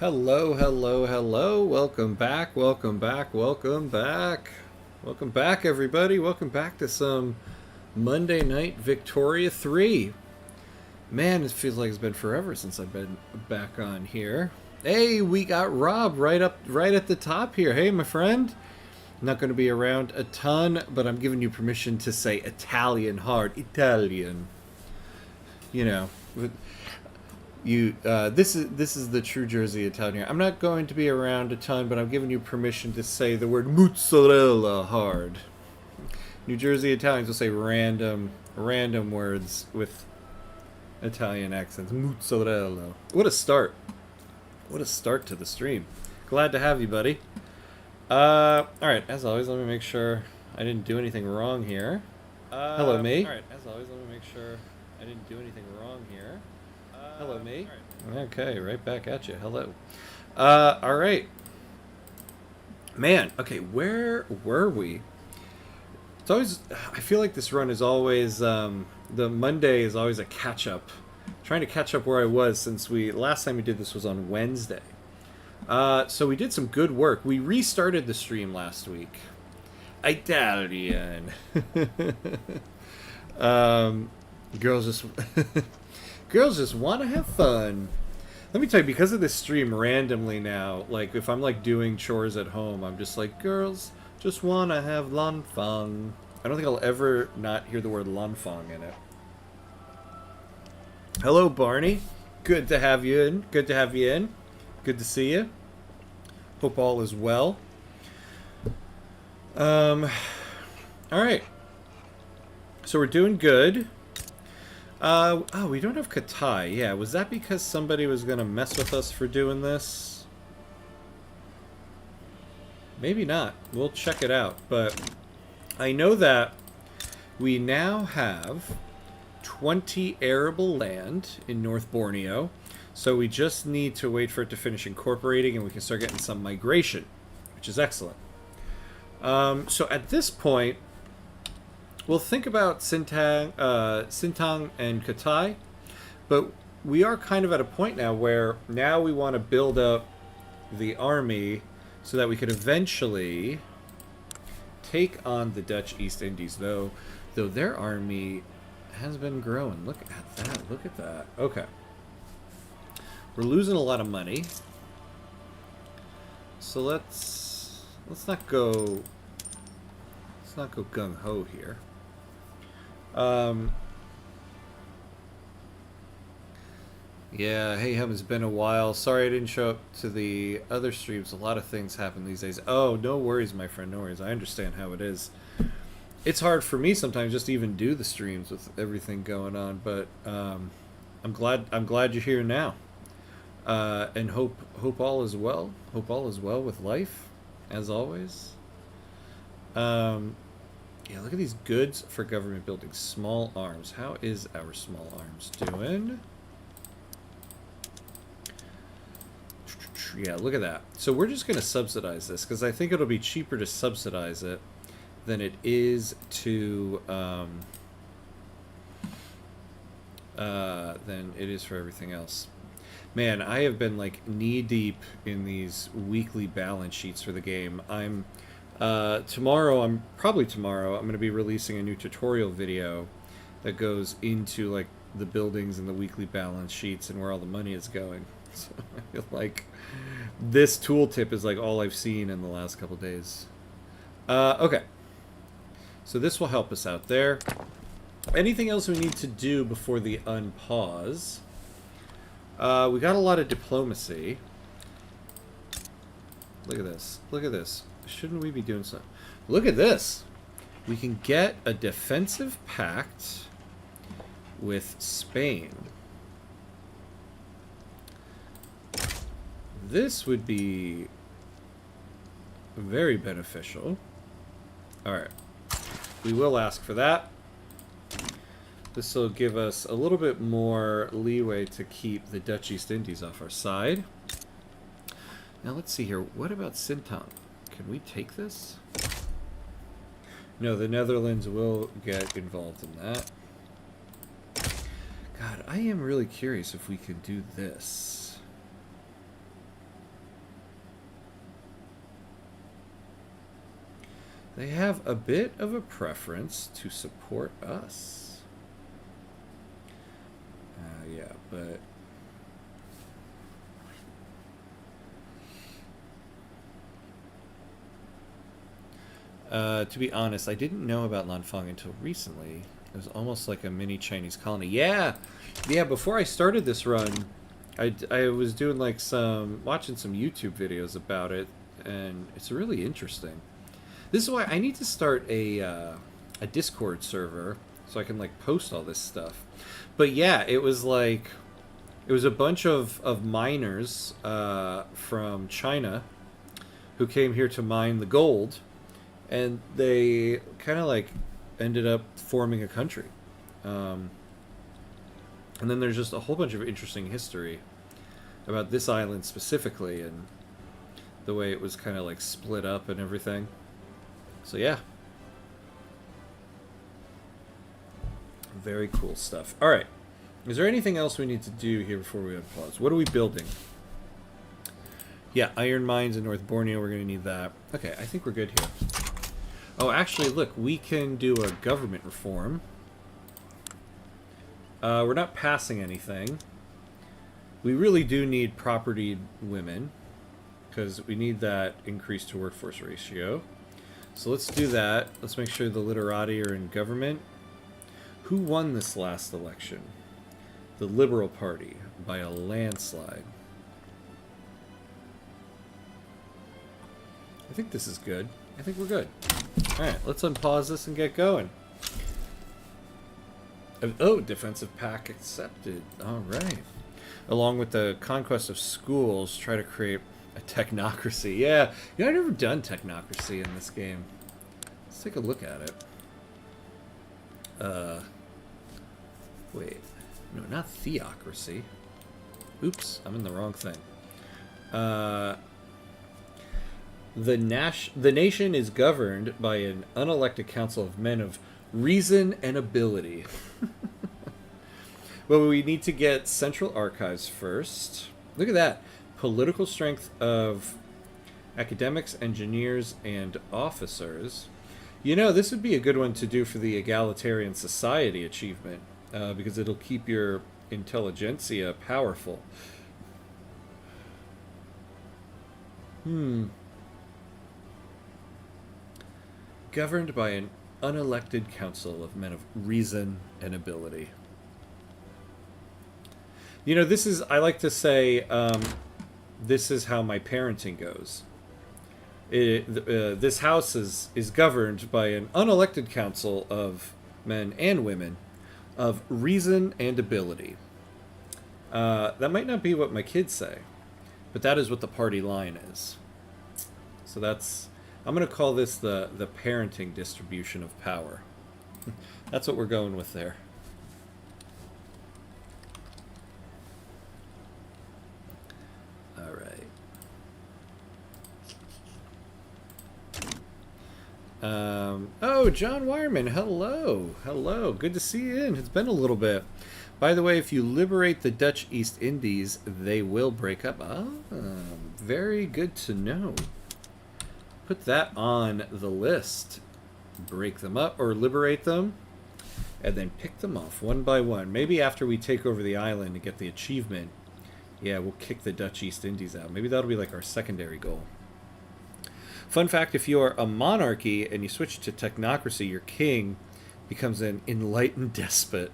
Hello, hello, hello. Welcome back, welcome back, welcome back. Welcome back, everybody. Welcome back to some Monday Night Victoria 3. Man, it feels like it's been forever since I've been back on here. Hey, we got Rob right at the top here. Hey, my friend. Not going to be around a ton, but I'm giving you permission to say Italian hard. Italian. You know, this is the true Jersey Italian here. I'm not going to be around a ton, but I'm giving you permission to say the word mozzarella hard. New Jersey Italians will say random words with Italian accents. Mozzarella. What a start. What a start to the stream. Glad to have you, buddy. Alright, as always, let me make sure I didn't do anything wrong here. Hello, me. Alright, as always, let me make sure I didn't do anything wrong here. Hello, me. Okay, right back at you. Hello. Alright. Man, okay, where were we? It's always, I feel like this run is always, the Monday is always a catch-up. Trying to catch up where I was since last time we did this was on Wednesday. So we did some good work. We restarted the stream last week. Italian. Girls just girls just want to have fun. Let me tell you, because of this stream randomly now, like if I'm like doing chores at home, I'm just like, girls just want to have Lanfang. I don't think I'll ever not hear the word Lanfang in it. Hello, Barney. Good to have you in. Good to have you in. Good to see you. Hope all is well. All right. So we're doing good. Oh, we don't have Katai. Yeah, was that because somebody was going to mess with us for doing this? Maybe not. We'll check it out. But I know that we now have 20 arable land in North Borneo. So we just need to wait for it to finish incorporating and we can start getting some migration, which is excellent. So at this point, we'll think about Sintang and Katai, but we are kind of at a point now where now we want to build up the army so that we could eventually take on the Dutch East Indies, though their army has been growing. Look at that. Look at that. Okay. We're losing a lot of money. So let's not go gung ho here. Yeah, hey hum, it's been a while. Sorry I didn't show up to the other streams. A lot of things happen these days. Oh, no worries, my friend, no worries. I understand how it is. It's hard for me sometimes just to even do the streams with everything going on, but I'm glad you're here now. And hope all is well. Hope all is well with life, as always. Yeah, look at these goods for government buildings. Small arms. How is our small arms doing? Yeah, look at that. So we're just going to subsidize this because I think it'll be cheaper to subsidize it than it is to than it is for everything else. Man, I have been like knee deep in these weekly balance sheets for the game. I'm probably tomorrow I'm going to be releasing a new tutorial video that goes into like the buildings and the weekly balance sheets and where all the money is going. So I feel like this tooltip is like all I've seen in the last couple days. Okay. So this will help us out there. Anything else we need to do before the unpause? We got a lot of diplomacy. Look at this. Look at this. Shouldn't we be doing something? Look at this. We can get a defensive pact with Spain. This would be very beneficial. Alright. We will ask for that. This will give us a little bit more leeway to keep the Dutch East Indies off our side. Now let's see here. What about Sintang? Can we take this? No, the Netherlands will get involved in that. God, I am really curious if we can do this. They have a bit of a preference to support us. Yeah, but... to be honest, I didn't know about Lanfang until recently. It was almost like a mini Chinese colony. Yeah! Yeah, before I started this run, I was doing like watching some YouTube videos about it, and it's really interesting. This is why I need to start a Discord server so I can like post all this stuff. But yeah, it was a bunch of miners from China who came here to mine the gold, and they kind of like ended up forming a country. And then there's just a whole bunch of interesting history about this island specifically, and the way it was kind of like split up and everything. So yeah. Very cool stuff. Alright. Is there anything else we need to do here before we pause? What are we building? Yeah, iron mines in North Borneo. We're going to need that. Okay, I think we're good here. Oh, actually, look. We can do a government reform. We're not passing anything. We really do need propertied women, because we need that increase to workforce ratio. So let's do that. Let's make sure the literati are in government. Who won this last election? The Liberal Party, by a landslide. I think this is good. I think we're good. Alright, let's unpause this and get going. Oh, defensive pact accepted. Alright. Along with the conquest of schools, try to create a technocracy. Yeah, you know, I've never done technocracy in this game. Let's take a look at it. Wait. No, not theocracy. Oops, I'm in the wrong thing. The nation is governed by an unelected council of men of reason and ability. Well, we need to get central archives first. Look at that. Political strength of academics, engineers, and officers. You know, this would be a good one to do for the egalitarian society achievement, because it'll keep your intelligentsia powerful. Governed by an unelected council of men of reason and ability. You know, this is, I like to say, this is how my parenting goes. This house is governed by an unelected council of men and women of reason and ability. That might not be what my kids say, but that is what the party line is. So that's, I'm going to call this the parenting distribution of power. That's what we're going with there. All right. Oh, John Wireman, hello. Hello. Good to see you in. It's been a little bit. By the way, if you liberate the Dutch East Indies, they will break up. Ah, very good to know. Put that on the list. Break them up or liberate them, and then pick them off one by one. Maybe after we take over the island and get the achievement, yeah, we'll kick the Dutch East Indies out. Maybe that'll be like our secondary goal. Fun fact, if you are a monarchy and you switch to technocracy, your king becomes an enlightened despot.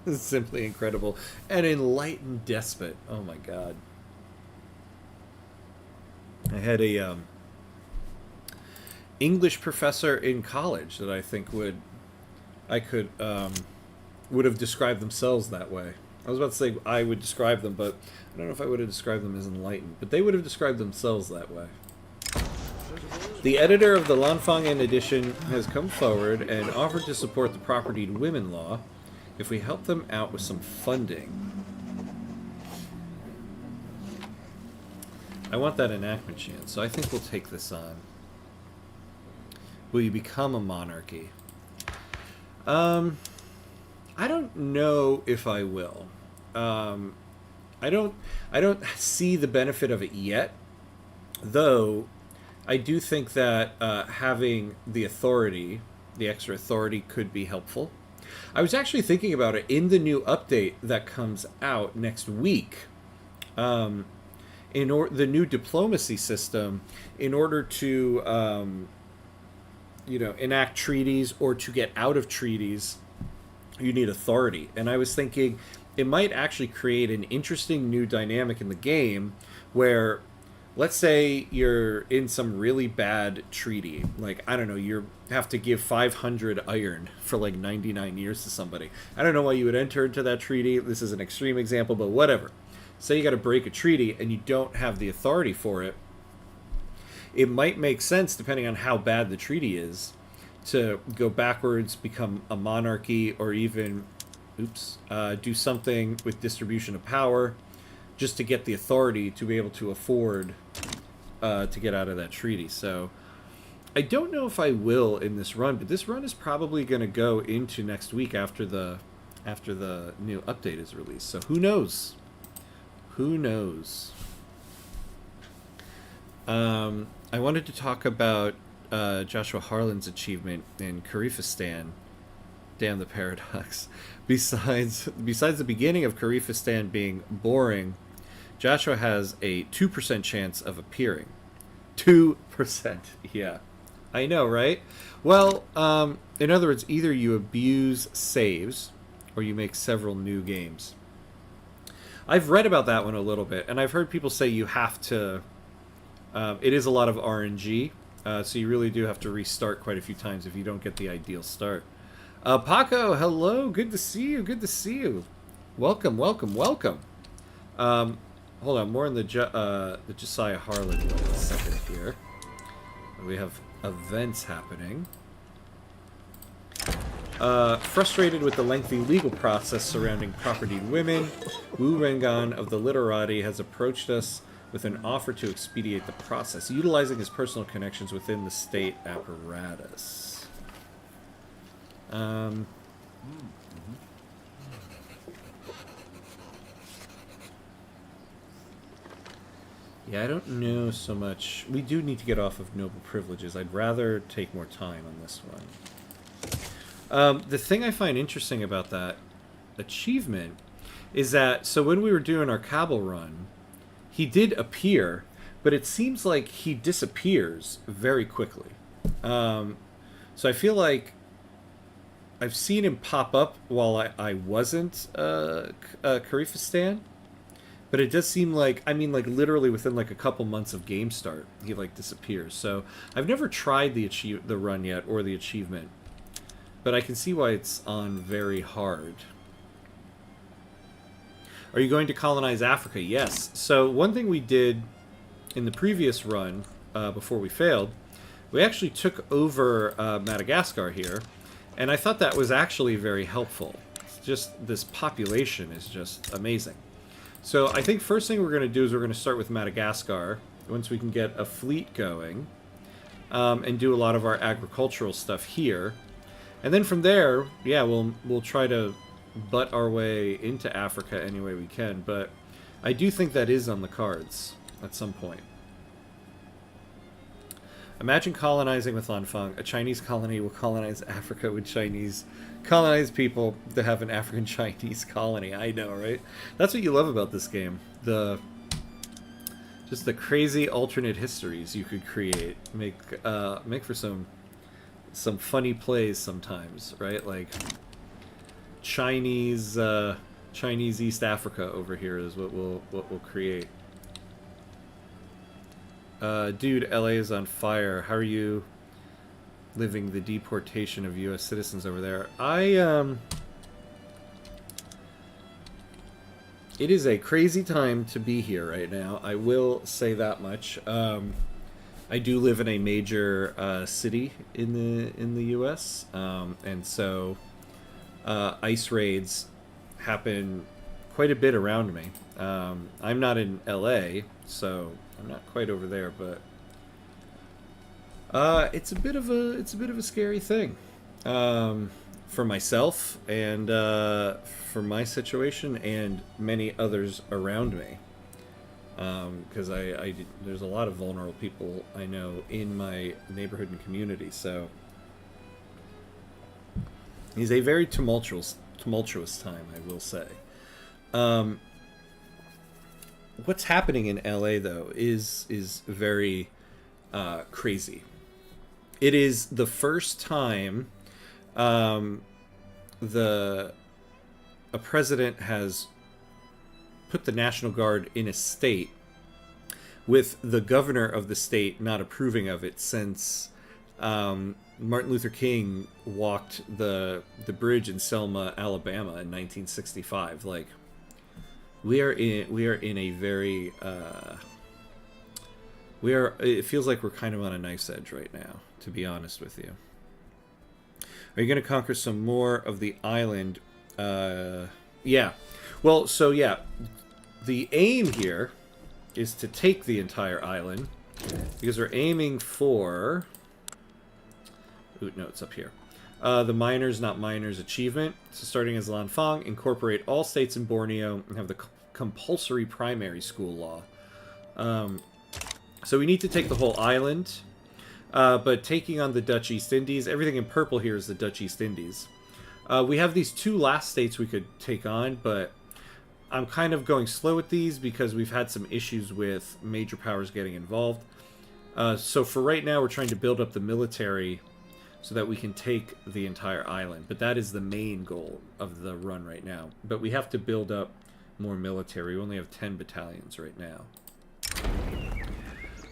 This is simply incredible. An enlightened despot. Oh my god. I had a English professor in college that I think would have described themselves that way. I was about to say I would describe them, but I don't know if I would have described them as enlightened. But they would have described themselves that way. The editor of the Lanfang edition has come forward and offered to support the propertied women law if we help them out with some funding. I want that enactment chance, so I think we'll take this on. Will you become a monarchy? I don't know if I will. I don't see the benefit of it yet, though. I do think that having the authority, the extra authority, could be helpful. I was actually thinking about it in the new update that comes out next week. Um, the new diplomacy system, in order to enact treaties or to get out of treaties, you need authority. And I was thinking it might actually create an interesting new dynamic in the game where, let's say you're in some really bad treaty, like, I don't know, you have to give 500 iron for like 99 years to somebody. I don't know why you would enter into that treaty. This is an extreme example, but whatever. Say you got to break a treaty and you don't have the authority for it. It might make sense, depending on how bad the treaty is, to go backwards, become a monarchy, or even, do something with distribution of power, just to get the authority to be able to afford to get out of that treaty. So I don't know if I will in this run, but this run is probably going to go into next week after the new update is released. So who knows? Who knows? I wanted to talk about Joshua Harlan's achievement in Kyrgyzstan. Damn the paradox. Besides the beginning of Kyrgyzstan being boring, Joshua has a 2% chance of appearing. 2%. Yeah. I know, right? Well, in other words, either you abuse saves or you make several new games. I've read about that one a little bit, and I've heard people say you have to... it is a lot of RNG, so you really do have to restart quite a few times if you don't get the ideal start. Paco, hello. Good to see you. Good to see you. Welcome, welcome, welcome. Hold on, more on the Josiah Harlan in a second here. We have events happening. Frustrated with the lengthy legal process surrounding propertied women, Wu Rengan of the Literati has approached us with an offer to expedite the process, utilizing his personal connections within the state apparatus. Yeah, I don't know so much. We do need to get off of noble privileges. I'd rather take more time on this one. The thing I find interesting about that achievement is that, so when we were doing our Cabal run, he did appear, but it seems like he disappears very quickly. So I feel like I've seen him pop up while I wasn't Kyrgyzstan, but it does seem like, I mean, like literally within like a couple months of game start, he like disappears. So I've never tried the run yet or the achievement, but I can see why it's on very hard. Are you going to colonize Africa? Yes. So one thing we did in the previous run, before we failed, we actually took over Madagascar here, and I thought that was actually very helpful. It's just this population is just amazing. So I think first thing we're going to do is we're going to start with Madagascar, once we can get a fleet going, and do a lot of our agricultural stuff here. And then from there, yeah, we'll try to butt our way into Africa any way we can, but I do think that is on the cards at some point. Imagine colonizing with Lanfang. A Chinese colony will colonize Africa with Chinese colonized people to have an African Chinese colony. I know, right? That's what you love about this game. Just the crazy alternate histories you could create. Make for some funny plays sometimes, right? Like Chinese East Africa over here is what we'll create. Dude, LA is on fire. How are you living the deportation of U.S. citizens over there? It is a crazy time to be here right now. I will say that much. I do live in a major city in the U.S., and so ICE raids happen quite a bit around me. I'm not in LA, so I'm not quite over there, but it's a bit of a scary thing for myself and for my situation and many others around me. because there's a lot of vulnerable people I know in my neighborhood and community. So it's a very tumultuous time, I will say. What's happening in LA though is very crazy. It is the first time a president has put the National Guard in a state with the governor of the state not approving of it since Martin Luther King walked the bridge in Selma, Alabama in 1965. Like, we are in a very it feels like we're kind of on a knife's edge right now, to be honest with you. Are you going to conquer some more of the island? Yeah. Well, so yeah, the aim here is to take the entire island because we're aiming for... Ooh, no, it's up here. The Miners Not Miners achievement. So starting as Lanfang, incorporate all states in Borneo and have the compulsory primary school law. So we need to take the whole island, but taking on the Dutch East Indies, everything in purple here is the Dutch East Indies. We have these two last states we could take on, but I'm kind of going slow with these because we've had some issues with major powers getting involved. So for right now, we're trying to build up the military so that we can take the entire island. But that is the main goal of the run right now. But we have to build up more military. We only have 10 battalions right now.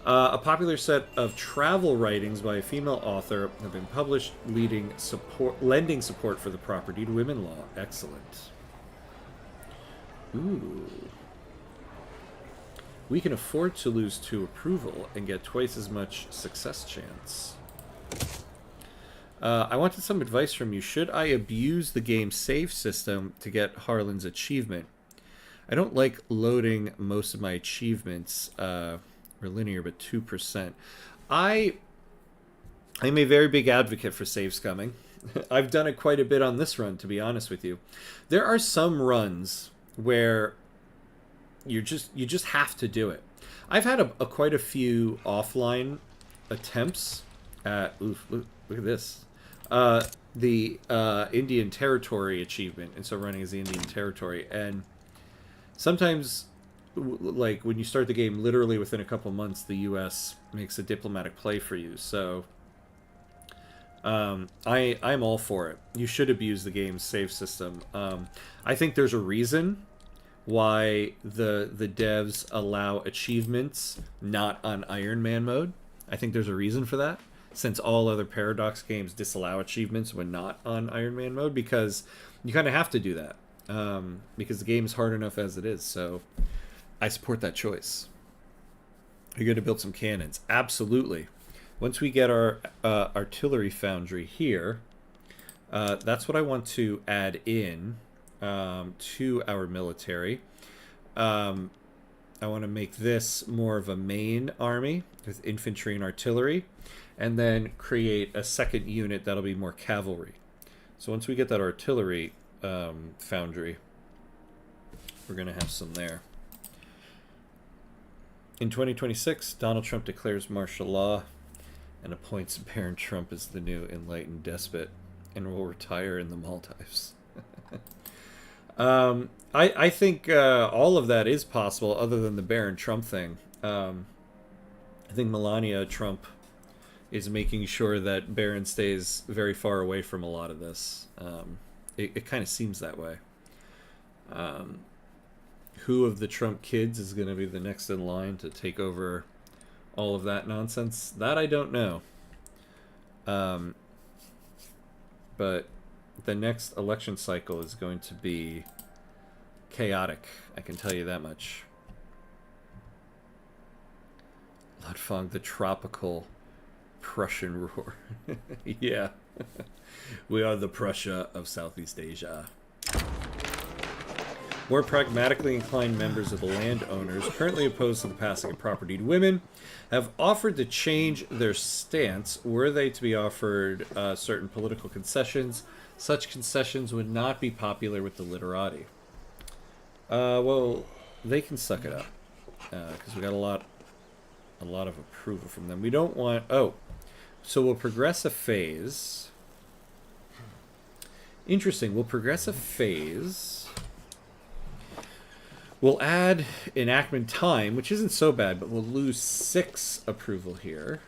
A popular set of travel writings by a female author have been published, lending support for the propertied women law. Excellent. Ooh. We can afford to lose 2 approval and get twice as much success chance. I wanted some advice from you. Should I abuse the game's save system to get Harlan's achievement? I don't like loading most of my achievements for linear, but 2%. I'm a very big advocate for save scumming. I've done it quite a bit on this run, to be honest with you. There are some runs where you just have to do it. I've had quite a few offline attempts at... Oof, look at this. The Indian Territory achievement, and so running as the Indian Territory. And sometimes, like, when you start the game, literally within a couple months, the U.S. makes a diplomatic play for you. So I'm all for it. You should abuse the game's save system. I think there's a reason why the devs allow achievements not on Iron Man mode. I think there's a reason for that, since all other Paradox games disallow achievements when not on Iron Man mode, because you kind of have to do that, because the game is hard enough as it is. So I support that choice. Are you going to build some cannons? Absolutely. Once we get our artillery foundry here, that's what I want to add in to our military. I want to make this more of a main army with infantry and artillery, and then create a second unit that'll be more cavalry. So once we get that artillery foundry, we're going to have some there. In 2026, Donald Trump declares martial law and appoints Baron Trump as the new enlightened despot, and will retire in the Maldives. I think all of that is possible, other than the Baron Trump thing. I think Melania Trump is making sure that Baron stays very far away from a lot of this. It kind of seems that way. Who of the Trump kids is going to be the next in line to take over all of that nonsense? That I don't know. But the next election cycle is going to be chaotic, I can tell you that much. Lanfang, the tropical Prussian roar. Yeah. We are the Prussia of Southeast Asia. More pragmatically inclined members of the landowners, currently opposed to the passing of property to women, have offered to change their stance were they to be offered certain political concessions. Such concessions would not be popular with the literati. Well, they can suck it up. because we got a lot of approval from them. We don't want. Oh, so we'll progress a phase. Interesting. We'll progress a phase. We'll add enactment time, which isn't so bad, but we'll lose 6 approval here.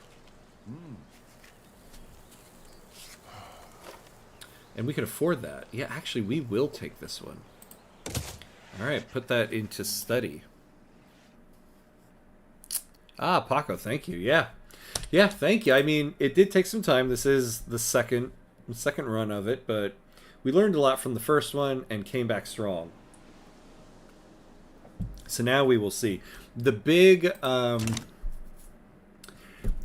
And we can afford that. Yeah, actually, we will take this one. All right, put that into study. Ah, Paco, thank you. Yeah. Yeah, thank you. I mean, it did take some time. This is the second run of it, but we learned a lot from the first one and came back strong. So now we will see. The big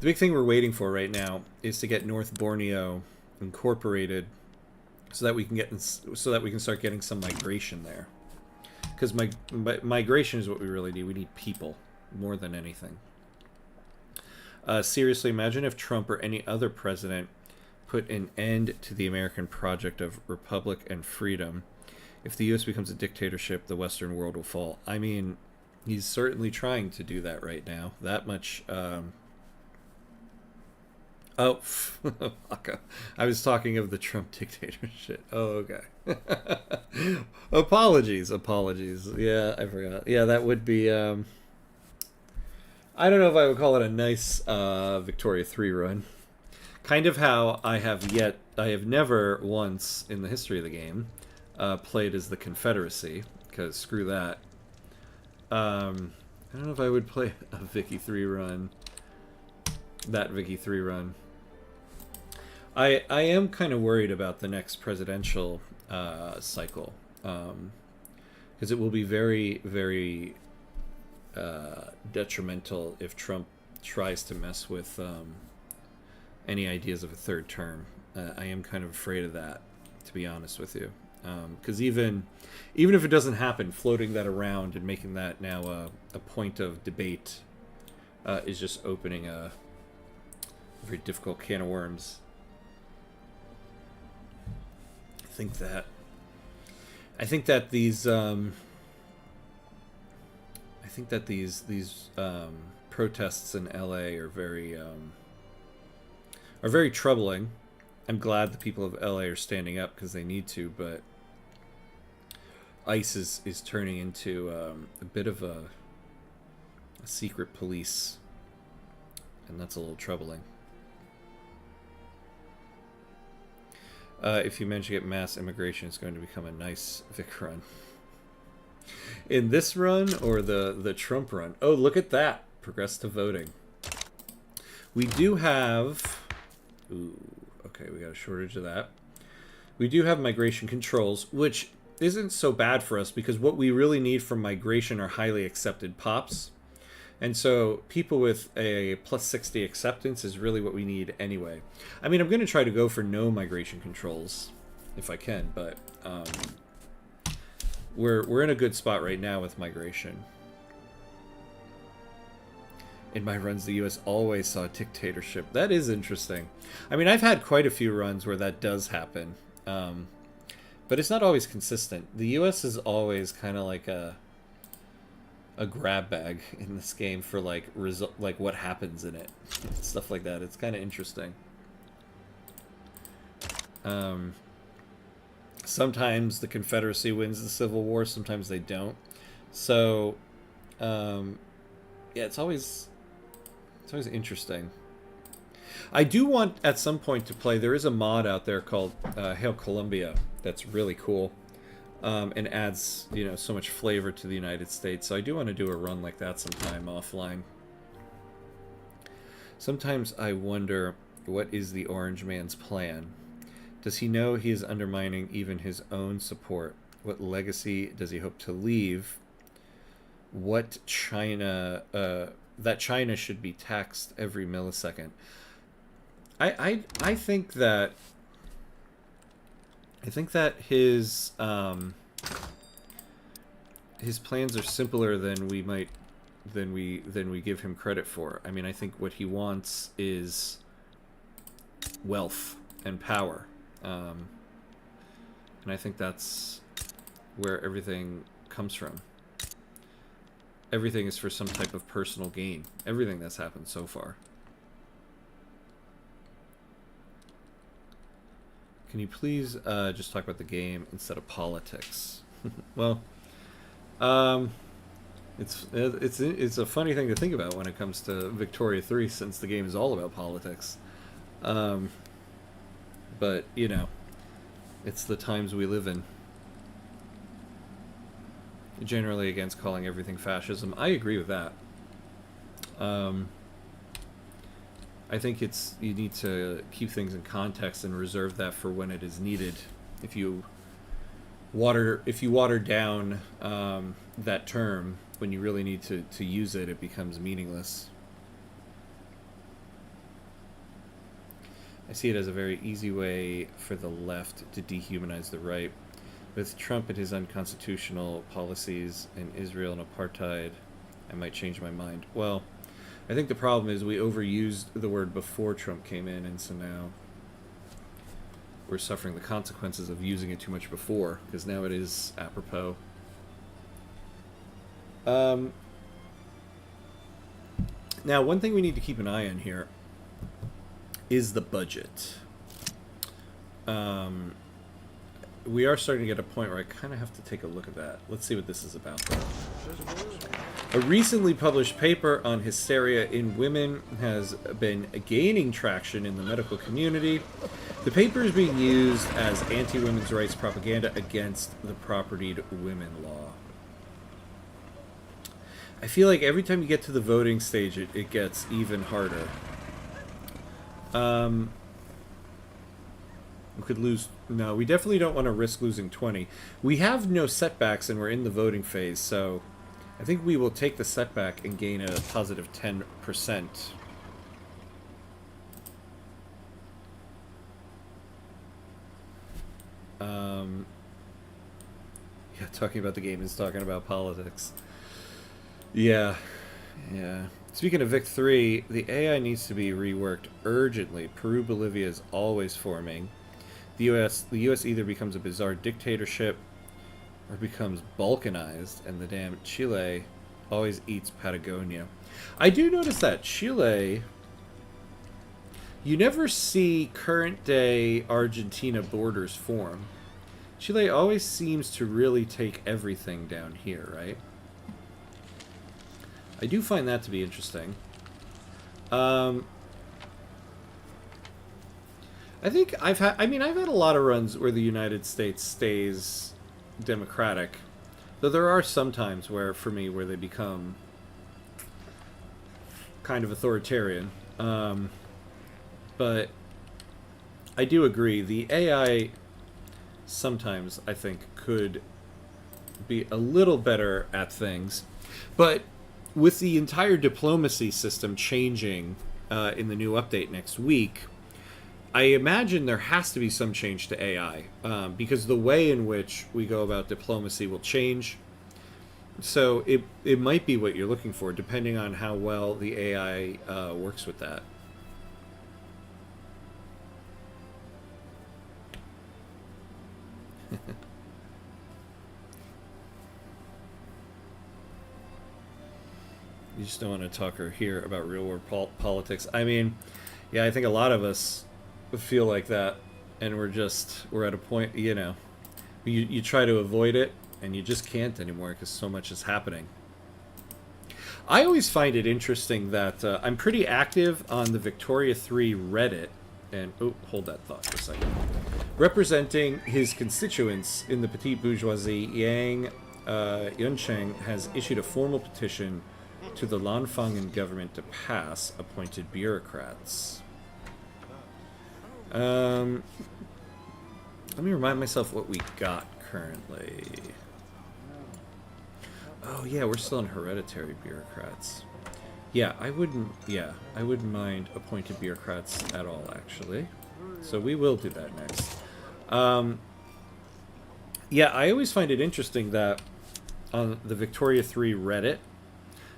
thing we're waiting for right now is to get North Borneo incorporated, so that we can start getting some migration there. Because migration is what we really need. We need people more than anything. Seriously, imagine if Trump or any other president put an end to the American project of republic and freedom. If the U.S. becomes a dictatorship, the Western world will fall. I mean, he's certainly trying to do that right now. That much. Oh, I was talking of the Trump dictatorship. Oh, okay. Apologies. Yeah, I forgot. Yeah, that would be. I don't know if I would call it a nice Victoria 3 run. Kind of how I have never once in the history of the game played as the Confederacy, because screw that. I don't know if I would play a Vicky 3 run. That Vicky 3 run. I am kind of worried about the next presidential cycle, because it will be very, very detrimental if Trump tries to mess with any ideas of a third term. I am kind of afraid of that, to be honest with you, because even if it doesn't happen, floating that around and making that now a point of debate is just opening a very difficult can of worms. I think that these protests in LA are very troubling. I'm glad the people of LA are standing up because they need to, but ICE is turning into a bit of a secret police, and that's a little troubling. If you manage to get mass immigration, it's going to become a nice Vic run. In this run or the Trump run? Oh, look at that. Progress to voting. We do have... Ooh, okay, we got a shortage of that. We do have migration controls, which isn't so bad for us because what we really need from migration are highly accepted pops. And so people with a plus 60 acceptance is really what we need anyway. I mean, I'm going to try to go for no migration controls if I can, but we're in a good spot right now with migration. In my runs, the U.S. always saw dictatorship. That is interesting. I mean, I've had quite a few runs where that does happen, but it's not always consistent. The U.S. is always kind of like a grab bag in this game for like what happens in it, stuff like that. It's kind of interesting. Sometimes the Confederacy wins the Civil War, sometimes they don't. So, yeah, it's always interesting. I do want at some point to play. There is a mod out there called Hail Columbia that's really cool. And adds, so much flavor to the United States. So I do want to do a run like that sometime offline. Sometimes I wonder, what is the Orange Man's plan? Does he know he is undermining even his own support? What legacy does he hope to leave? What China, that China should be taxed every millisecond. I think that his plans are simpler than we give him credit for. I mean, I think what he wants is wealth and power, and I think that's where everything comes from. everything is for some type of personal gain. Everything that's happened so far. Can you please just talk about the game instead of politics? Well, it's a funny thing to think about when it comes to Victoria 3, since the game is all about politics. But, you know, it's the times we live in. Generally against calling everything fascism. I agree with that. I think you need to keep things in context and reserve that for when it is needed. If you water down that term when you really need to use it, it becomes meaningless. I see it as a very easy way for the left to dehumanize the right. With Trump and his unconstitutional policies and Israel and apartheid, I might change my mind. Well, I think the problem is we overused the word before Trump came in, and so now we're suffering the consequences of using it too much before, because now it is apropos. Now, one thing we need to keep an eye on here is the budget. We are starting to get a point where I kind of have to take a look at that. Let's see what this is about. A recently published paper on hysteria in women has been gaining traction in the medical community. The paper is being used as anti-women's rights propaganda against the propertied women law. I feel like every time you get to the voting stage, it gets even harder. We could lose... No, we definitely don't want to risk losing 20. We have no setbacks and we're in the voting phase, so I think we will take the setback and gain a positive 10%. Yeah, talking about the game is talking about politics. Yeah. Speaking of Vic 3, the AI needs to be reworked urgently. Peru-Bolivia is always forming. The U.S. either becomes a bizarre dictatorship or becomes balkanized, and the damn Chile always eats Patagonia. I do notice that Chile, you never see current-day Argentina borders form. Chile always seems to really take everything down here, right? I do find that to be interesting. I think I've had a lot of runs where the United States stays democratic, though there are some times where, for me, where they become kind of authoritarian. But I do agree, the AI sometimes, I think, could be a little better at things. But with the entire diplomacy system changing in the new update next week, I imagine there has to be some change to AI, because the way in which we go about diplomacy will change. So it might be what you're looking for, depending on how well the AI works with that. You just don't want to talk or hear about real world politics. I mean, yeah, I think a lot of us feel like that, and we're at a point, you know, you try to avoid it and you just can't anymore because so much is happening. I always find it interesting that I'm pretty active on the Victoria 3 Reddit, and hold that thought for a second. Representing his constituents in the petite bourgeoisie, Yang Yuncheng has issued a formal petition to the Lanfang government to pass appointed bureaucrats. Let me remind myself what we got currently. Oh yeah, we're still in hereditary bureaucrats. Yeah, I wouldn't mind appointed bureaucrats at all, actually. So we will do that next. Yeah, I always find it interesting that on the Victoria 3 Reddit,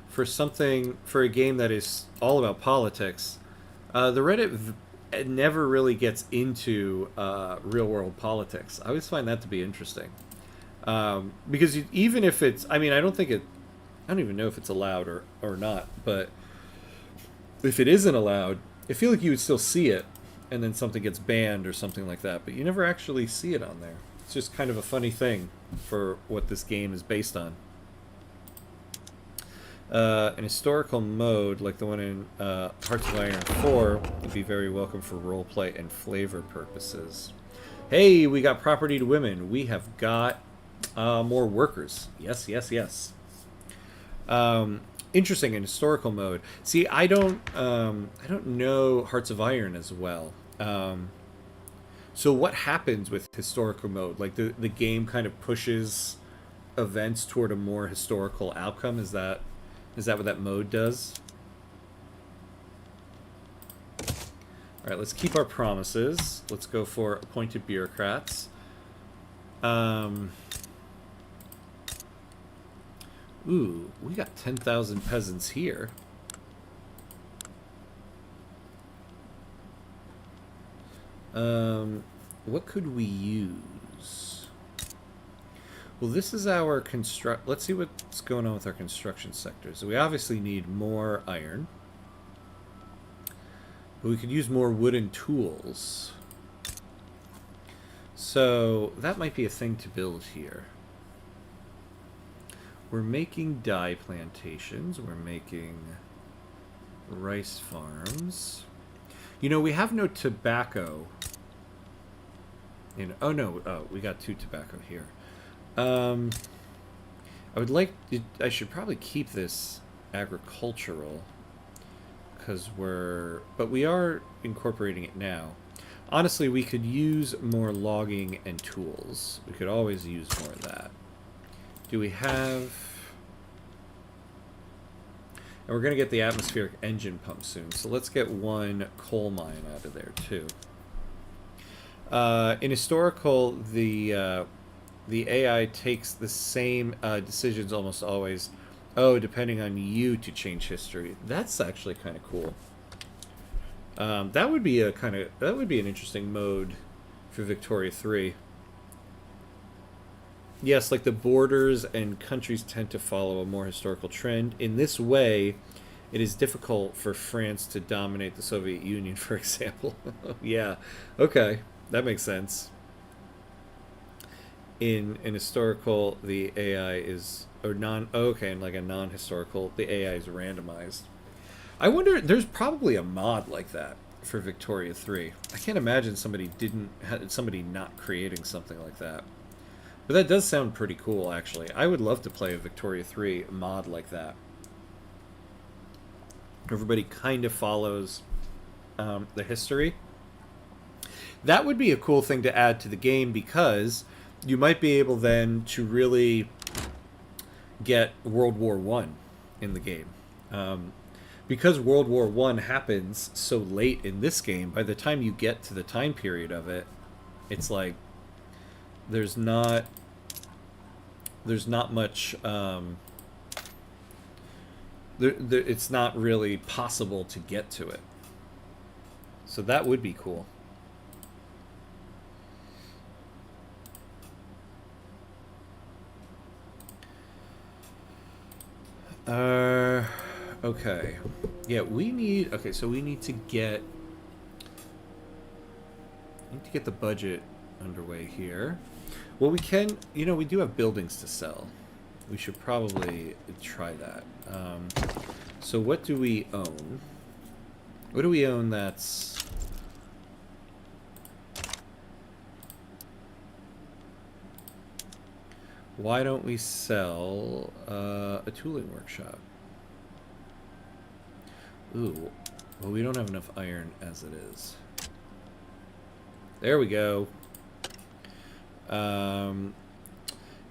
for a game that is all about politics, the Reddit never really gets into real-world politics. I always find that to be interesting. Because even if it's... I mean, I don't think I don't even know if it's allowed or not, but if it isn't allowed, I feel like you would still see it, and then something gets banned or something like that, but you never actually see it on there. It's just kind of a funny thing for what this game is based on. An historical mode like the one in Hearts of Iron 4 would be very welcome for roleplay and flavor purposes. Hey, we got property to women. We have got more workers. Yes, yes, yes. Interesting in historical mode. See, I don't know Hearts of Iron as well. So what happens with historical mode? Like the game kind of pushes events toward a more historical outcome. Is that what that mode does? All right, let's keep our promises. Let's go for appointed bureaucrats. Ooh, we got 10,000 peasants here. What could we use? Well, this is our construct. Let's see what's going on with our construction sectors. So we obviously need more iron. But we could use more wooden tools. So that might be a thing to build here. We're making dye plantations. We're making rice farms. You know, we have no tobacco. Oh no, we got 2 tobacco here. I would like. I should probably keep this agricultural because but we are incorporating it now. Honestly, we could use more logging and tools. We could always use more of that. Do we have? And we're gonna get the atmospheric engine pump soon, so let's get 1 coal mine out of there too. In historical, the AI takes the same decisions almost always. Oh, depending on you to change history. That's actually kind of cool. That would be an interesting mode for Victoria 3. Yes, like the borders and countries tend to follow a more historical trend. In this way, it is difficult for France to dominate the Soviet Union, for example. Yeah, okay, that makes sense. In historical, the AI is in like a non-historical, the AI is randomized. I wonder, there's probably a mod like that for Victoria 3. I can't imagine somebody not creating something like that. But that does sound pretty cool, actually. I would love to play a Victoria 3 mod like that. Everybody kind of follows the history. That would be a cool thing to add to the game because you might be able then to really get World War I in the game. Because World War I happens so late in this game, by the time you get to the time period of it, it's like there's not much it's not really possible to get to it. So that would be cool. Okay. Yeah, so we need to get the budget underway here. Well, we can, we do have buildings to sell. We should probably try that. So what do we own? What do we own that's... Why don't we sell a tooling workshop? Ooh, well, we don't have enough iron as it is. There we go.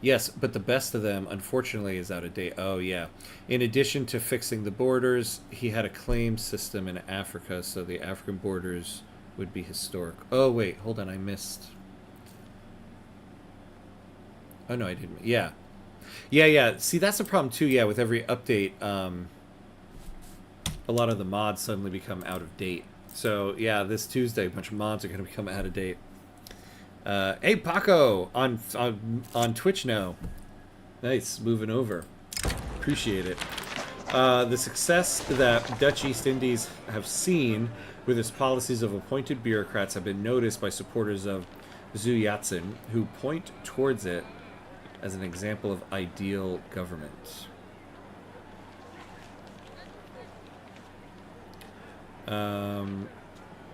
Yes, but the best of them, unfortunately, is out of date. Oh, yeah. In addition to fixing the borders, he had a claim system in Africa, so the African borders would be historic. Oh, wait, hold on, I missed... Oh, no, I didn't. Yeah. Yeah. See, that's the problem, too. Yeah, with every update, a lot of the mods suddenly become out of date. So, yeah, this Tuesday, a bunch of mods are going to become out of date. Hey, Paco! On Twitch now. Nice, moving over. appreciate it. The success that Dutch East Indies have seen with its policies of appointed bureaucrats have been noticed by supporters of Zhu Yatsen, who point towards it as an example of ideal government.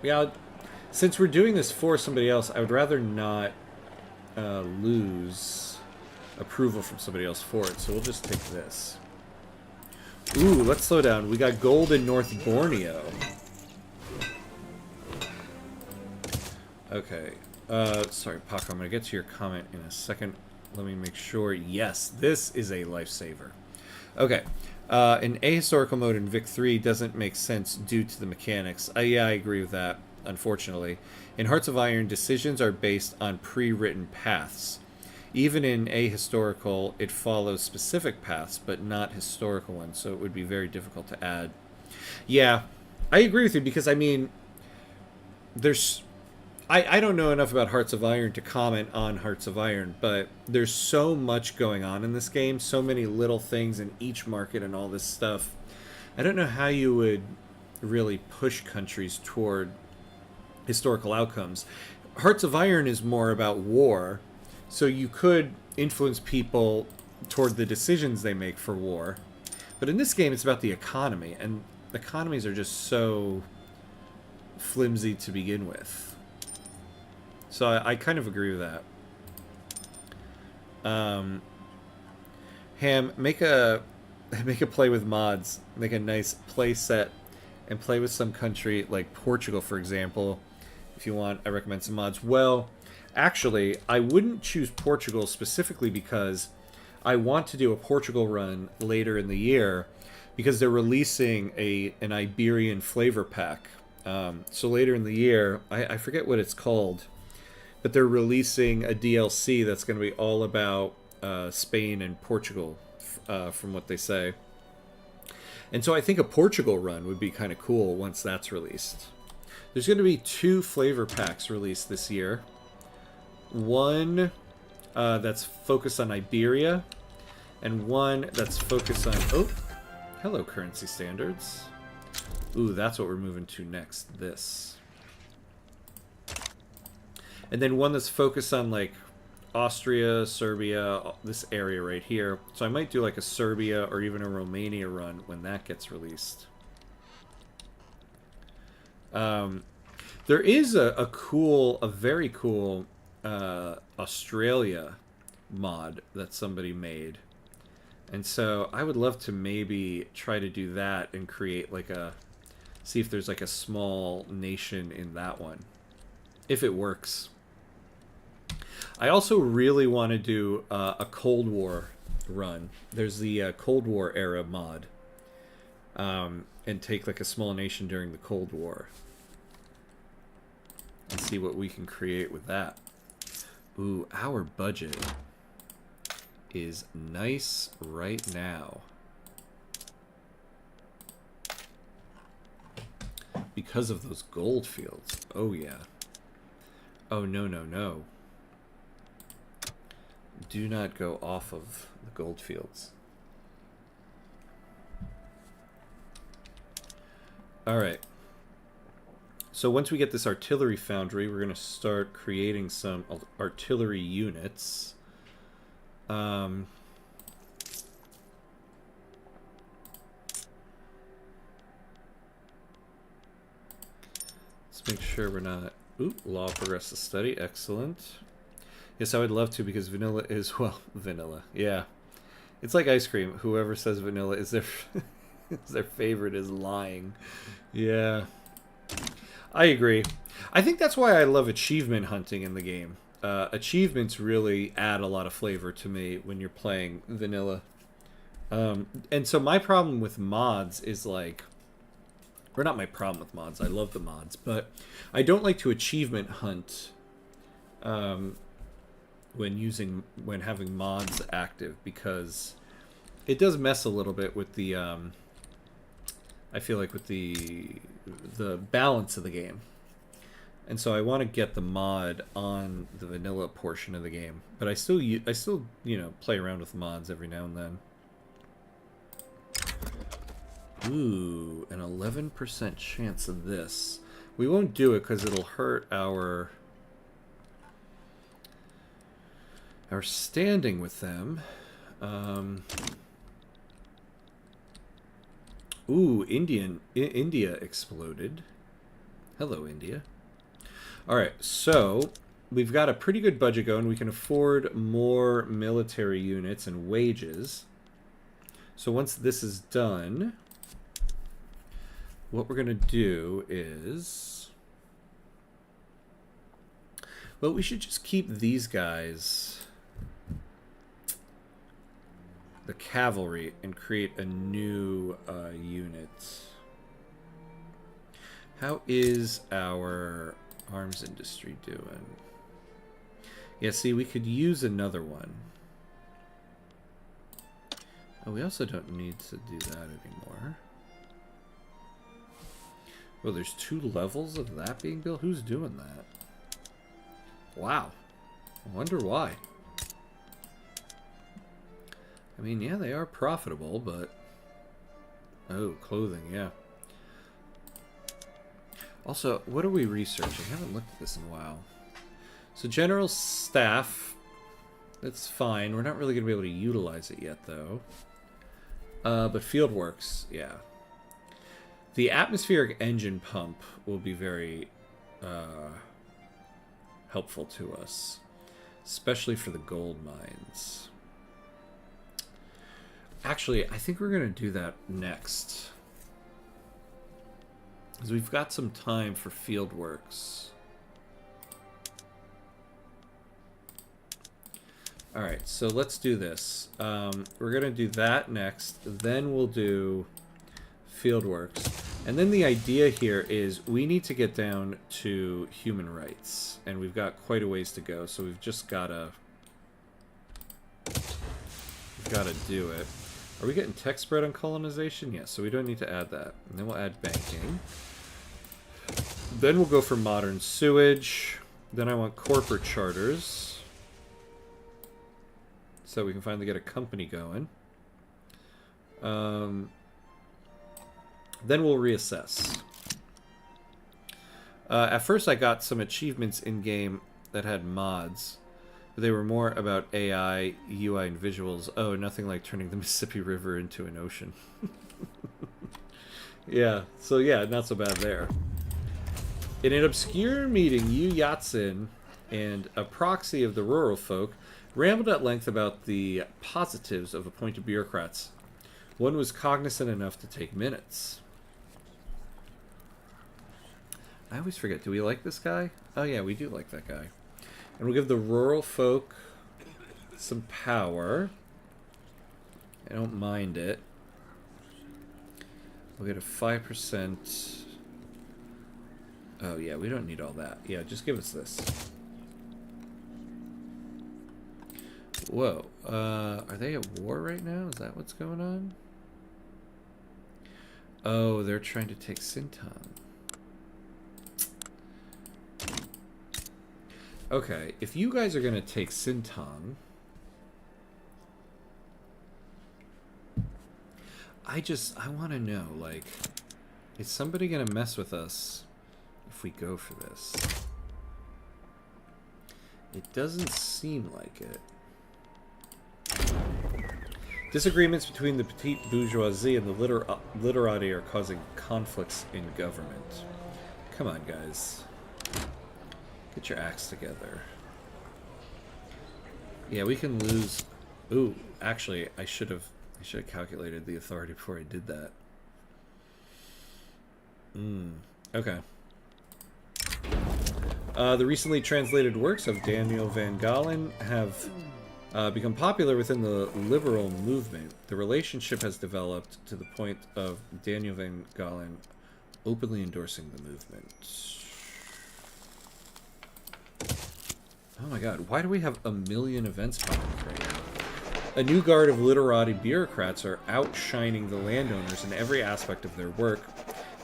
Yeah, since we're doing this for somebody else, I would rather not lose approval from somebody else for it, so we'll just take this. Ooh, let's slow down. We got gold in North Borneo. Okay. Sorry, Paco, I'm going to get to your comment in a second. Let me make sure. Yes, this is a lifesaver. Okay. An ahistorical mode in Vic 3 doesn't make sense due to the mechanics. Yeah, I agree with that, unfortunately. In Hearts of Iron, decisions are based on pre-written paths. Even in ahistorical, it follows specific paths, but not historical ones, so it would be very difficult to add. Yeah, I agree with you, because, I mean, there's... I don't know enough about Hearts of Iron to comment on Hearts of Iron, but there's so much going on in this game, so many little things in each market and all this stuff. I don't know how you would really push countries toward historical outcomes. Hearts of Iron is more about war, so you could influence people toward the decisions they make for war. But in this game, it's about the economy, and economies are just so flimsy to begin with. So I kind of agree with that. Ham, make a play with mods. Make a nice play set and play with some country like Portugal, for example. If you want, I recommend some mods. Well, actually, I wouldn't choose Portugal specifically because I want to do a Portugal run later in the year because they're releasing an Iberian flavor pack. So later in the year, I forget what it's called, but they're releasing a DLC that's going to be all about Spain and Portugal, from what they say. And so I think a Portugal run would be kind of cool once that's released. There's going to be 2 flavor packs released this year. One that's focused on Iberia, and one that's focused on... Oh, hello, currency standards. Ooh, that's what we're moving to next. This. And then one that's focused on, like, Austria, Serbia, this area right here. So I might do, like, a Serbia or even a Romania run when that gets released. There is a very cool Australia mod that somebody made. And so I would love to maybe try to do that and create, like, see if there's, like, a small nation in that one. If it works. I also really want to do a Cold War run. There's the Cold War era mod. And take like a small nation during the Cold War. And see what we can create with that. Ooh, our budget is nice right now. Because of those gold fields. Oh yeah. Oh no, no, no. Do not go off of the gold fields. Alright. So once we get this artillery foundry, we're going to start creating some artillery units. Let's make sure we're not... Ooh, law of progressive study. Excellent. Yes, I would love to because vanilla is, well, vanilla. Yeah. It's like ice cream. Whoever says vanilla is their their favorite is lying. Yeah. I agree. I think that's why I love achievement hunting in the game. Achievements really add a lot of flavor to me when you're playing vanilla. And so my problem with mods is like... Or not my problem with mods. I love the mods. But I don't like to achievement hunt... when having mods active, because it does mess a little bit with the I feel like with the balance of the game. And so I want to get the mod on the vanilla portion of the game, but I still you know, play around with mods every now and then. Ooh, an 11% chance of this. We won't do it because it'll hurt our standing with them. Ooh, India exploded. Hello, India. All right, so we've got a pretty good budget going. We can afford more military units and wages. So once this is done, what we're going to do is... Well, we should just keep these guys, the cavalry, and create a new unit. How is our arms industry doing? Yeah, see, we could use another one. Oh, we also don't need to do that anymore. Well, there's 2 levels of that being built? Who's doing that? Wow. I wonder why. I mean, yeah, they are profitable, but... Oh, clothing, yeah. Also, what are we researching? I haven't looked at this in a while. So, general staff, that's fine. We're not really going to be able to utilize it yet, though. But field works, yeah. The atmospheric engine pump will be very helpful to us, especially for the gold mines. Actually, I think we're going to do that next, because we've got some time for field works. Alright, so let's do this. We're going to do that next, then we'll do fieldworks. And then the idea here is we need to get down to human rights. And we've got quite a ways to go, so we've just got to... We've got to do it. Are we getting tech spread on colonization? Yes, so we don't need to add that. And then we'll add banking. Then we'll go for modern sewage. Then I want corporate charters, so we can finally get a company going. Then we'll reassess. At first I got some achievements in-game that had mods, but they were more about AI, UI, and visuals. Oh, nothing like turning the Mississippi River into an ocean. Yeah, so yeah, not so bad there. In an obscure meeting, Yu Yatsen and a proxy of the rural folk rambled at length about the positives of appointed bureaucrats. One was cognizant enough to take minutes. I always forget, do we like this guy? Oh yeah, we do like that guy. And we'll give the rural folk some power. I don't mind it. We'll get a 5%... Oh yeah, we don't need all that. Yeah, just give us this. Whoa, are they at war right now? Is that what's going on? Oh, they're trying to take Sintan. Okay, if you guys are gonna take Sintan, I want to know, like, is somebody gonna mess with us if we go for this? It doesn't seem like it. Disagreements between the petite bourgeoisie and the literati are causing conflicts in government. Come on, guys. Get your acts together. Yeah, we can lose... Ooh, actually, I should have calculated the authority before I did that. Okay. The recently translated works of Daniel van Galen have become popular within the liberal movement. The relationship has developed to the point of Daniel van Galen openly endorsing the movement. Oh my god, why do we have a million events popping up right now? A new guard of literati bureaucrats are outshining the landowners in every aspect of their work.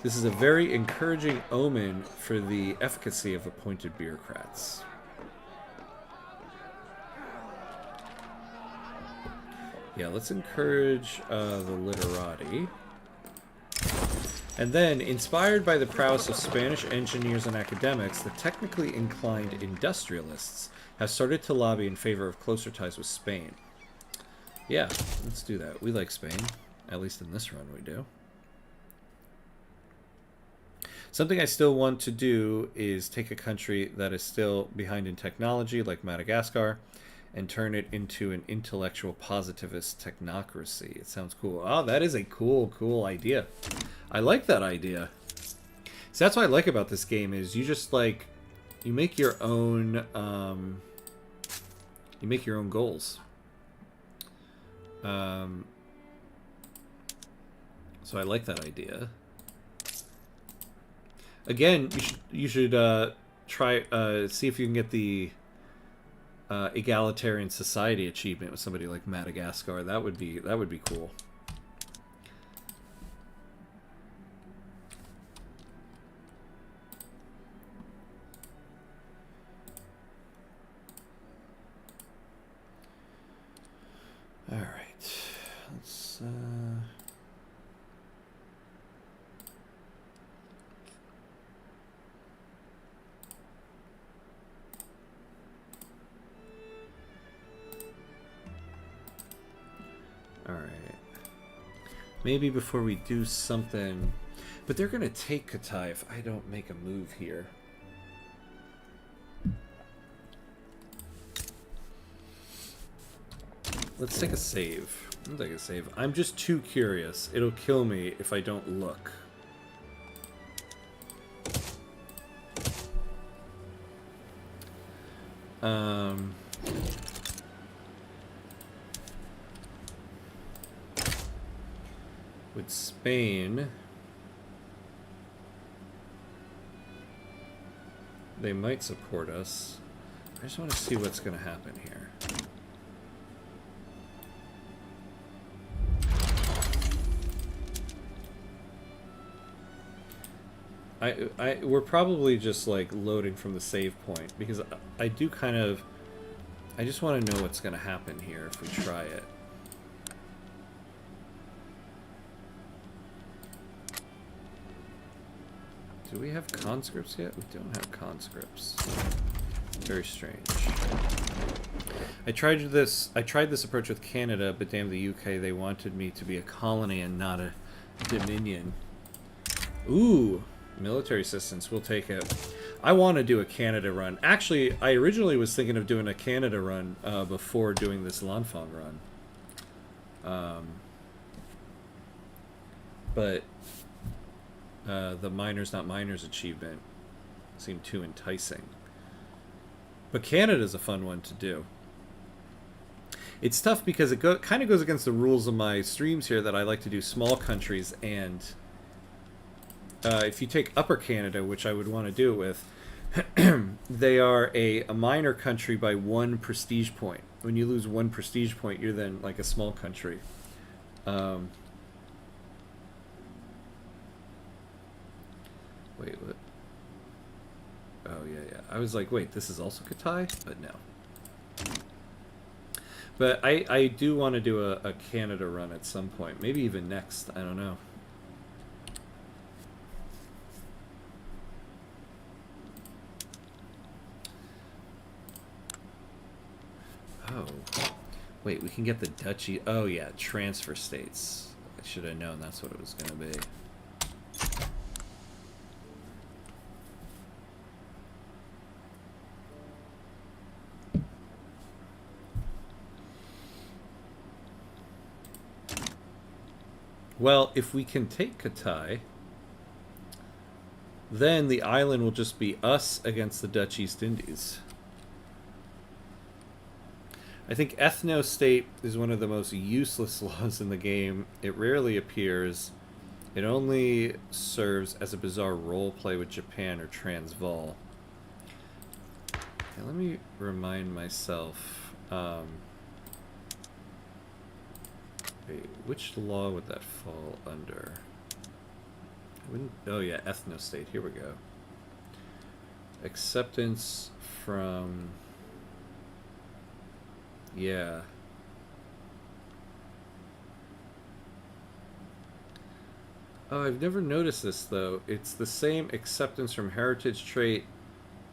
This is a very encouraging omen for the efficacy of appointed bureaucrats. Yeah, let's encourage the literati. And then, inspired by the prowess of Spanish engineers and academics, the technically inclined industrialists have started to lobby in favor of closer ties with Spain. Yeah, let's do that. We like Spain. At least in this run we do. Something I still want to do is take a country that is still behind in technology, like Madagascar, and turn it into an intellectual positivist technocracy. It sounds cool. Oh, that is a cool idea. I like that idea. So that's what I like about this game is you just like you make your own goals. So I like that idea. Again, you should try see if you can get the egalitarian society achievement with somebody like Madagascar. That would be cool. All right, let's. Alright. Maybe before we do something... But they're going to take Katai if I don't make a move here. Let's take a save. I'll take a save. I'm just too curious. It'll kill me if I don't look. With Spain, they might support us. I just want to see what's going to happen here. We're probably just like loading from the save point because I do kind of, I just want to know what's going to happen here if we try it. Do we have conscripts yet? We don't have conscripts. Very strange. I tried this approach with Canada, but damn the UK, they wanted me to be a colony and not a dominion. Ooh, military assistance, we'll take it. I want to do a Canada run. Actually, I originally was thinking of doing a Canada run before doing this Lanfang run. But the miners not miners achievement seemed too enticing. But Canada's a fun one to do. It's tough because it kind of goes against the rules of my streams here that I like to do small countries, and if you take Upper Canada, which I would want to do it with, they are a minor country by 1 prestige point. When you lose 1 prestige point, you're then like a small country. Wait, what? Oh, yeah. I was like, wait, this is also Katai? But no. But I do want to do a Canada run at some point. Maybe even next. I don't know. Oh. Wait, we can get the duchy. Oh, yeah, transfer states. I should have known that's what it was going to be. Well, if we can take Katai, then the island will just be us against the Dutch East Indies. I think ethno-state is one of the most useless laws in the game. It rarely appears. It only serves as a bizarre role play with Japan or Transvaal. Okay, let me remind myself. Wait, which law would that fall under? Oh yeah, ethno-state. Here we go. Acceptance from... Yeah. Oh, I've never noticed this, though. It's the same acceptance from heritage trait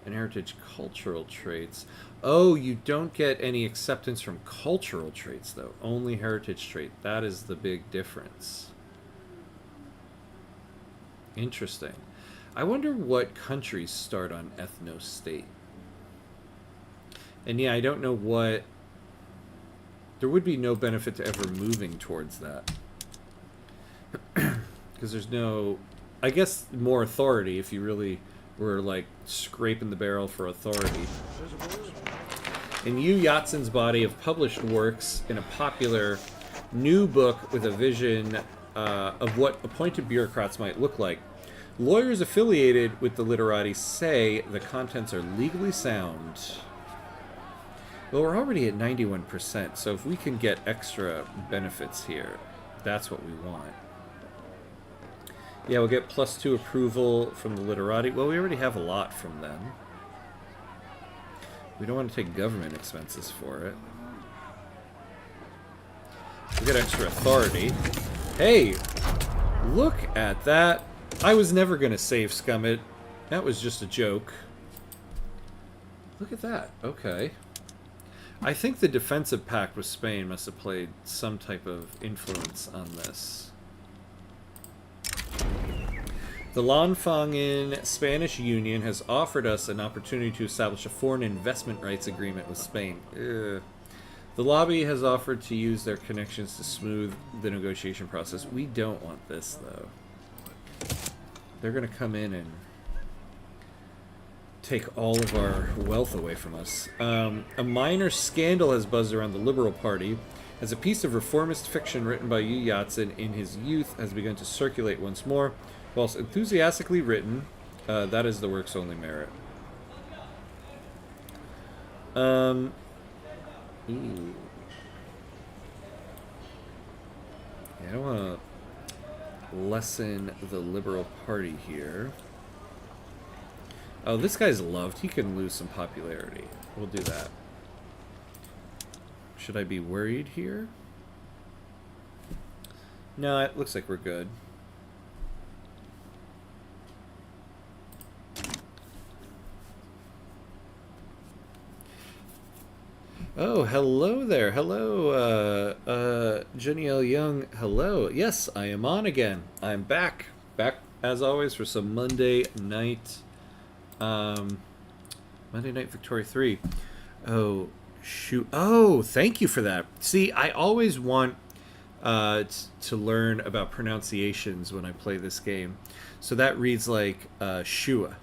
and heritage cultural traits. Oh, you don't get any acceptance from cultural traits, though. Only heritage trait. That is the big difference. Interesting. I wonder what countries start on ethno-state. And yeah, I don't know what... There would be no benefit to ever moving towards that. Because there's no... I guess more authority if you really were, like, scraping the barrel for authority. In Yu Yatsen's body of published works in a popular new book with a vision of what appointed bureaucrats might look like, lawyers affiliated with the literati say the contents are legally sound. Well, we're already at 91%, so if we can get extra benefits here, that's what we want. Yeah, we'll get +2 approval from the literati. Well, we already have a lot from them. We don't want to take government expenses for it. We get extra authority. Hey! Look at that! I was never going to save Scummit. That was just a joke. Look at that. Okay. I think the defensive pact with Spain must have played some type of influence on this. The Lanfang in Spanish Union has offered us an opportunity to establish a foreign investment rights agreement with Spain. Ugh. The lobby has offered to use their connections to smooth the negotiation process. We don't want this, though. They're going to come in and take all of our wealth away from us. A minor scandal has buzzed around the Liberal Party as a piece of reformist fiction written by Yu Yatsen in his youth has begun to circulate once more. Whilst enthusiastically written, that is the work's only merit. Ooh. Yeah, I don't want to lessen the Liberal Party here. Oh, this guy's loved. He can lose some popularity. We'll do that. Should I be worried here? No, it looks like we're good. Oh, hello there. Hello, Jenny L. Young. Hello. Yes, I am on again. I'm back. Back, as always, for some Monday night... Monday Night Victoria 3. Oh, shoot. Oh, thank you for that. See, I always want to learn about pronunciations when I play this game. So that reads like Shua.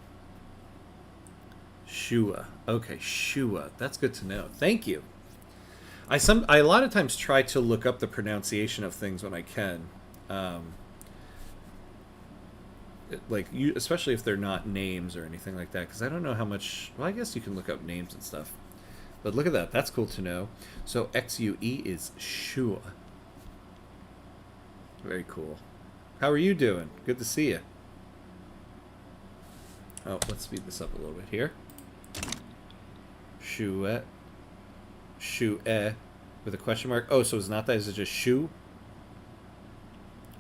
Shua. Okay, Shua. That's good to know. Thank you. I a lot of times try to look up the pronunciation of things when I can. Like, especially if they're not names or anything like that, because I don't know how much... Well, I guess you can look up names and stuff. But look at that. That's cool to know. So XUE is Shua. Very cool. How are you doing? Good to see you. Oh, let's speed this up a little bit here. Shua. Shue. With a question mark. Oh, so it's not that. Is it just Shu?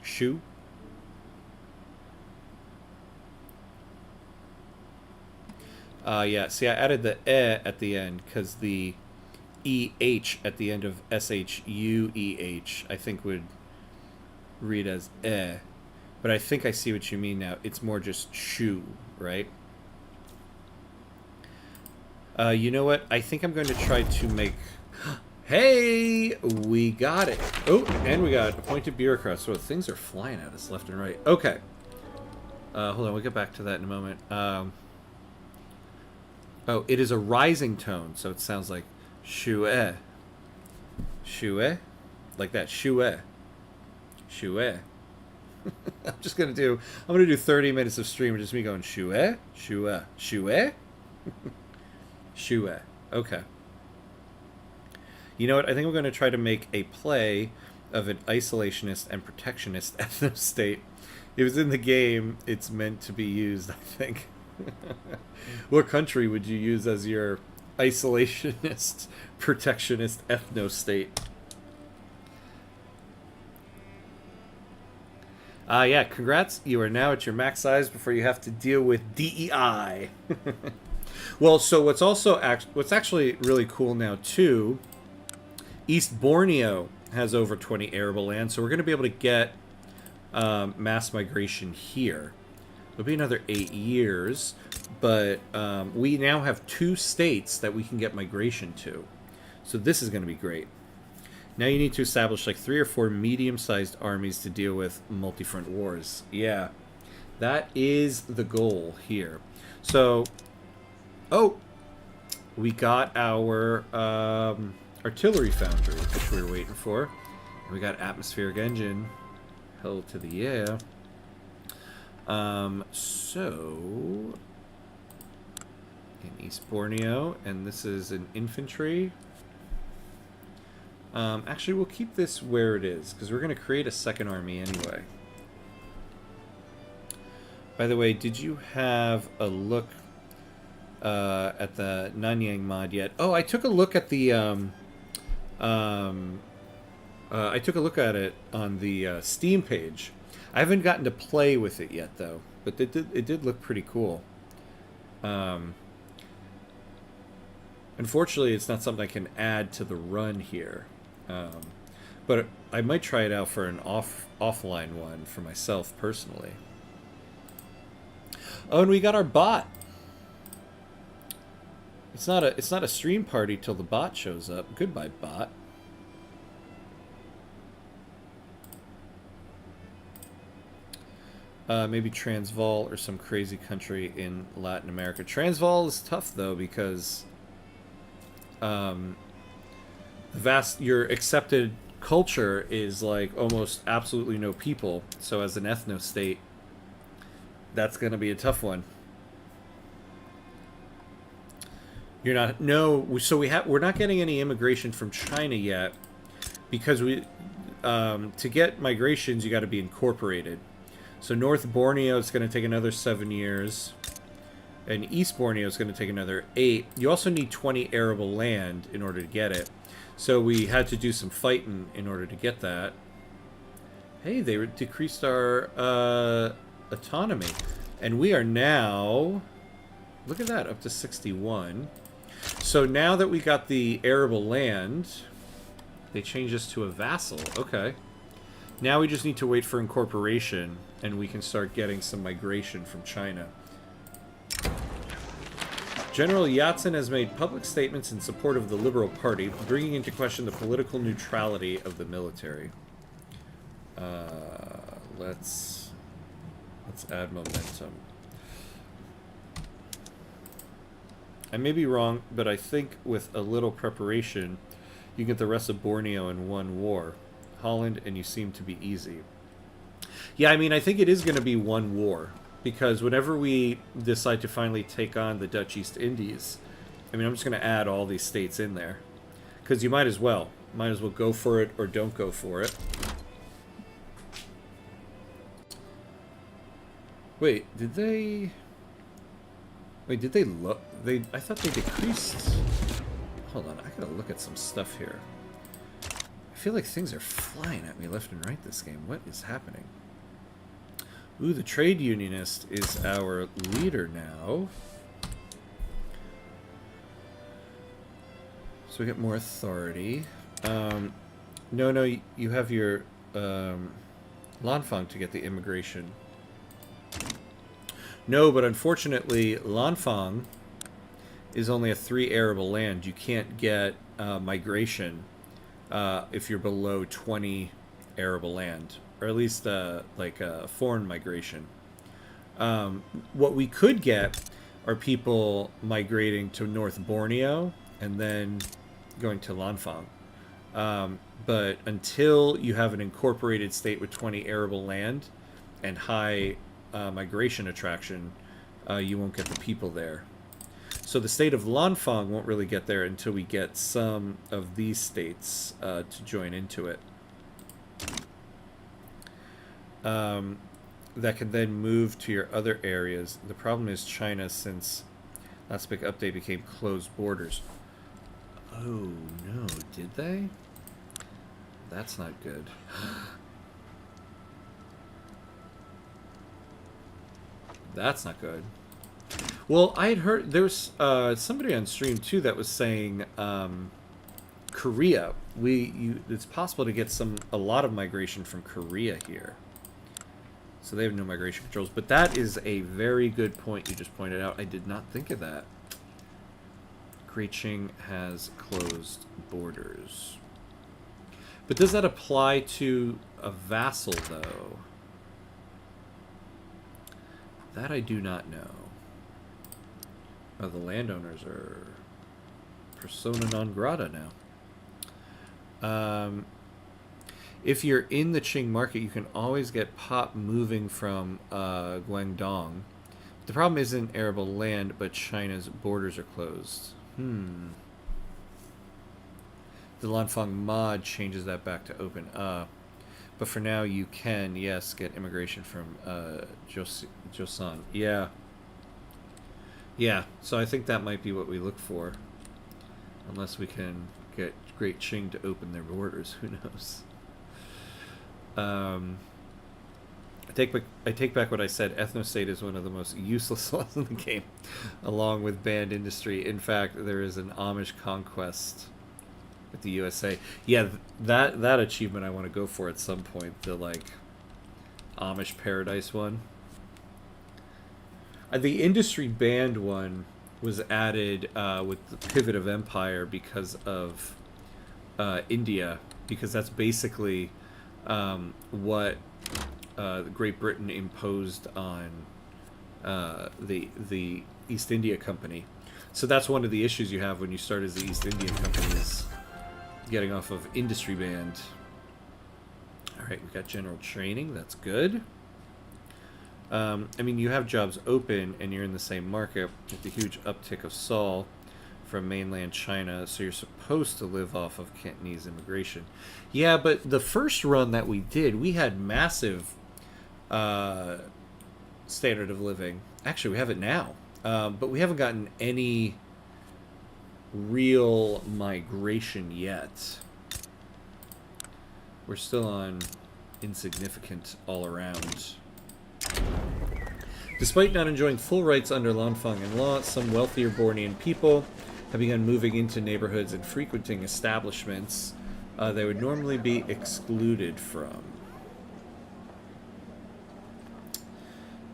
Shu? Yeah, see, I added the at the end because the EH at the end of SHUEH I think would read as but I think I see what you mean now. It's more just shu, right? You know what? I think I'm going to try to make... Hey! We got it! Oh, and we got appointed bureaucrats. So things are flying at us left and right. Okay. Hold on, we'll get back to that in a moment. Oh, it is a rising tone, so it sounds like shue. Shue? Like that, shue. Shue. I'm gonna do 30 minutes of stream with just me going shue, shue, shue, shue. Okay. You know what? I think we're gonna try to make a play of an isolationist and protectionist ethno-state. It was in the game. It's meant to be used, I think. What country would you use as your isolationist, protectionist ethno-state? Yeah, congrats. You are now at your max size before you have to deal with DEI. Well, so what's actually really cool now too, East Borneo has over 20 arable land, so we're going to be able to get mass migration here. It'll be another 8 years, but we now have 2 states that we can get migration to. So this is going to be great. Now you need to establish like 3 or 4 medium-sized armies to deal with multi-front wars. Yeah, that is the goal here. So, oh, we got our artillery foundry, which we were waiting for. And we got atmospheric engine. Hell to the yeah. So in East Borneo, and this is an infantry. Actually, we'll keep this where it is, because we're going to create a second army anyway. By the way, did you have a look at the Nanyang mod yet? Oh, I took a look at the I took a look at it on the Steam page. I haven't gotten to play with it yet, though, but it did look pretty cool. Unfortunately, it's not something I can add to the run here, but I might try it out for an offline one for myself personally. Oh, and we got our bot. It's not a stream party till the bot shows up. Goodbye, bot. Maybe Transvaal or some crazy country in Latin America. Transvaal is tough though because your accepted culture is like almost absolutely no people. So as an ethno state, that's going to be a tough one. We're not getting any immigration from China yet because to get migrations you got to be incorporated. So North Borneo is going to take another 7 years, and East Borneo is going to take another 8. You also need 20 arable land in order to get it. So we had to do some fighting in order to get that. Hey, they decreased our autonomy, and we are now, look at that, up to 61. So now that we got the arable land, they changed us to a vassal. Okay. Now we just need to wait for incorporation, and we can start getting some migration from China. General Yatsen has made public statements in support of the Liberal Party, bringing into question the political neutrality of the military. Let's add momentum. I may be wrong, but I think with a little preparation, you get the rest of Borneo in one war. Holland, and you seem to be easy. Yeah, I mean, I think it is going to be one war, because whenever we decide to finally take on the Dutch East Indies, I mean, I'm just going to add all these states in there, because you might as well go for it or don't go for it. Wait, did they look? I thought they decreased. Hold on, I gotta look at some stuff here. I feel like things are flying at me left and right this game. What is happening? Ooh, the trade unionist is our leader now. So we get more authority. No, you have your Lanfang to get the immigration. No, but unfortunately, Lanfang is only a 3 arable land. You can't get migration if you're below 20 arable land, or at least foreign migration. What we could get are people migrating to North Borneo and then going to Lanfang. But until you have an incorporated state with 20 arable land and high migration attraction, you won't get the people there. So the state of Lanfang won't really get there until we get some of these states to join into it. That can then move to your other areas. The problem is China, since last big update became closed borders. Oh no, did they? That's not good. That's not good. Well, I had heard there was somebody on stream too that was saying Korea. It's possible to get a lot of migration from Korea here. So they have no migration controls. But that is a very good point you just pointed out. I did not think of that. Great Qing has closed borders. But does that apply to a vassal, though? That I do not know. Oh, the landowners are persona non grata now. If you're in the Qing market, you can always get pop moving from Guangdong. The problem isn't arable land, but China's borders are closed. The Lanfang mod changes that back to open. But for now, you can, yes, get immigration from Joseon. Yeah. Yeah, so I think that might be what we look for. Unless we can get Great Qing to open their borders. Who knows? I take back what I said. Ethnostate is one of the most useless laws in the game, along with banned industry. In fact, there is an Amish conquest with the USA. Yeah, that achievement I want to go for at some point. The like Amish paradise one. The industry banned one was added with the pivot of empire because of India, because that's basically what Great Britain imposed on the East India Company. So that's one of the issues you have when you start as the East India Company is getting off of industry band. All right, we got general training. That's good. I mean, you have jobs open and you're in the same market with the huge uptick of Sol from mainland China, so you're supposed to live off of Cantonese immigration. Yeah, but the first run that we did, we had massive standard of living. Actually, we have it now, but we haven't gotten any real migration yet. We're still on insignificant all around. Despite not enjoying full rights under Lanfang and law, some wealthier Bornean people have begun moving into neighborhoods and frequenting establishments they would normally be excluded from.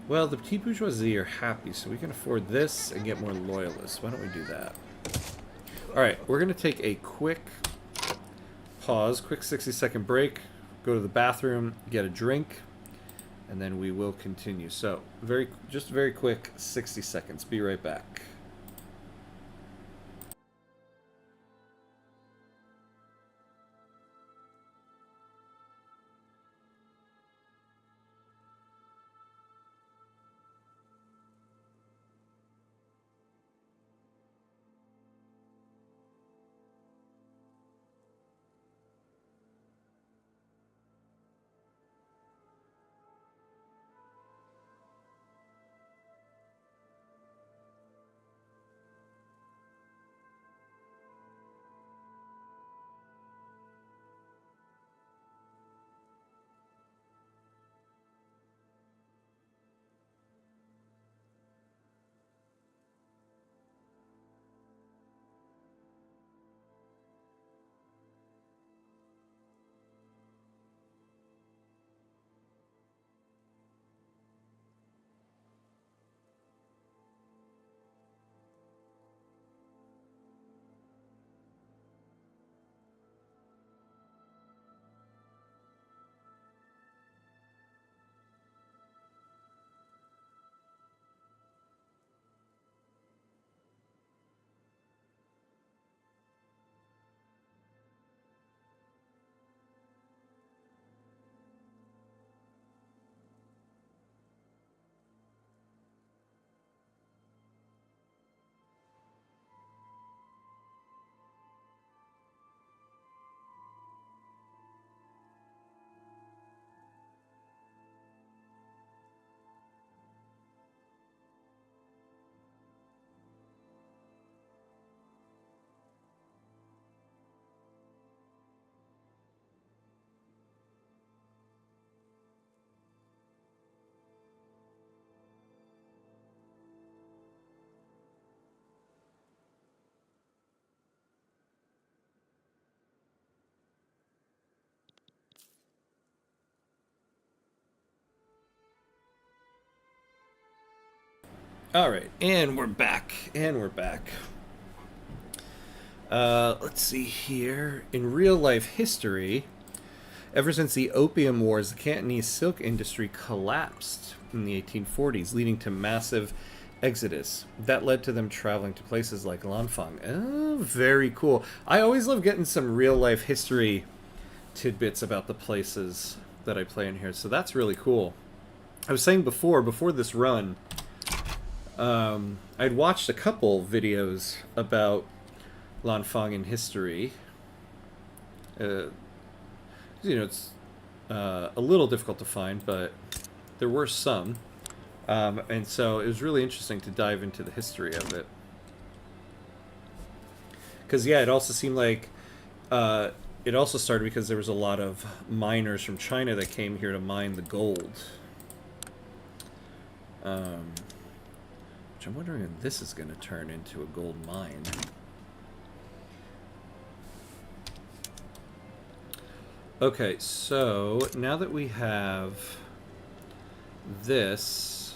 Well, the petite bourgeoisie are happy, so we can afford this and get more loyalists. Why don't we do that? Alright, we're going to take a quick pause, quick 60-second break, go to the bathroom, get a drink, and then we will continue. So, just very quick 60 seconds. Be right back. All right, and we're back. And we're back. Let's see here. In real life history, ever since the Opium Wars, the Cantonese silk industry collapsed in the 1840s, leading to massive exodus. That led to them traveling to places like Lanfang. Oh, very cool. I always love getting some real life history tidbits about the places that I play in here, so that's really cool. I was saying before this run, I'd watched a couple videos about Lanfang in history. It's a little difficult to find, but there were some. And so it was really interesting to dive into the history of it. Because, yeah, it also seemed like it also started because there was a lot of miners from China that came here to mine the gold. Which I'm wondering if this is going to turn into a gold mine. Okay, so now that we have this,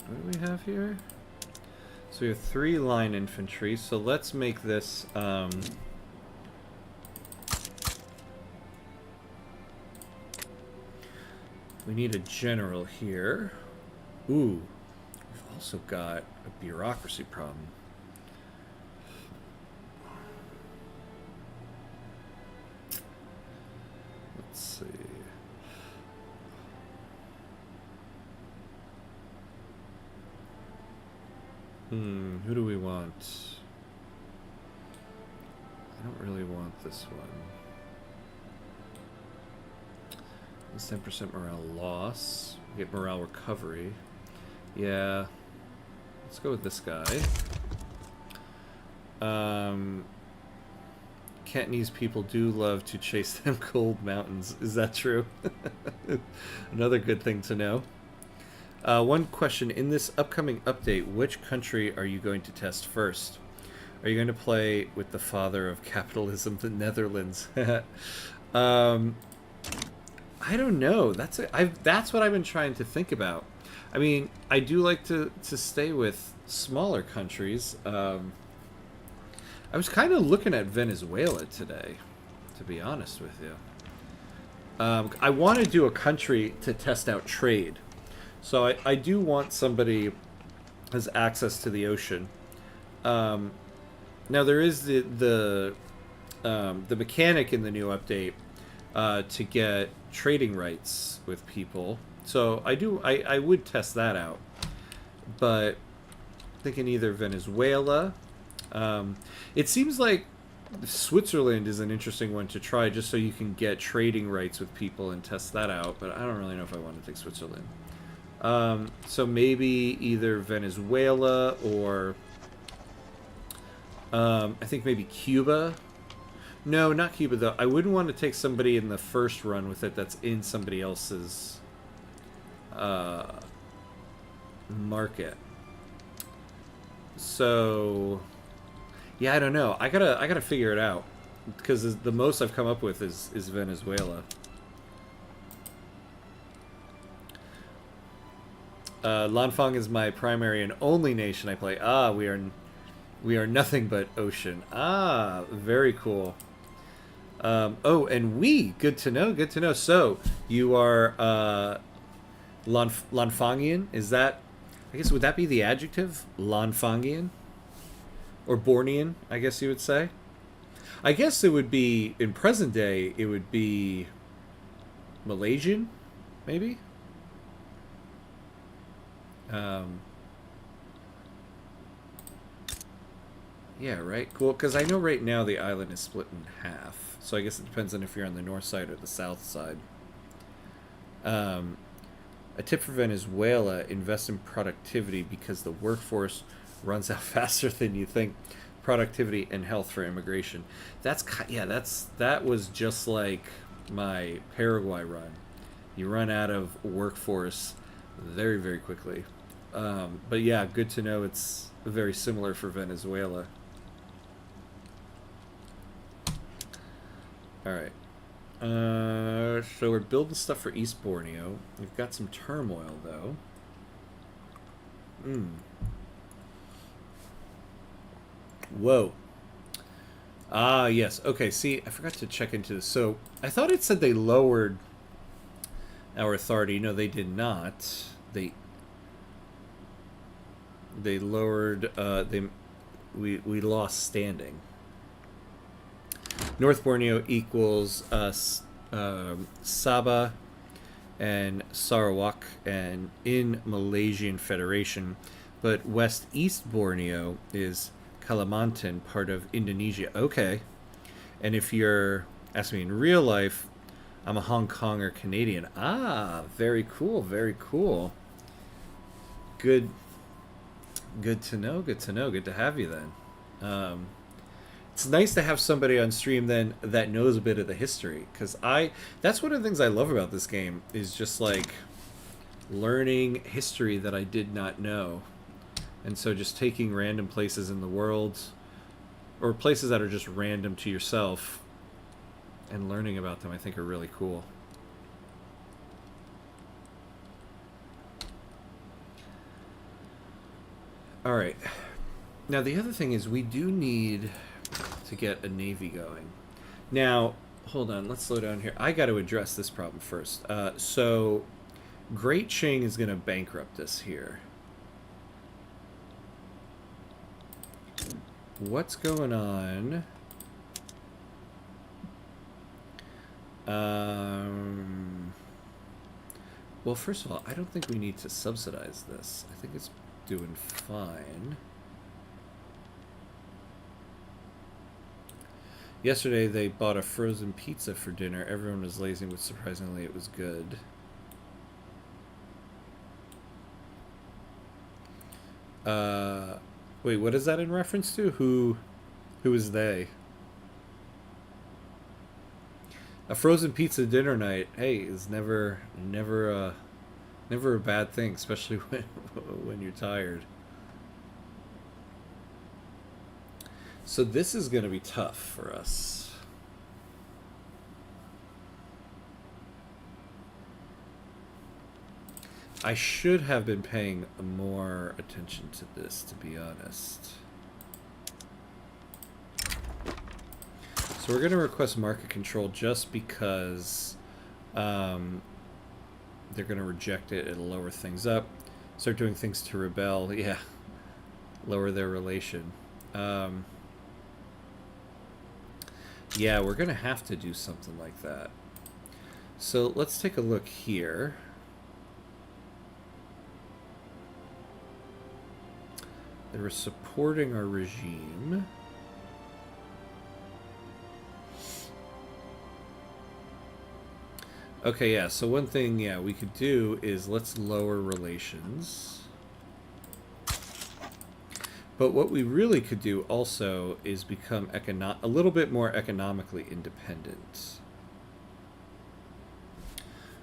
what do we have here? So we have 3 line infantry, so let's make this, we need a general here. Ooh, we've also got a bureaucracy problem. Let's see. Who do we want? I don't really want this one. It's 10% morale loss. We get morale recovery. Yeah. Let's go with this guy. Cantonese people do love to chase them cold mountains. Is that true? Another good thing to know. One question. In this upcoming update, which country are you going to test first? Are you going to play with the father of capitalism, the Netherlands? I don't know. That's what I've been trying to think about. I mean, I do like to stay with smaller countries. I was kind of looking at Venezuela today, to be honest with you. I want to do a country to test out trade. So I do want somebody who has access to the ocean. Now there is the mechanic in the new update to get trading rights with people. So I would test that out. But thinking either Venezuela. It seems like Switzerland is an interesting one to try, just so you can get trading rights with people and test that out. But I don't really know if I want to take Switzerland. So maybe either Venezuela or I think maybe Cuba. No, not Cuba though. I wouldn't want to take somebody in the first run with it that's in somebody else's market. So yeah, I don't know. I gotta figure it out, because the most I've come up with is Venezuela. Lanfang is my primary and only nation I play. Ah, we are nothing but ocean. Ah, very cool. Oh, and good to know, good to know. So, you are Lanfangian? Is that, I guess, would that be the adjective? Lanfangian? Or Bornean, I guess you would say? I guess it would be, in present day, it would be Malaysian, maybe? Yeah, right? Cool, because I know right now the island is split in half. So I guess it depends on if you're on the north side or the south side. A tip for Venezuela, invest in productivity because the workforce runs out faster than you think. Productivity and health for immigration. That was just like my Paraguay run. You run out of workforce very, very quickly. But yeah, good to know it's very similar for Venezuela. Alright. So we're building stuff for East Borneo. We've got some turmoil, though. Whoa. Ah, yes. Okay, see, I forgot to check into this. So I thought it said they lowered our authority. No, they did not. They lowered. We lost standing. North Borneo equals Sabah and Sarawak and in Malaysian Federation, but West East Borneo is Kalimantan, part of Indonesia. Okay. And if you're asking me in real life, I'm a Hong Konger Canadian. Ah, very cool, very cool. Good good to know, good to know. Good to have you then. It's nice to have somebody on stream then that knows a bit of the history, because that's one of the things I love about this game is just like learning history that I did not know. And so just taking random places in the world or places that are just random to yourself and learning about them, I think are really cool. All right. Now the other thing is we do need to get a navy going. Now, hold on, let's slow down here. I got to address this problem first. So Great Qing is going to bankrupt us here. What's going on? Well, first of all, I don't think we need to subsidize this. I think it's doing fine. Yesterday they bought a frozen pizza for dinner. Everyone was lazy, but surprisingly it was good. Wait, what is that in reference to? Who is they? A frozen pizza dinner night, hey, is never a bad thing, especially when you're tired. So this is going to be tough for us. I should have been paying more attention to this, to be honest. So we're going to request market control just because they're going to reject it. It'll lower things up. Start doing things to rebel. Yeah. Lower their relation. Yeah, we're going to have to do something like that. So let's take a look here. They were supporting our regime. Okay, yeah, so one thing, yeah, we could do is let's lower relations. But what we really could do also is become a little bit more economically independent.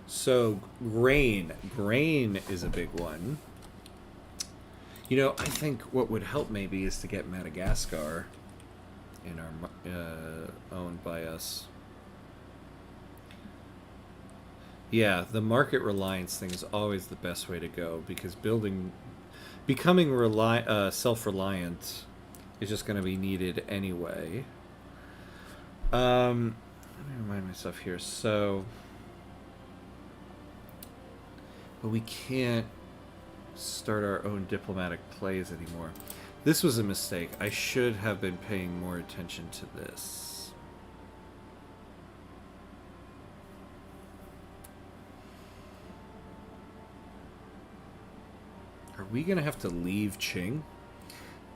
So grain is a big one. You know, I think what would help maybe is to get Madagascar in our owned by us. Yeah, the market reliance thing is always the best way to go, because becoming self-reliant is just going to be needed anyway. Let me remind myself here. So, but we can't start our own diplomatic plays anymore. This was a mistake. I should have been paying more attention to this. Are we gonna have to leave Qing?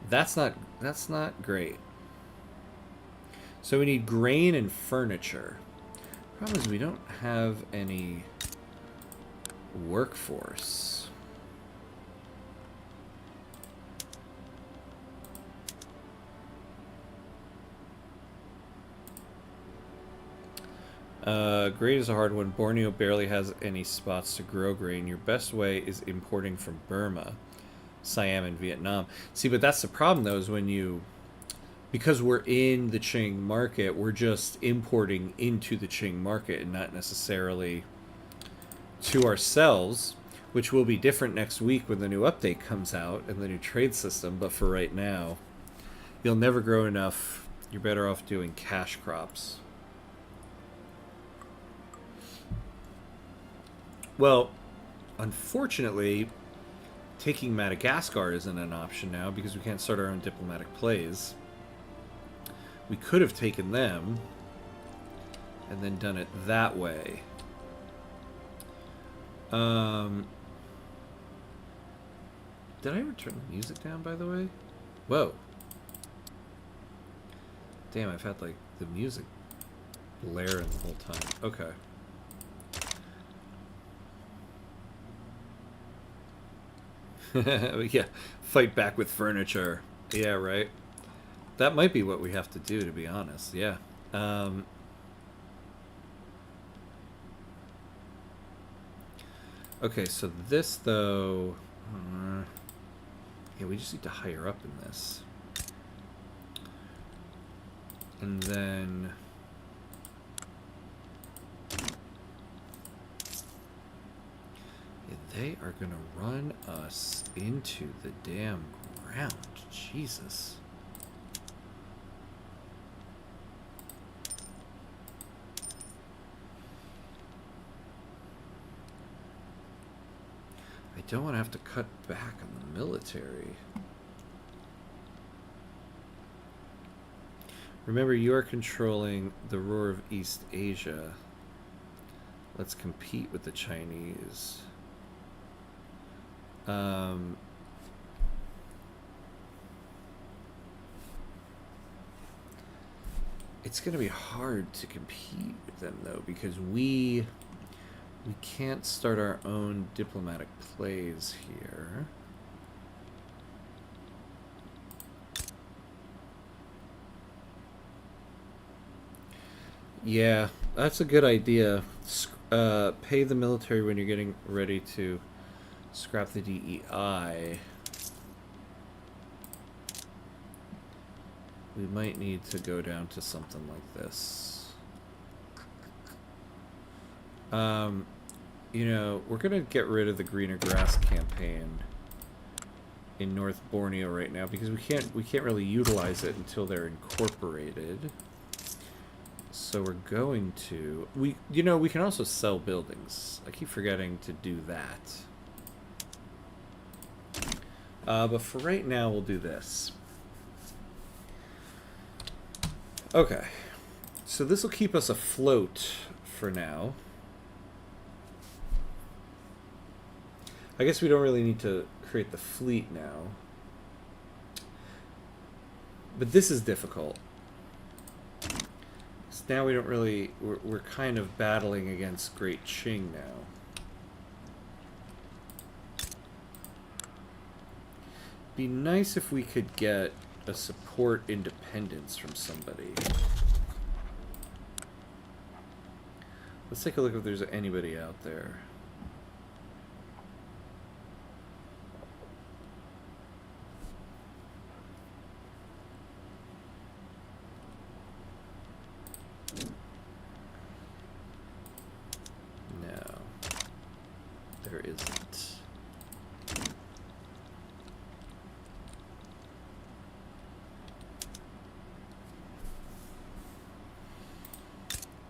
That's not great. So we need grain and furniture. Problem is we don't have any workforce. Grain is a hard one. Borneo barely has any spots to grow grain. Your best way is importing from Burma, Siam, and Vietnam. See, but that's the problem, though, is when you because we're in the Qing market, we're just importing into the Qing market and not necessarily to ourselves, which will be different next week when the new update comes out and the new trade system. But for right now, you'll never grow enough. You're better off doing cash crops. Well, unfortunately, taking Madagascar isn't an option now because we can't start our own diplomatic plays. We could have taken them and then done it that way. Did I ever turn the music down, by the way? Whoa. Damn, I've had, like, the music blaring the whole time. Okay. Yeah, fight back with furniture. Yeah, right. That might be what we have to do, to be honest. Yeah. Okay, so this, though... yeah, we just need to higher up in this. And then... they are going to run us into the damn ground. Jesus. I don't want to have to cut back on the military. Remember, you are controlling the roar of East Asia. Let's compete with the Chinese. It's going to be hard to compete with them, though, because we can't start our own diplomatic plays here. Yeah, that's a good idea. Pay the military when you're getting ready to scrap the DEI. We might need to go down to something like this. You know, we're gonna get rid of the greener grass campaign in North Borneo right now because we can't really utilize it until they're incorporated. So we're going to we can also sell buildings. I keep forgetting to do that. But for right now, we'll do this. Okay. So this will keep us afloat for now. I guess we don't really need to create the fleet now. But this is difficult. So now we don't really... We're kind of battling against Great Qing now. Be nice if we could get a support independence from somebody. Let's take a look if there's anybody out there. No. There isn't.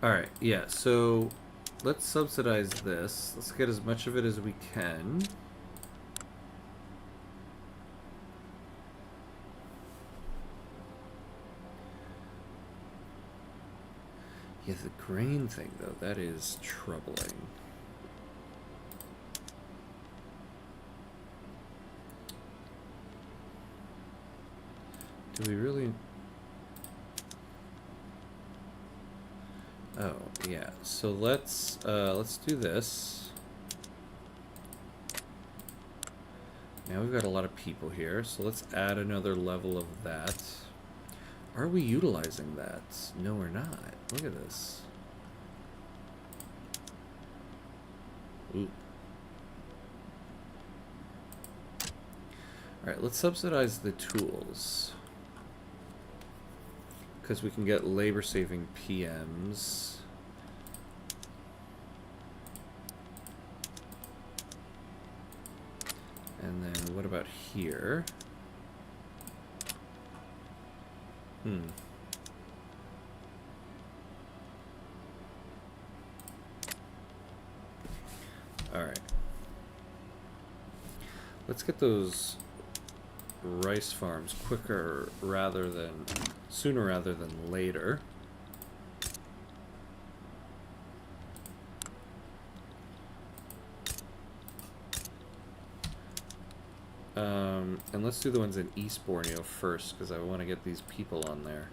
Alright, yeah, so let's subsidize this. Let's get as much of it as we can. Yeah, the grain thing, though, that is troubling. Do we really... Oh, yeah. So let's do this. Now we've got a lot of people here, so let's add another level of that. Are we utilizing that? No, we're not. Look at this. Ooh. Alright, let's subsidize the tools. because we can get labor-saving PMs. And then what about here? Alright. Let's get those rice farms sooner rather than later. And let's do the ones in East Borneo first, because I want to get these people on there.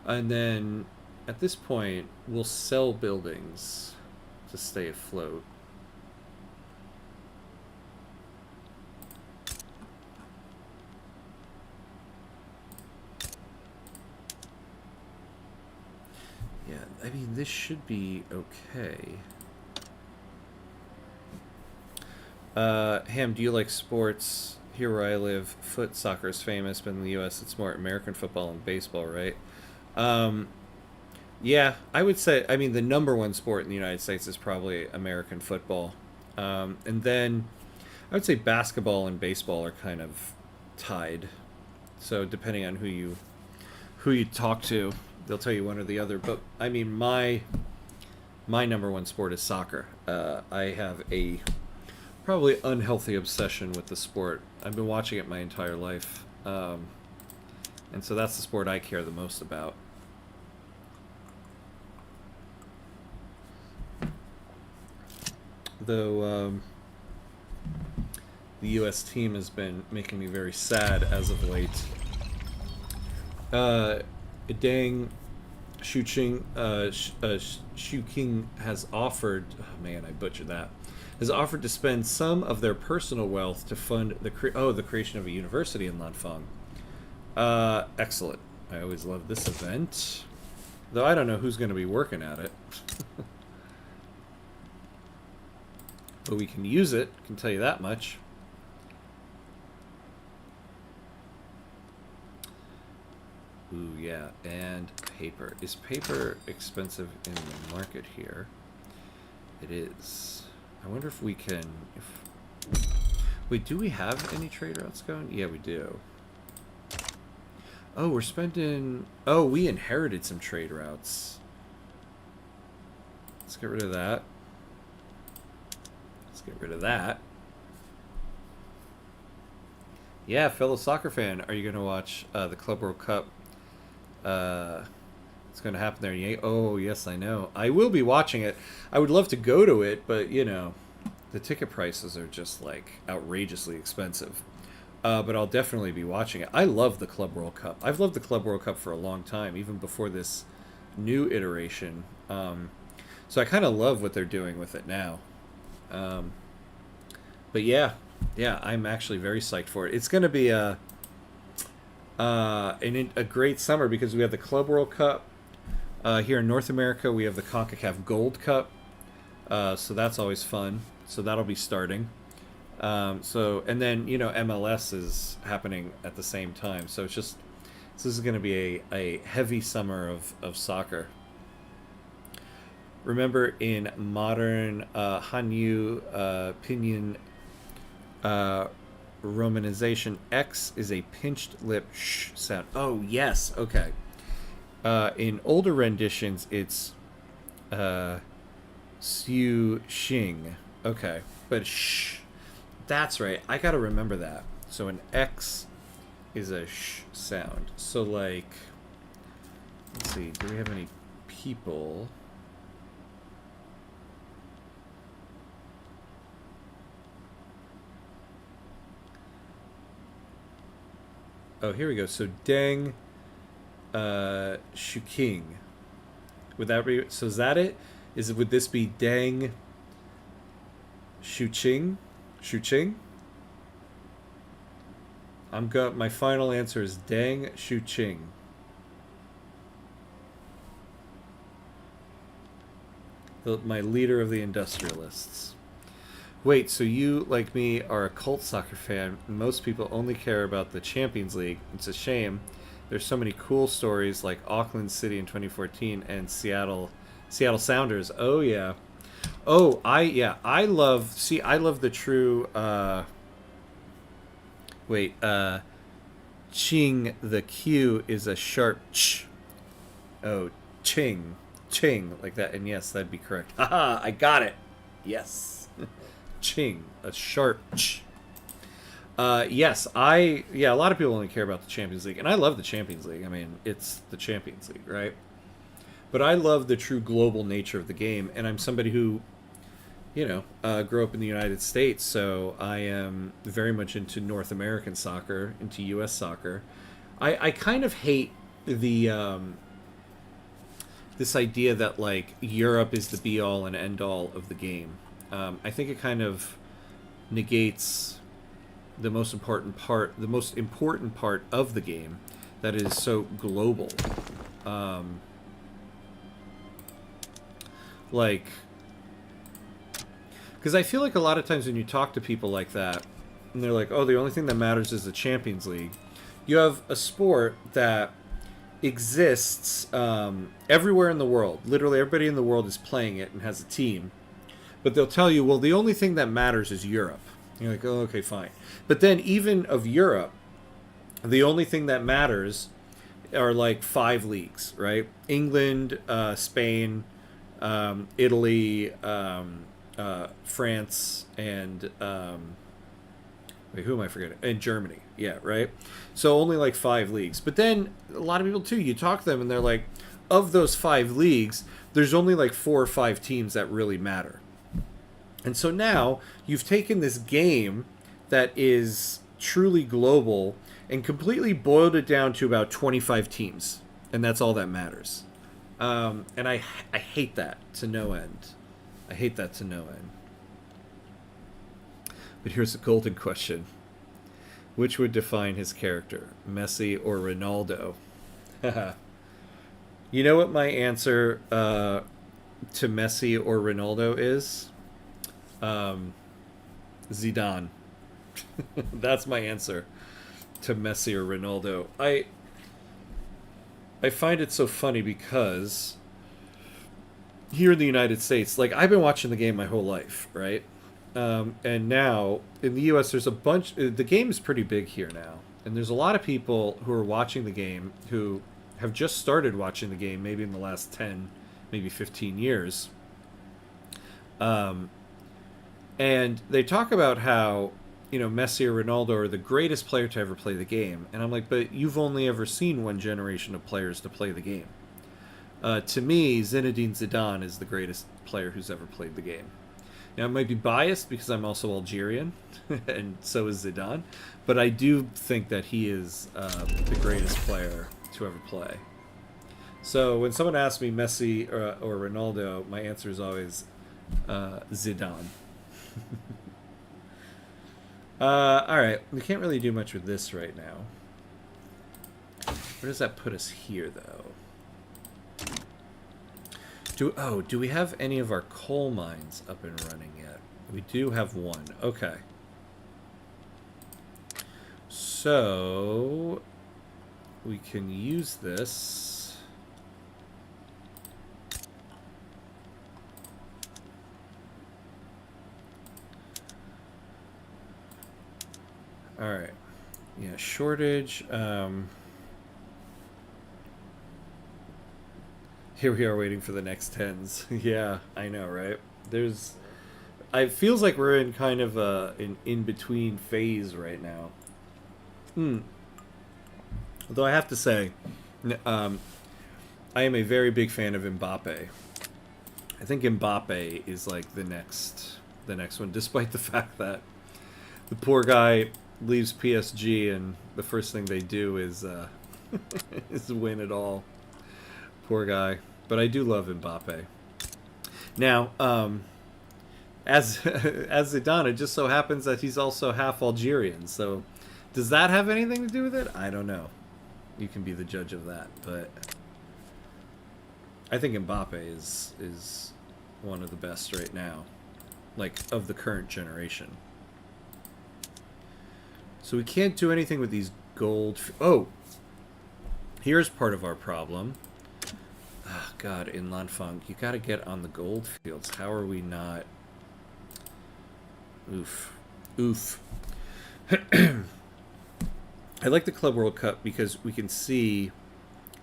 And then, at this point, we'll sell buildings to stay afloat. Yeah, I mean, this should be okay. Ham, do you like sports? Here where I live, foot soccer is famous, but in the U.S. it's more American football and baseball, right? Yeah, I would say, I mean, the number one sport in the United States is probably American football. And then I would say basketball and baseball are kind of tied. So depending on who you talk to, they'll tell you one or the other. But I mean, my number one sport is soccer. I have a probably unhealthy obsession with the sport. I've been watching it my entire life. And so that's the sport I care the most about. Though the U.S. team has been making me very sad as of late. Dang, Shu King has offered... Oh man, I butchered that. Has offered to spend some of their personal wealth to fund the creation of a university in Lanfang. Excellent. I always love this event. Though I don't know who's going to be working at it. But we can use it, I can tell you that much. Ooh, yeah, and paper. Is paper expensive in the market here? It is. I wonder if we can... Wait, do we have any trade routes going? Yeah, we do. Oh, we're spending... Oh, we inherited some trade routes. Let's get rid of that. Let's get rid of that. Yeah, fellow soccer fan, are you going to watch the Club World Cup? It's going to happen there. Oh, yes, I know. I will be watching it. I would love to go to it, but, you know, the ticket prices are just, like, outrageously expensive. But I'll definitely be watching it. I love the Club World Cup. I've loved the Club World Cup for a long time, even before this new iteration. So I kind of love what they're doing with it now. But yeah, I'm actually very psyched for it. It's going to be a great summer because we have the Club World Cup. Here in North America, we have the CONCACAF Gold Cup. So that's always fun. So that'll be starting. And then, you know, MLS is happening at the same time. So it's just, this is going to be a heavy summer of soccer. Remember, in modern Hanyu Pinyin romanization, X is a pinched lip sh sound. Oh, yes. Okay. In older renditions, it's Xiu Xing. Okay. But sh. That's right. I gotta remember that. So an X is a sh sound. So, like, let's see. Do we have any people? Oh, here we go. So Deng Shuking. Would that be, so is that it? Would this be Deng Shuqing? Shuqing? My final answer is Deng Shuqing. My leader of the industrialists. Wait, so you, like me, are a cult soccer fan. Most people only care about the Champions League. It's a shame. There's so many cool stories like Auckland City in 2014 and Seattle Sounders. Oh yeah. Oh, I love I love the true wait, ching the Q is a sharp ch. Oh, ching. Ching like that. And yes, that'd be correct. Haha, I got it. Yes. Ching, a sharp ch. Yes, a lot of people only care about the Champions League, and I love the Champions League. I mean, it's the Champions League, right? But I love the true global nature of the game, and I'm somebody who, grew up in the United States, so I am very much into North American soccer, into U.S. soccer. I kind of hate the this idea that like Europe is the be all and end all of the game. I think it kind of negates the most important part of the game that is so global. Like, because I feel like a lot of times when you talk to people like that, and they're like, "Oh, the only thing that matters is the Champions League," you have a sport that exists everywhere in the world. Literally, everybody in the world is playing it and has a team. But they'll tell you, well, the only thing that matters is Europe. You're like, oh, okay, fine. But then even of Europe, the only thing that matters are like 5 leagues, right? England, Spain, Italy, France, and wait, who am I forgetting? And Germany, yeah, right? So only like 5 leagues. But then a lot of people too, you talk to them and they're like, of those 5 leagues, there's only like 4 or 5 teams that really matter. And so now you've taken this game that is truly global and completely boiled it down to about 25 teams. And that's all that matters. And I hate that to no end. I hate that to no end. But here's a golden question. Which would define his character, Messi or Ronaldo? You know what my answer to Messi or Ronaldo is? Zidane. That's my answer to Messi or Ronaldo. I find it so funny because here in the United States, like I've been watching the game my whole life, right? And now in the U.S., there's a bunch. The game is pretty big here now, and there's a lot of people who are watching the game who have just started watching the game, maybe in the last 10, maybe 15 years. And they talk about how, Messi or Ronaldo are the greatest player to ever play the game. And I'm like, but you've only ever seen one generation of players to play the game. To me, Zinedine Zidane is the greatest player who's ever played the game. Now, I might be biased because I'm also Algerian, and so is Zidane. But I do think that he is the greatest player to ever play. So when someone asks me Messi or Ronaldo, my answer is always Zidane. Alright, we can't really do much with this right now. Where does that put us here, though? Do we have any of our coal mines up and running yet? We do have one. Okay. So we can use this. All right. Yeah, shortage. Here we are waiting for the next tens. Yeah, I know, right? It feels like we're in kind of an in-between phase right now. Although I have to say, I am a very big fan of Mbappe. I think Mbappe is like the next one, despite the fact that the poor guy leaves PSG and the first thing they do is is win it all. Poor guy. But I do love Mbappe. Now, as Zidane, it just so happens that he's also half Algerian. So, does that have anything to do with it? I don't know. You can be the judge of that. But I think Mbappe is one of the best right now. like, of the current generation. So we can't do anything with these gold... Oh! Here's part of our problem. Oh, God, in Lanfang, you gotta get on the gold fields. How are we not... Oof. Oof. I like the Club World Cup because we can see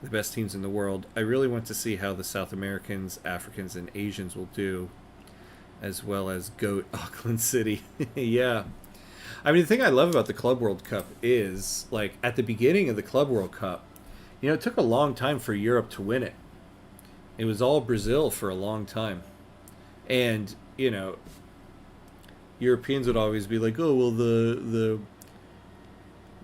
the best teams in the world. I really want to see how the South Americans, Africans, and Asians will do, as well as GOAT Auckland City. Yeah. I mean, the thing I love about the Club World Cup is, like, at the beginning of the Club World Cup, you know, it took a long time for Europe to win it. It was all Brazil for a long time. And, you know, Europeans would always be like, oh, well, the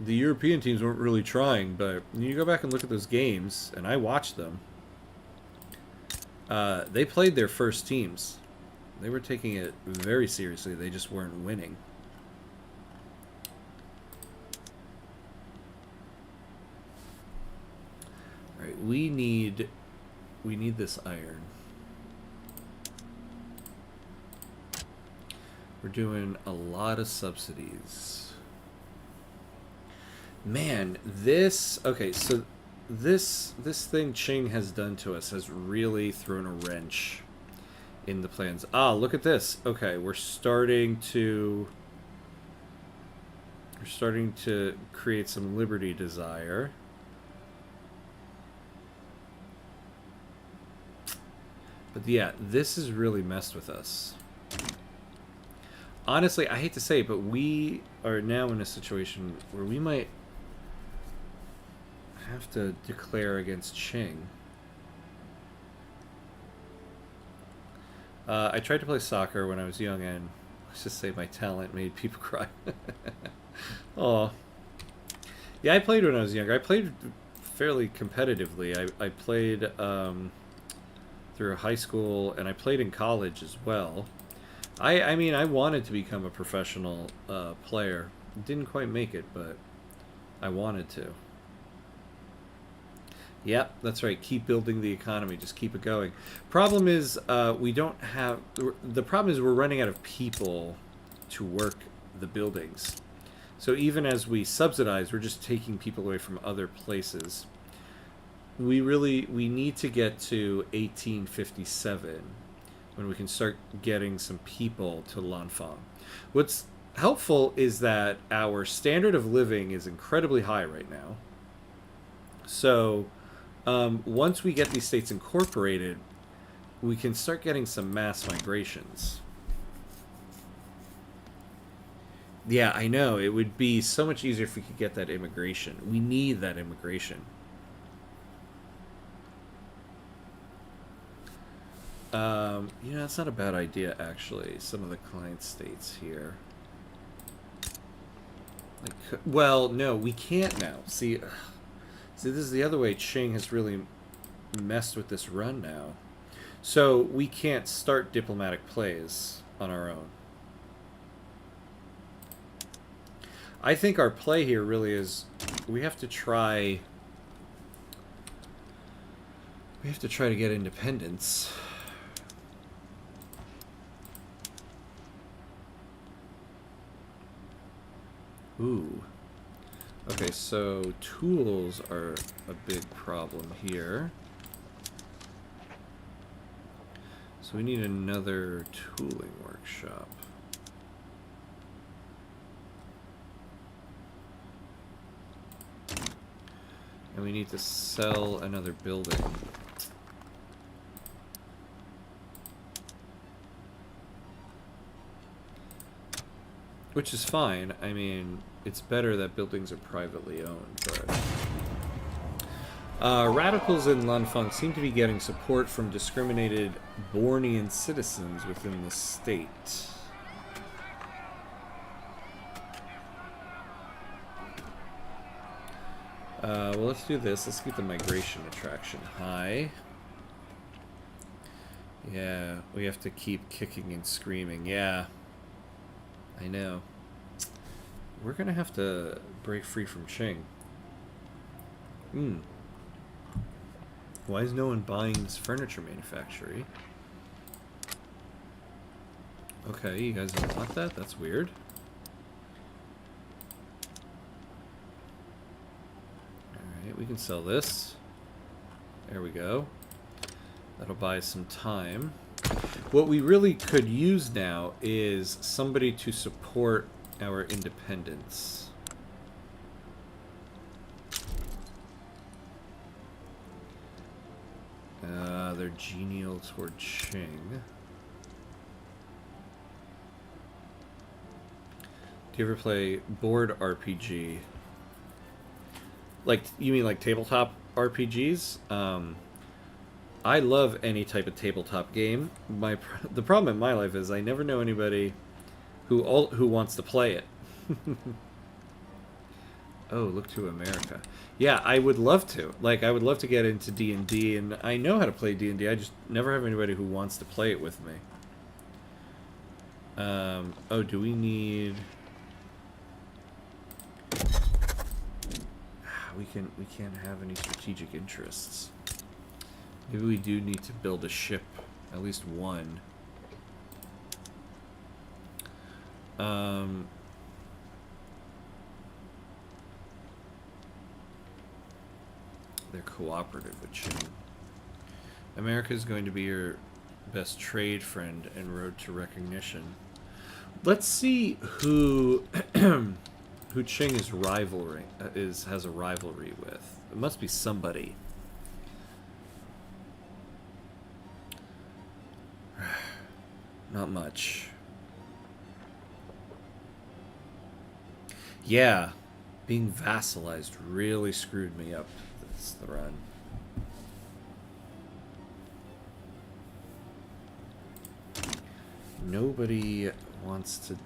European teams weren't really trying, but you go back and look at those games, and I watched them. They played their first teams. They were taking it very seriously. They just weren't winning. All right, we need this iron. We're doing a lot of subsidies. Man, this... Okay, so this thing Qing has done to us has really thrown a wrench in the plans. Ah, look at this. Okay, we're starting to create some liberty desire. But yeah, this has really messed with us. Honestly, I hate to say it, but we are now in a situation where we might have to declare against Qing. I tried to play soccer when I was young, and let's just say my talent made people cry. Oh, yeah, I played when I was younger. I played fairly competitively. I played through high school, and I played in college as well. I mean, I wanted to become a professional player. Didn't quite make it, but I wanted to. Yep, that's right. Keep building the economy. Just keep it going. Problem is, we don't have... The problem is we're running out of people to work the buildings. So even as we subsidize, we're just taking people away from other places. We need to get to 1857 when we can start getting some people to Lanfang. What's helpful is that our standard of living is incredibly high right now. So... once we get these states incorporated, we can start getting some mass migrations. Yeah, I know. It would be so much easier if we could get that immigration. We need that immigration. You know, it's not a bad idea, actually. Some of the client states here. Like, well, no, we can't now. See, this is the other way Qing has really messed with this run now. So we can't start diplomatic plays on our own. I think our play here really is we have to try to get independence. Ooh. Okay, so tools are a big problem here. So we need another tooling workshop. And we need to sell another building. Which is fine. I mean, it's better that buildings are privately owned, but... radicals in Lanfang seem to be getting support from discriminated Bornean citizens within the state. Well, let's do this. Let's keep the migration attraction high. Yeah, we have to keep kicking and screaming. Yeah, I know. We're gonna have to break free from Qing. Why is no one buying this furniture manufactory? Okay, you guys don't want that? That's weird. Alright, we can sell this. There we go. That'll buy us some time. What we really could use now is somebody to support our independence. They're genial toward Qing. Do you ever play board RPG? Like, you mean like tabletop RPGs? I love any type of tabletop game. The problem in my life is I never know anybody who wants to play it. Oh, look to America. Yeah, I would love to. Like, I would love to get into D&D, and I know how to play D&D. I just never have anybody who wants to play it with me. Oh, do we need... We can't have any strategic interests. Maybe we do need to build a ship, at least one. They're cooperative with Qing. America is going to be your best trade friend and road to recognition. Let's see who who Qing has a rivalry with. It must be somebody. Not much. Yeah, being vassalized really screwed me up this run. Nobody wants to...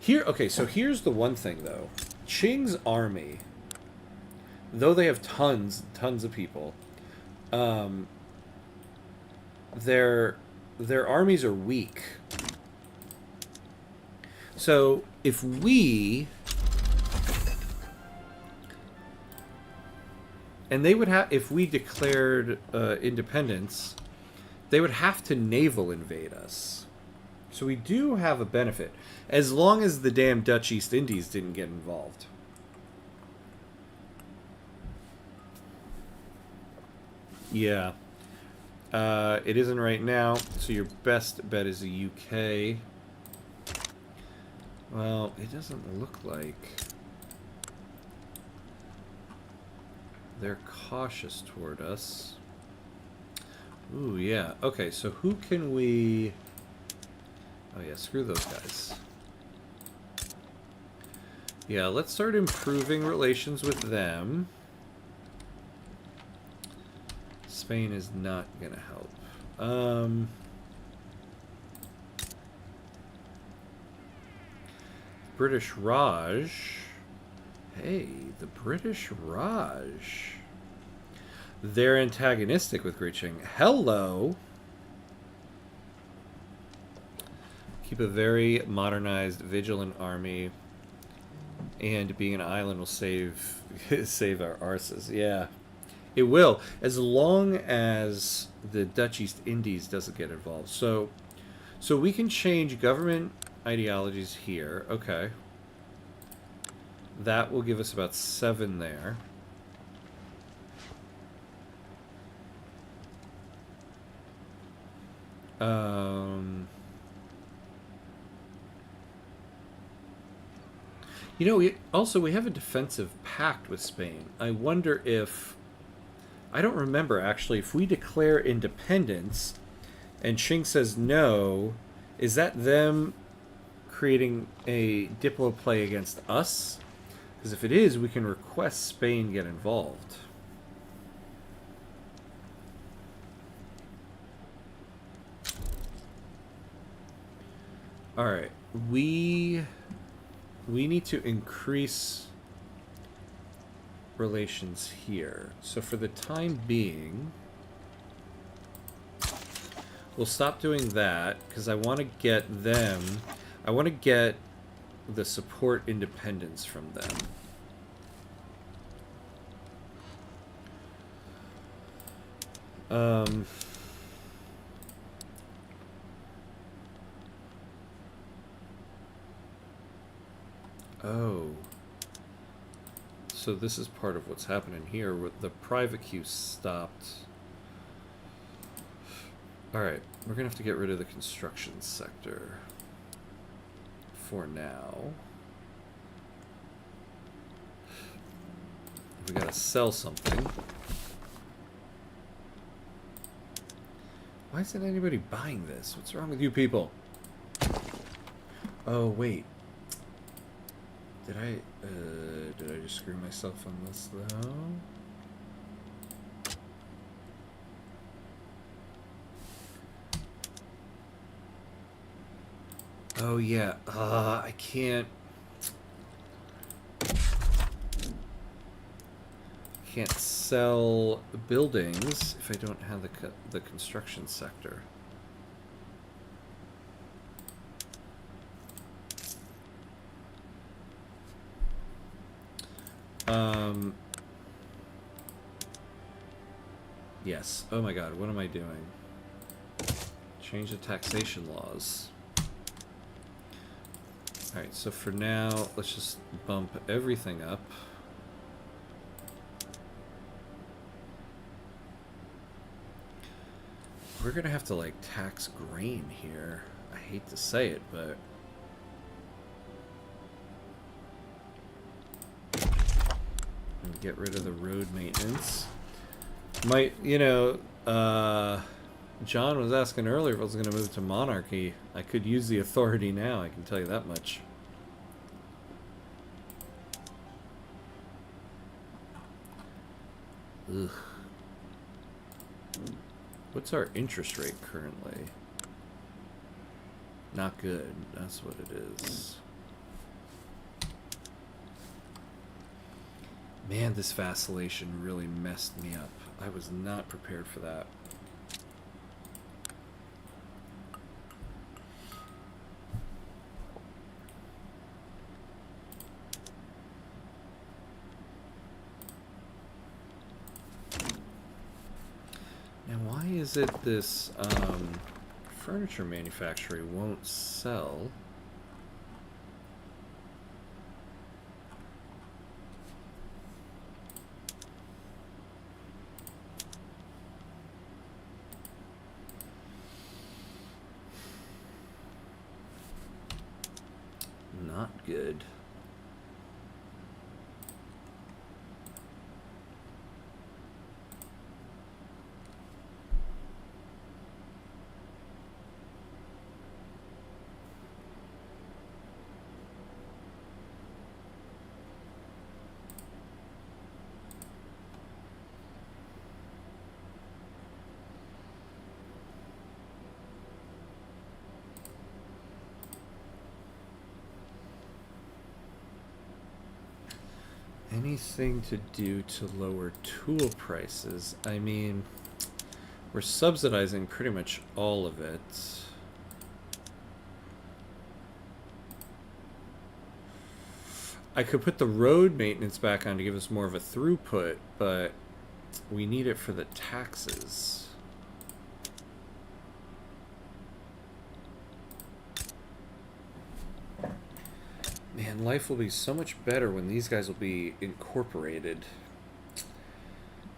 Okay, so here's the one thing, though. Qing's army, though they have tons of people, their armies are weak. So if we... And they would have... If we declared independence, they would have to naval invade us. So we do have a benefit. As long as the damn Dutch East Indies didn't get involved. Yeah. It isn't right now, so your best bet is the UK. Well, it doesn't look like... They're cautious toward us. Ooh, yeah. Okay, so who can we... Oh yeah, screw those guys. Yeah, let's start improving relations with them. Spain is not gonna help. British Raj. Hey, the British Raj. They're antagonistic with Great Qing. Hello! Keep a very modernized, vigilant army. And being an island will save our arses. Yeah. It will, as long as the Dutch East Indies doesn't get involved. So we can change government ideologies here. Okay. That will give us about 7 there. You know, we have a defensive pact with Spain. I wonder if... I don't remember, actually. If we declare independence and Qing says no, is that them creating a diplo play against us? Because if it is, we can request Spain get involved. Alright, we need to increase relations here. So for the time being, we'll stop doing that because I want to get them... I want to get the support independence from them. Oh. So this is part of what's happening here. With the private queue stopped. Alright, we're gonna have to get rid of the construction sector. For now. We gotta sell something. Why isn't anybody buying this? What's wrong with you people? Oh, wait. Did I just screw myself on this, though? Oh, yeah. I can't sell buildings if I don't have the construction sector. Yes. Oh my god, what am I doing? Change the taxation laws. Alright, so for now, let's just bump everything up. We're gonna have to, like, tax grain here. I hate to say it, but... and get rid of the road maintenance. Might, you know, John was asking earlier if I was going to move to monarchy. I could use the authority now, I can tell you that much. Ugh. What's our interest rate currently? Not good, that's what it is. Man, this vacillation really messed me up. I was not prepared for that. Now, why is it this furniture manufacturer won't sell? Not good. Anything to do to lower tool prices? I mean, we're subsidizing pretty much all of it. I could put the road maintenance back on to give us more of a throughput, but we need it for the taxes. Man, life will be so much better when these guys will be incorporated.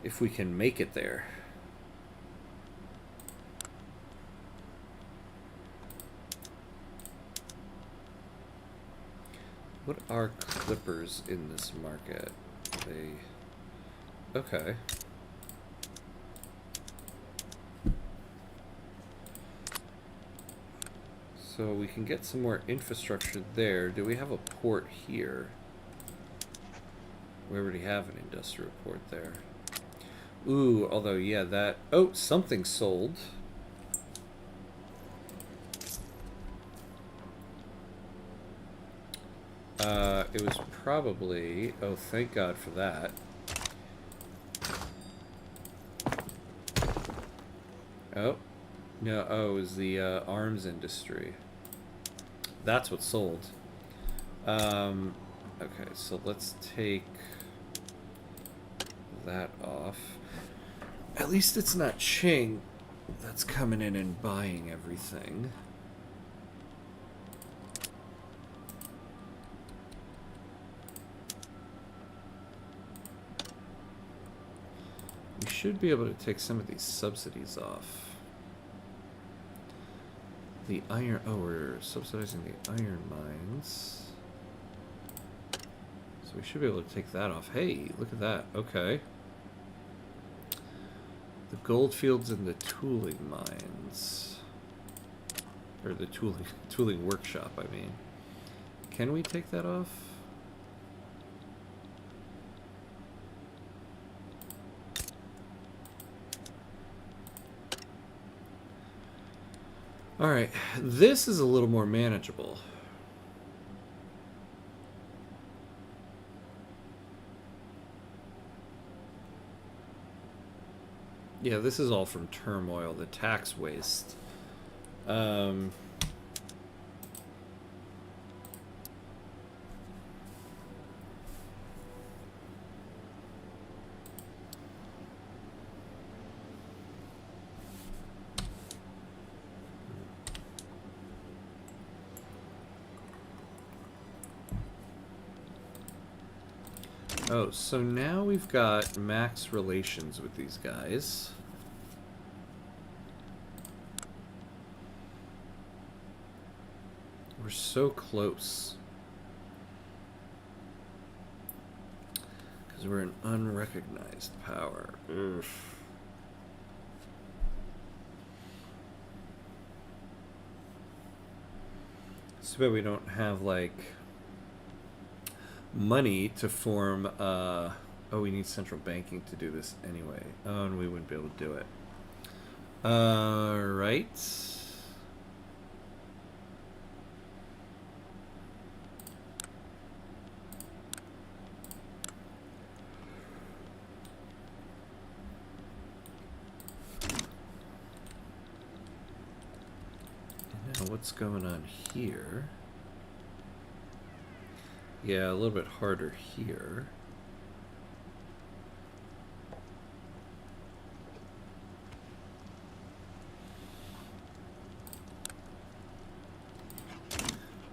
If we can make it there. What are clippers in this market? They... okay. So we can get some more infrastructure there. Do we have a port here? We already have an industrial port there. Ooh, although, yeah, that... oh, something sold. It was probably... oh, thank God for that. Oh. No, oh, it was the arms industry. That's what sold. Okay, so let's take that off. At least it's not Ching that's coming in and buying everything. We should be able to take some of these subsidies off. The iron... Oh, we're subsidizing the iron mines. So we should be able to take that off. Hey, look at that. Okay. The gold fields and the tooling mines. Or the tooling workshop, I mean. Can we take that off? Alright, this is a little more manageable. Yeah, this is all from turmoil, the tax waste. Oh, so now we've got max relations with these guys. We're so close. Because we're an unrecognized power. Ugh. So bad we don't have, like, money to form, oh, we need central banking to do this anyway. Oh, and we wouldn't be able to do it. Right. And now what's going on here? Yeah, a little bit harder here.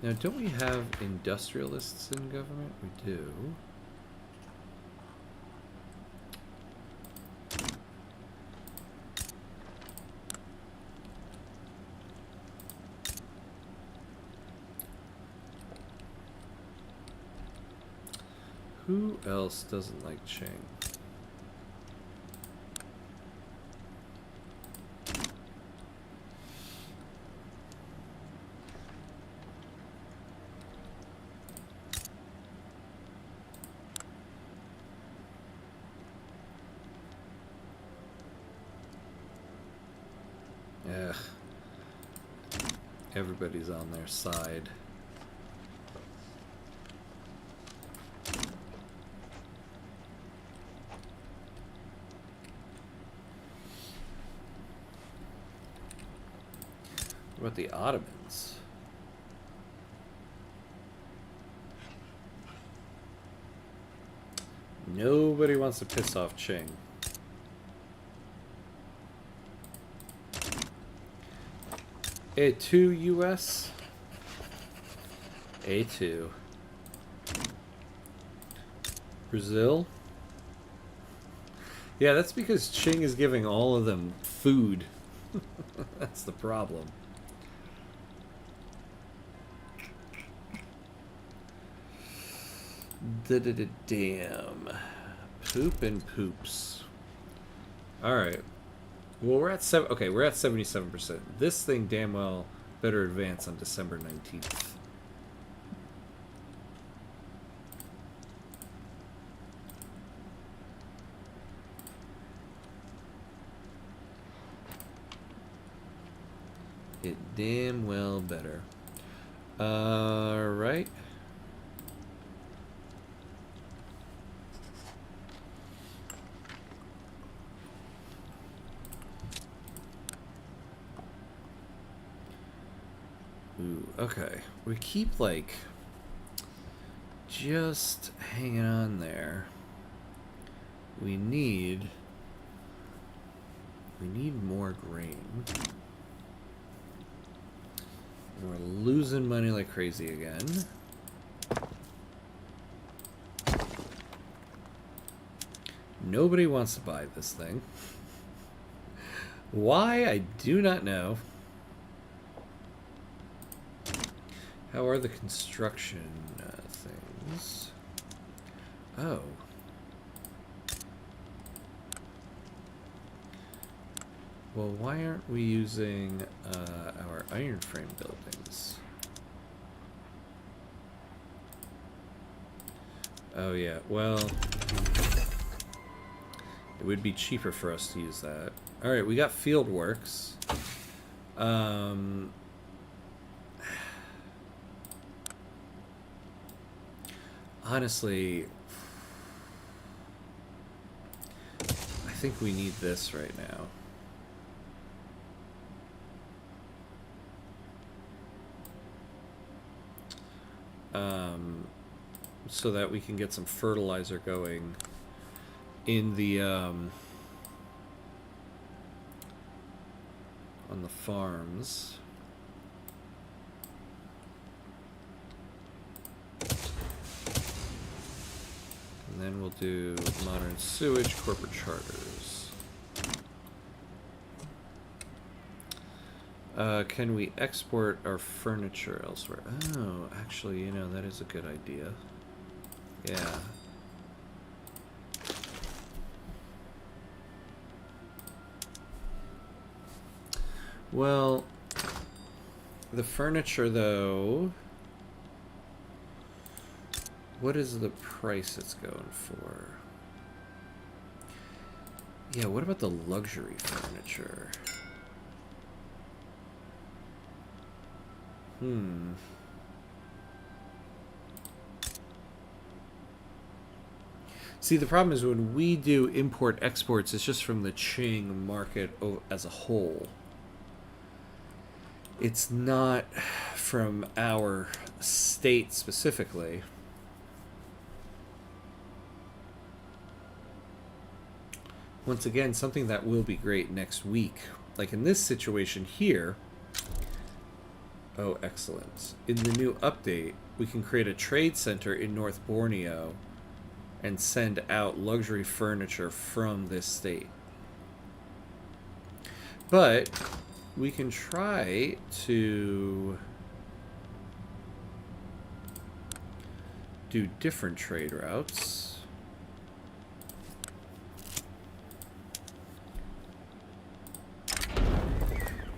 Now, don't we have industrialists in government? We do. Who else doesn't like Ching? Yeah. Everybody's on their side. What about the Ottomans? Nobody wants to piss off Qing. Ep2 US? Ep2. Brazil? Yeah, that's because Qing is giving all of them food. That's the problem. Damn. Poop and poops. Alright. Well, we're at okay, we're at 77%. This thing damn well better advance on December 19th. It damn well better. Right. Ooh, okay. We keep, like, just hanging on there. We need more grain. And we're losing money like crazy again. nobody wants to buy this thing. Why, I do not know. How are the construction things? Oh. Well, why aren't we using our iron frame buildings? Oh yeah, well, it would be cheaper for us to use that. Alright, we got field works. Honestly, I think we need this right now. So that we can get some fertilizer going in the on the farms. And then we'll do modern sewage, corporate charters. Can we export our furniture elsewhere? Oh, actually, you know, that is a good idea. Yeah. Well, the furniture, though, what is the price it's going for? Yeah, what about the luxury furniture? See, the problem is when we do import-exports, it's just from the Qing market as a whole. It's not from our state specifically. Once again, something that will be great next week. Like in this situation here. Oh, excellent. In the new update, we can create a trade center in North Borneo and send out luxury furniture from this state. But we can try to do different trade routes.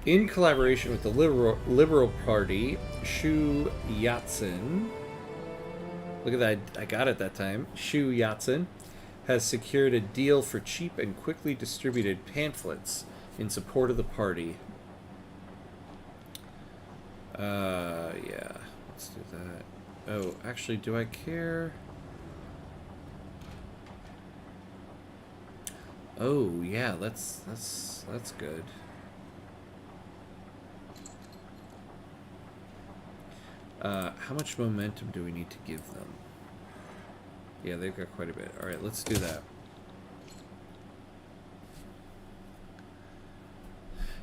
In collaboration with the Liberal Party, Shu Yat-sen, look at that, I got it that time, Shu Yat-sen has secured a deal for cheap and quickly distributed pamphlets in support of the party. Yeah, let's do that. Oh, actually, do I care? Oh, yeah, that's good. How much momentum do we need to give them? Yeah, they've got quite a bit. Alright, let's do that.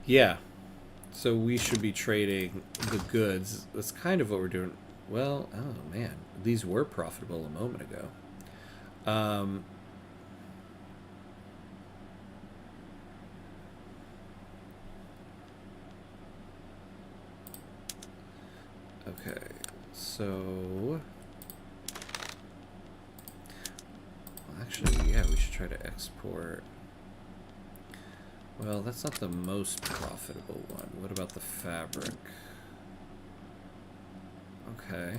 Yeah. So we should be trading the goods. That's kind of what we're doing. Well, oh man. These were profitable a moment ago. Okay, so... Actually, yeah, we should try to export... Well, that's not the most profitable one. What about the fabric? Okay.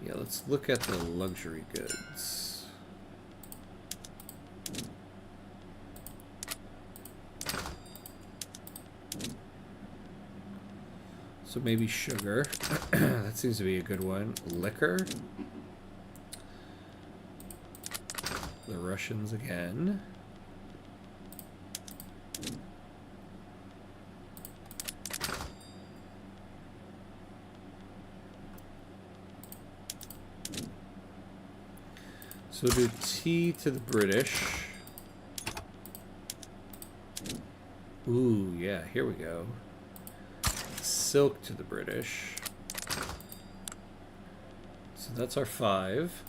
Yeah, let's look at the luxury goods. So maybe sugar. That seems to be a good one. Liquor. The Russians again. So we'll do tea to the British. Ooh, yeah, here we go. Silk to the British. So that's our 5.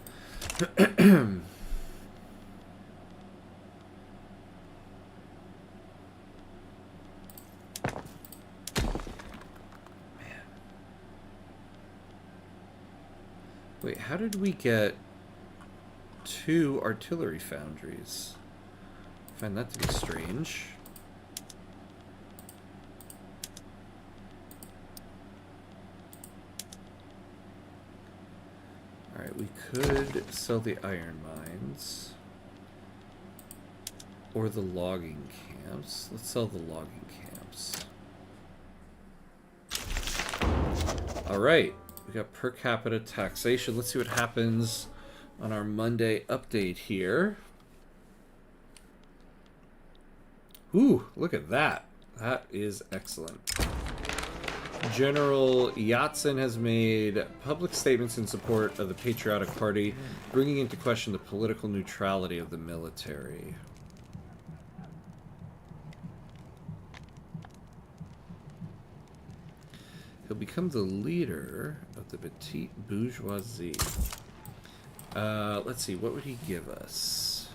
Wait, how did we get 2 artillery foundries? I find that to be strange. Alright, we could sell the iron mines. Or the logging camps. Let's sell the logging camps. Alright. We got per capita taxation. Let's see what happens on our Monday update here. Ooh, look at that. That is excellent. General Yatsen has made public statements in support of the Patriotic Party, bringing into question the political neutrality of the military. He'll become the leader of the petite bourgeoisie. Let's see, what would he give us?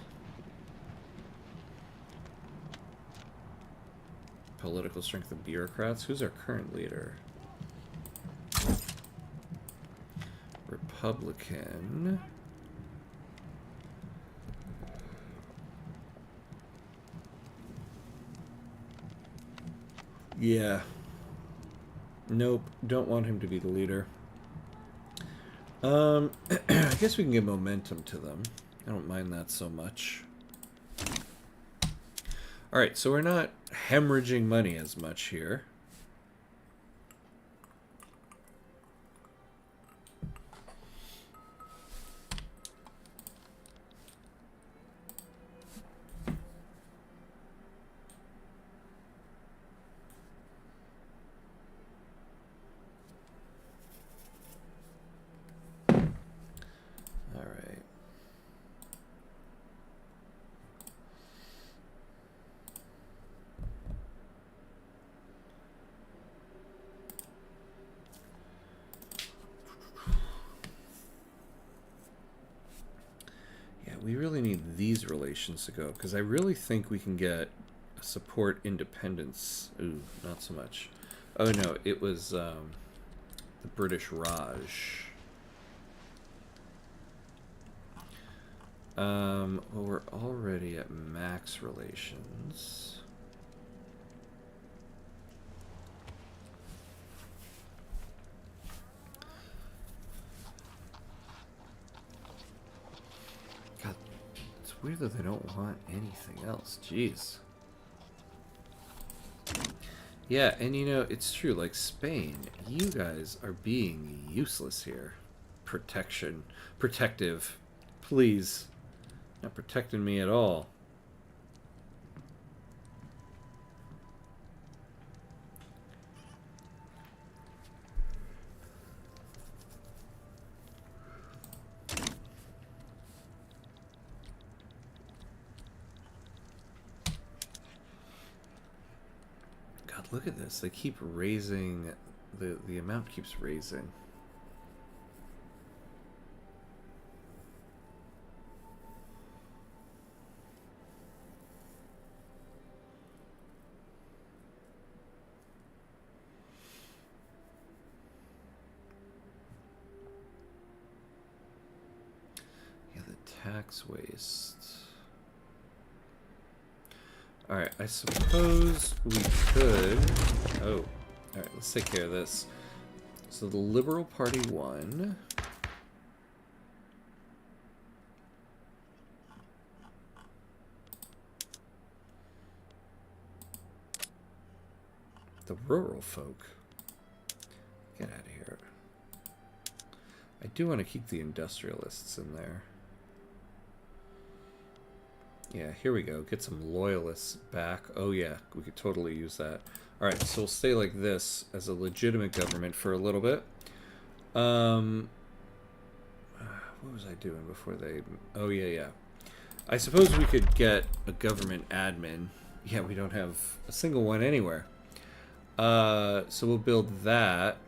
Political strength of bureaucrats. Who's our current leader? Republican. Yeah. Nope, don't want him to be the leader. I guess we can give momentum to them. I don't mind that so much. Alright, so we're not hemorrhaging money as much here. We really need these relations to go, because I really think we can get support independence. Ooh, not so much. Oh no, it was the British Raj. Well, we're already at max relations. Weird that they don't want anything else. Jeez. Yeah, and you know, it's true. Like Spain, you guys are being useless here. Protective. Please. Not protecting me at all. Look at this. They keep raising. The amount keeps raising. Yeah, the tax waste. Alright, I suppose we could... Oh. Alright, let's take care of this. So the Liberal Party won. The rural folk. Get out of here. I do want to keep the industrialists in there. Yeah, here we go. Get some loyalists back. Oh yeah, we could totally use that. Alright, so we'll stay like this as a legitimate government for a little bit. What was I doing before they... Oh yeah. I suppose we could get a government admin. Yeah, we don't have a single one anywhere. So we'll build that.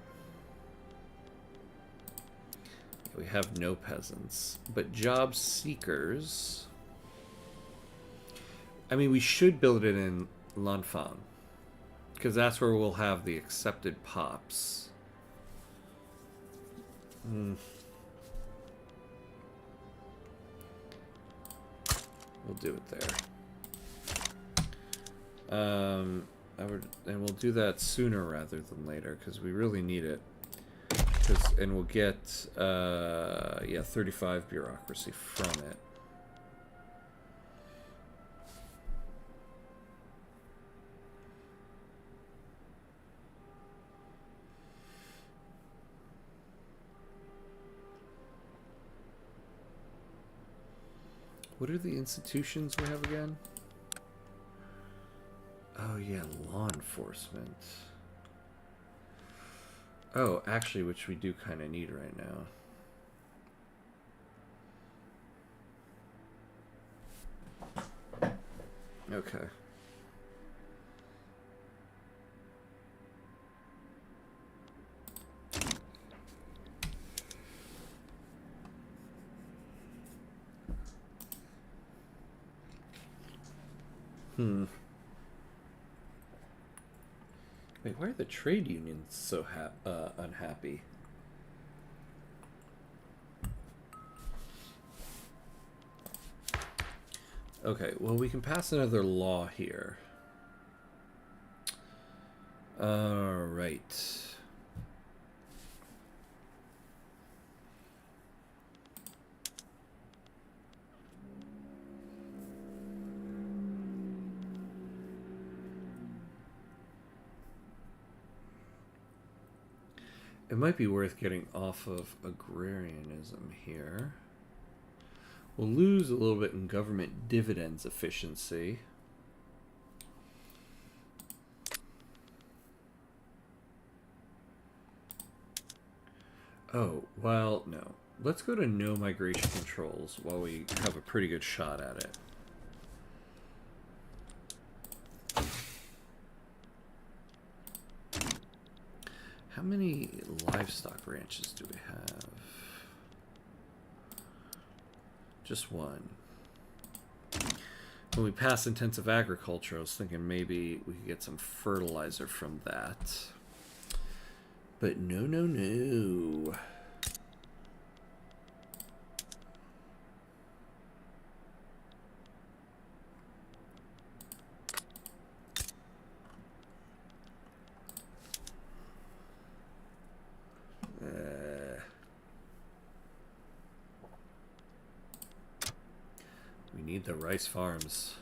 We have no peasants. But job seekers... I mean, we should build it in Lanfang. Because that's where we'll have the accepted pops. We'll do it there. And we'll do that sooner rather than later, because we really need it. And we'll get, 35 bureaucracy from it. What are the institutions we have again? Oh yeah, law enforcement. Oh, actually, which we do kind of need right now. Okay. Wait, why are the trade unions so unhappy? Okay, well, we can pass another law here. Alright. It might be worth getting off of agrarianism here. We'll lose a little bit in government dividends efficiency. Oh, well, no. Let's go to no migration controls while we have a pretty good shot at it. How many livestock ranches do we have? Just one. When we pass intensive agriculture, I was thinking maybe we could get some fertilizer from that. But no, no, no. We need the rice farms.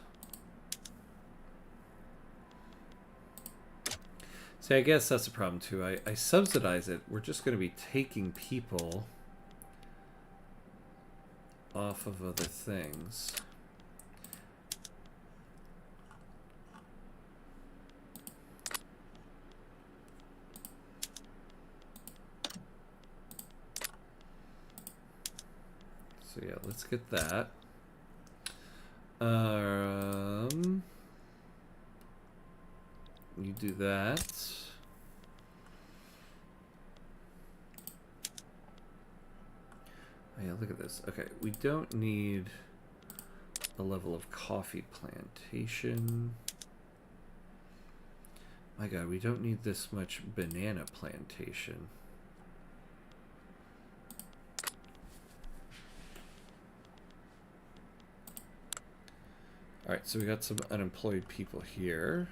See, I guess that's a problem too. I subsidize it. We're just going to be taking people off of other things. So yeah, let's get that. You do that. Oh yeah, look at this. Okay, we don't need a level of coffee plantation. My God, we don't need this much banana plantation. Alright, so we got some unemployed people here.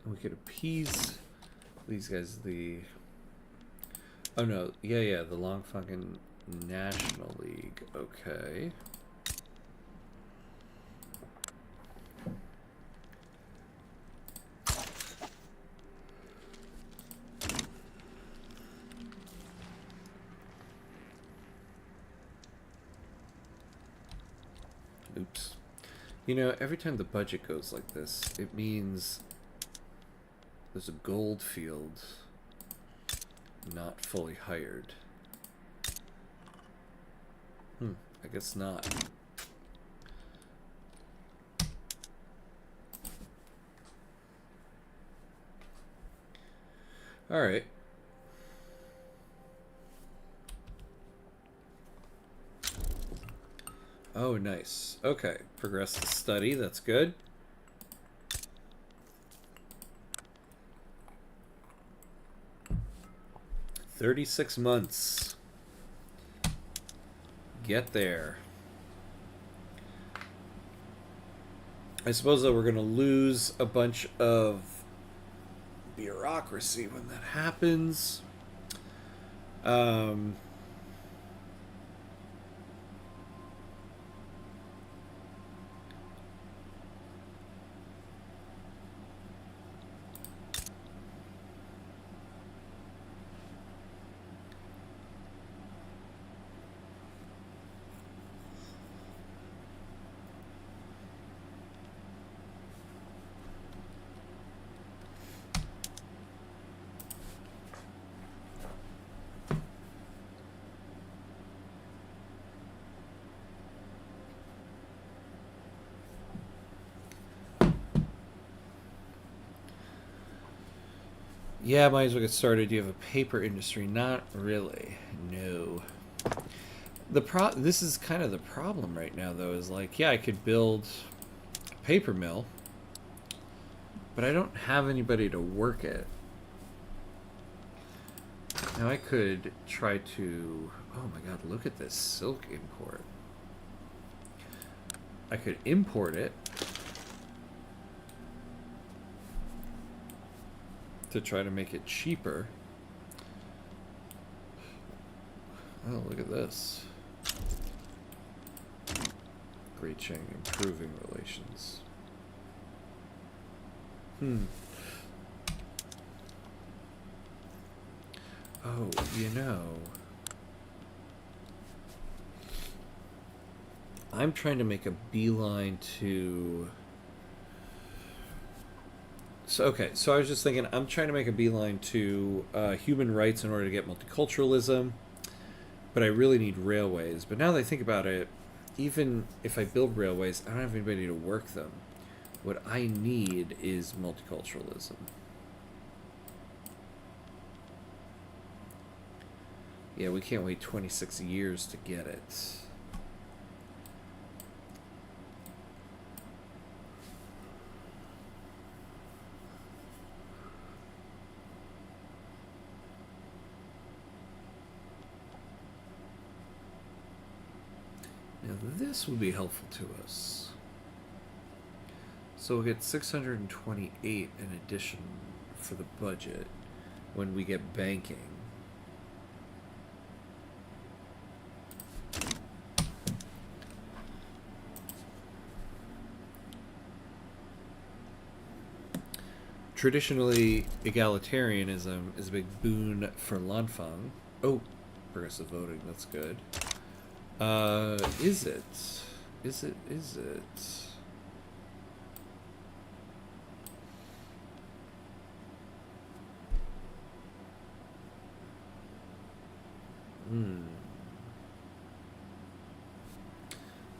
We could appease these guys, oh no, yeah, the Lanfang National League, okay. Oops. You know, every time the budget goes like this, it means there's a gold field not fully hired. I guess not. All right. Oh, nice. Okay, progress the study. That's good. $36 months. Get there. I suppose that we're going to lose a bunch of bureaucracy when that happens. Yeah, might as well get started. Do you have a paper industry? Not really. No. This is kind of the problem right now, though, is like, yeah, I could build a paper mill, but I don't have anybody to work it. Now I could try to... Oh my god, look at this silk import. I could import it to try to make it cheaper. Oh, look at this. Great Chang, improving relations. Oh, you know, I'm trying to make a beeline to... So I was just thinking, I'm trying to make a beeline to human rights in order to get multiculturalism, but I really need railways. But now that I think about it, even if I build railways, I don't have anybody to work them. What I need is multiculturalism. Yeah, we can't wait 26 years to get it. Now this would be helpful to us. So we'll get 628 in addition for the budget when we get banking. Traditionally, egalitarianism is a big boon for Lanfang. Oh, progressive voting, that's good. Is it? Is it?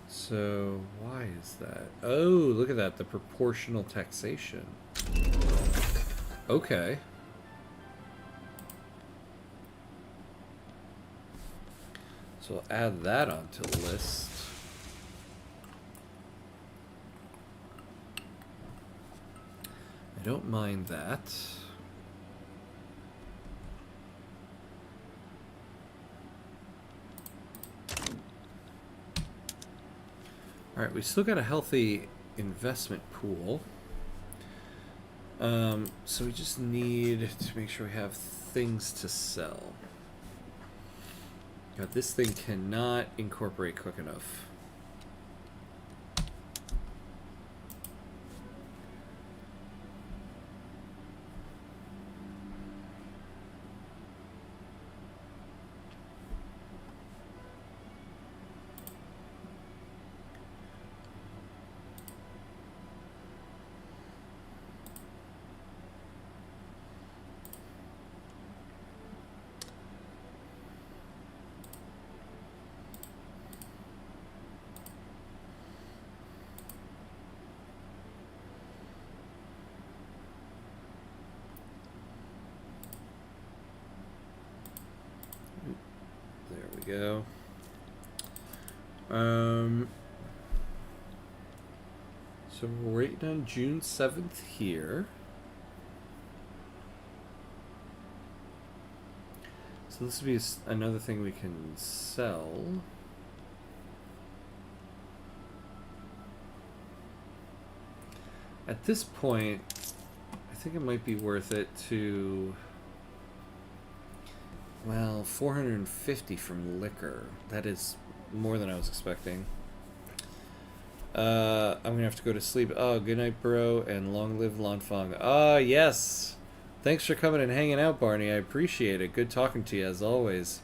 So, why is that? Oh, look at that, the proportional taxation. Okay. So I'll add that onto the list. I don't mind that. Alright, we still got a healthy investment pool. So we just need to make sure we have things to sell. God, this thing cannot incorporate quick enough. go. So we're waiting on June 7th here. So this would be another thing we can sell. At this point, I think it might be worth it to... Well, 450 from liquor. That is more than I was expecting. I'm gonna have to go to sleep. Oh, good night, bro, and long live Lanfang. Ah, yes. Thanks for coming and hanging out, Barney. I appreciate it. Good talking to you as always.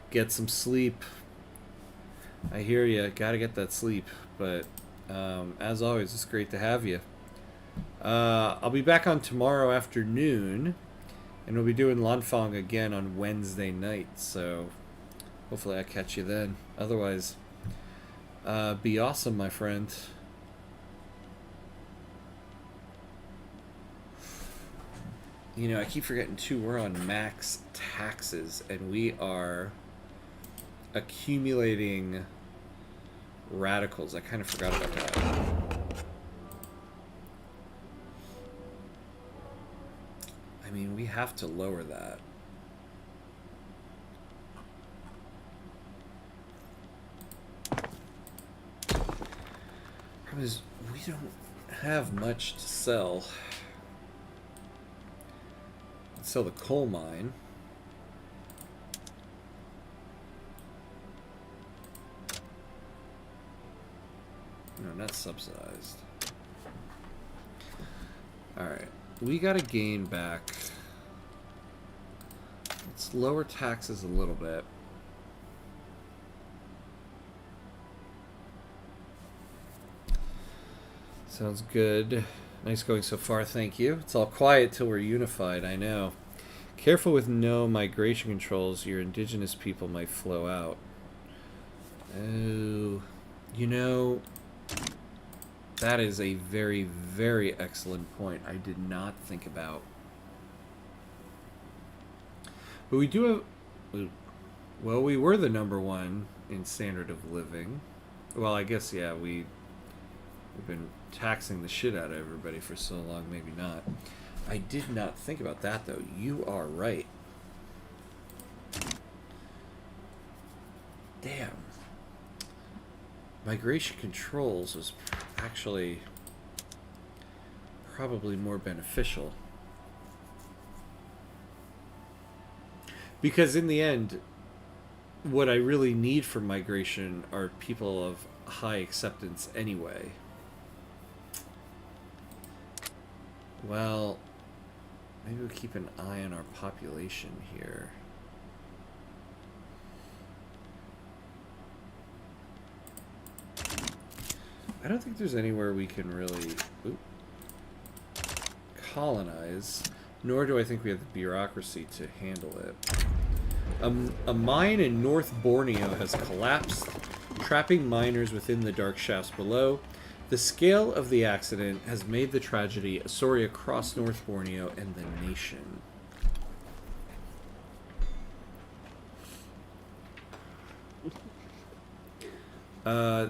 Get some sleep. I hear you. Gotta get that sleep. But as always, it's great to have you. I'll be back on tomorrow afternoon, and we'll be doing Lanfang again on Wednesday night. So hopefully I catch you then. Otherwise, be awesome, my friend. You know, I keep forgetting too, we're on max taxes, and we are accumulating radicals. I kind of forgot about that. I mean, we have to lower that. Problem is, we don't have much to sell. Let's sell the coal mine. No, not subsidized. Alright. We gotta gain back. Let's lower taxes a little bit. Sounds good. Nice going so far, thank you. It's all quiet till we're unified, I know. Careful with no migration controls, your indigenous people might flow out. Oh, you know, that is a very, very excellent point I did not think about. But we do have, well, we were the #1 in standard of living. Well, I guess, yeah, we've been taxing the shit out of everybody for so long, maybe not. I did not think about that, though. You are right. Damn. Migration controls was actually probably more beneficial. Because in the end, what I really need for migration are people of high acceptance anyway. Well, maybe we'll keep an eye on our population here. I don't think there's anywhere we can really colonize, nor do I think we have the bureaucracy to handle it. A mine in North Borneo has collapsed, trapping miners within the dark shafts below. The scale of the accident has made the tragedy a story across North Borneo and the nation.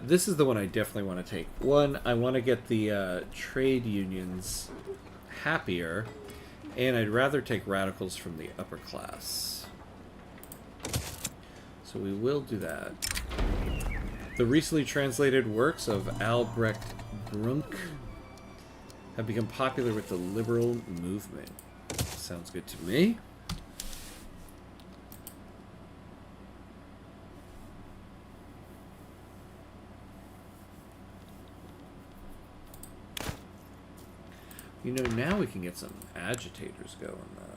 This is the one I definitely want to take. One, I want to get the trade unions happier, and I'd rather take radicals from the upper class. So we will do that. The recently translated works of Albrecht Brunk have become popular with the liberal movement. Sounds good to me. You know, now we can get some agitators going, though.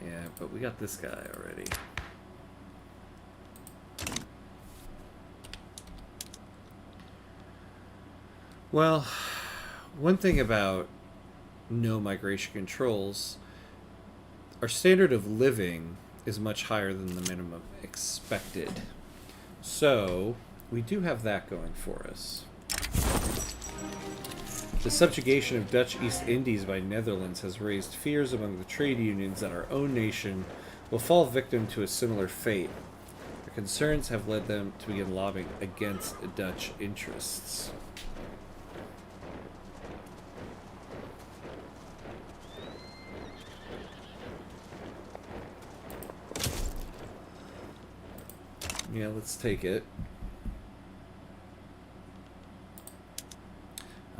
Yeah, but we got this guy already. Well, one thing about no migration controls, our standard of living is much higher than the minimum expected. So, we do have that going for us. The subjugation of Dutch East Indies by Netherlands has raised fears among the trade unions that our own nation will fall victim to a similar fate. Their concerns have led them to begin lobbying against Dutch interests. Yeah, let's take it.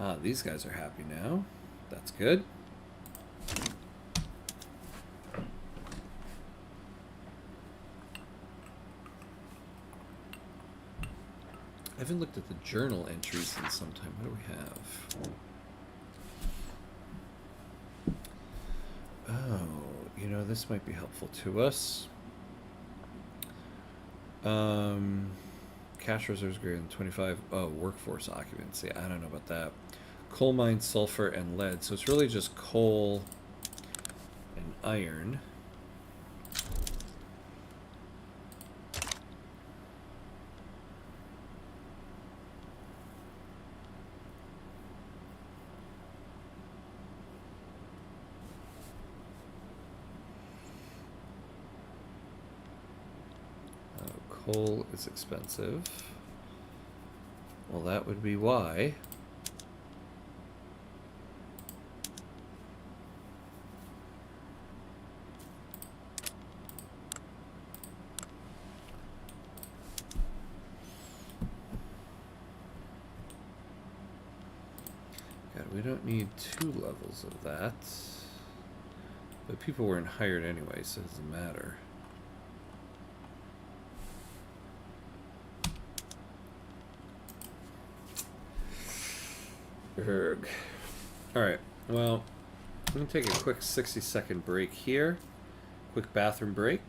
Ah, these guys are happy now. That's good. I haven't looked at the journal entries in some time. What do we have? Oh, you know, this might be helpful to us. Cash reserves greater than 25. Oh, workforce occupancy. I don't know about that. Coal mine, sulfur, and lead. So it's really just coal and iron. Coal is expensive. Well, that would be why. God, we don't need 2 levels of that. But people weren't hired anyway, so it doesn't matter. Erg. Alright, well, I'm going to take a quick 60-second break here. Quick bathroom break.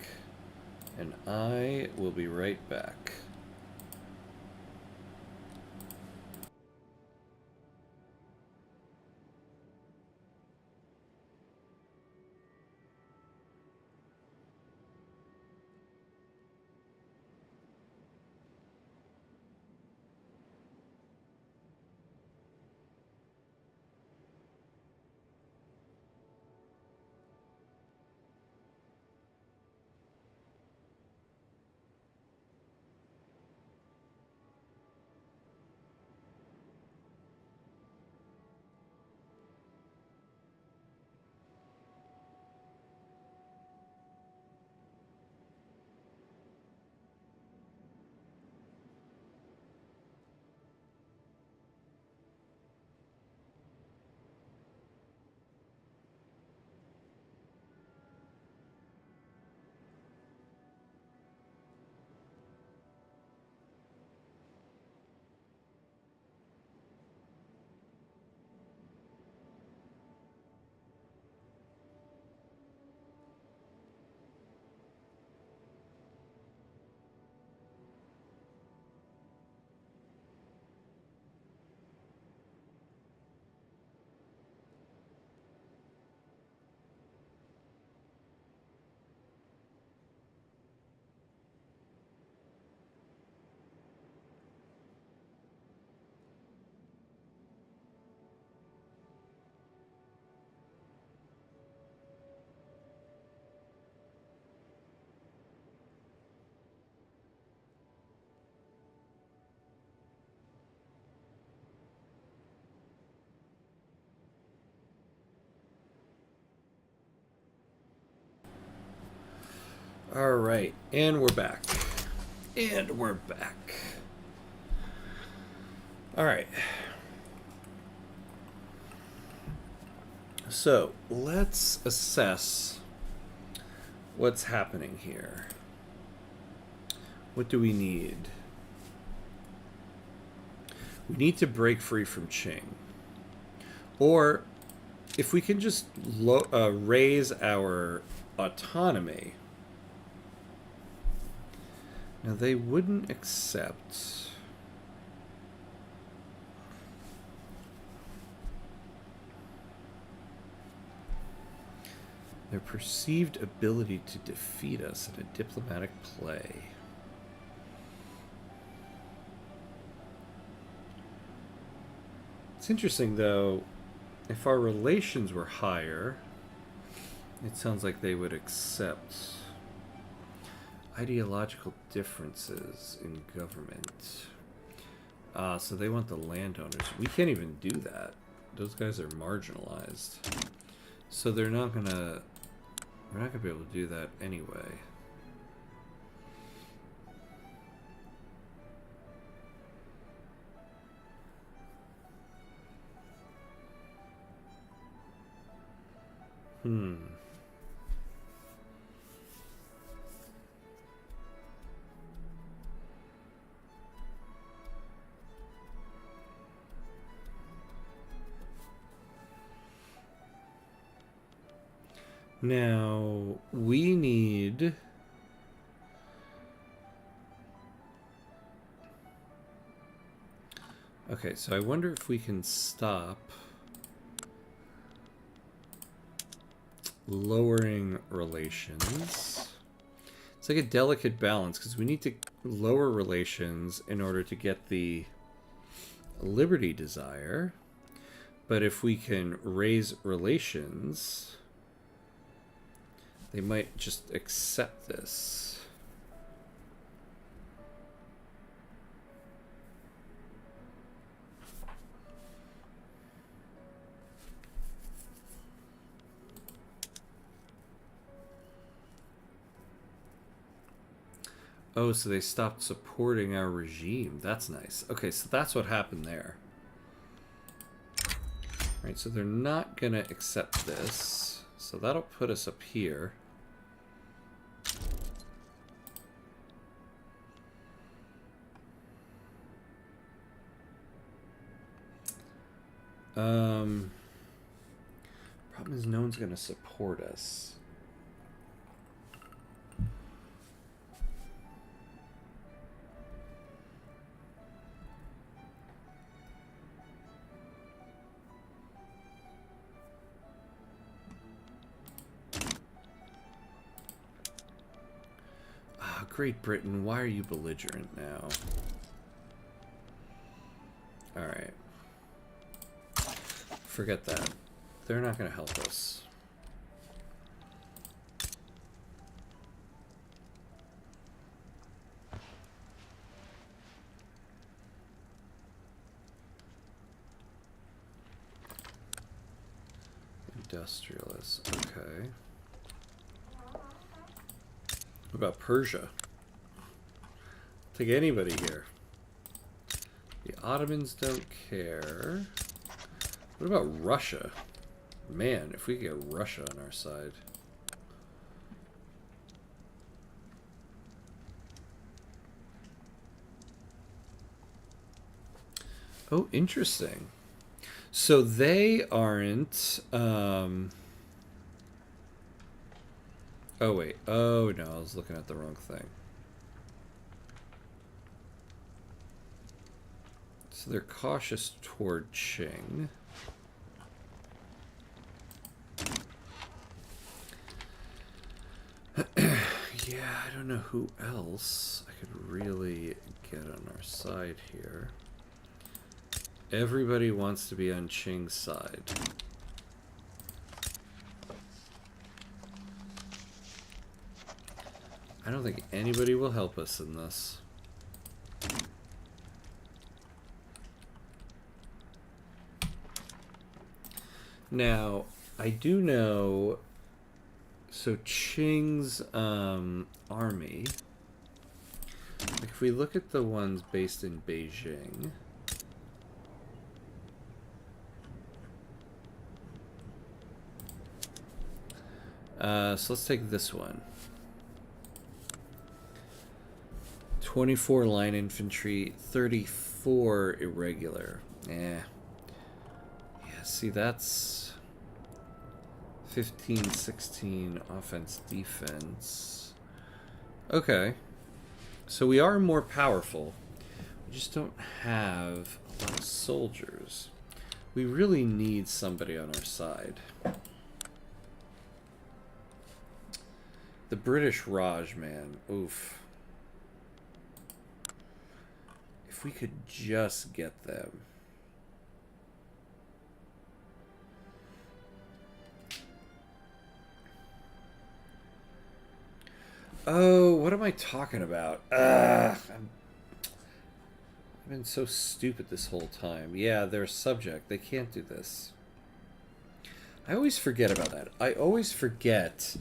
And I will be right back. All right, and we're back. And we're back. All right. So let's assess what's happening here. What do we need? We need to break free from Qing. Or if we can just raise our autonomy. Now, they wouldn't accept. Their perceived ability to defeat us in a diplomatic play. It's interesting, though, if our relations were higher, it sounds like they would accept ideological differences in government. So they want the landowners. We can't even do that. Those guys are marginalized. So they're not gonna... We're not gonna be able to do that anyway. Now, we need... Okay, so I wonder if we can stop lowering relations. It's like a delicate balance, because we need to lower relations in order to get the liberty desire. But if we can raise relations, they might just accept this. Oh, so they stopped supporting our regime. That's nice. Okay, so that's what happened there. Right, so they're not going to accept this. So that'll put us up here. Problem is no one's going to support us. Great Britain, why are you belligerent now? Alright. Forget that. They're not going to help us. Industrialists, okay. What about Persia? Take anybody here. The Ottomans don't care. What about Russia? Man, if we could get Russia on our side. Oh, interesting. So they aren't... Oh, wait. Oh, no. I was looking at the wrong thing. So they're cautious toward Qing. Yeah, I don't know who else I could really get on our side here. Everybody wants to be on Qing's side. I don't think anybody will help us in this. Now, I do know... So Qing's army... Like if we look at the ones based in Beijing... so let's take this one. 24 line infantry, 34 irregular. Yeah, see, that's 15, 16 offense, defense. Okay. So we are more powerful. We just don't have a lot of soldiers. We really need somebody on our side. The British Raj, man. Oof. If we could just get them. Oh, what am I talking about? I've been so stupid this whole time. Yeah, they're a subject. They can't do this. I always forget about that. I always forget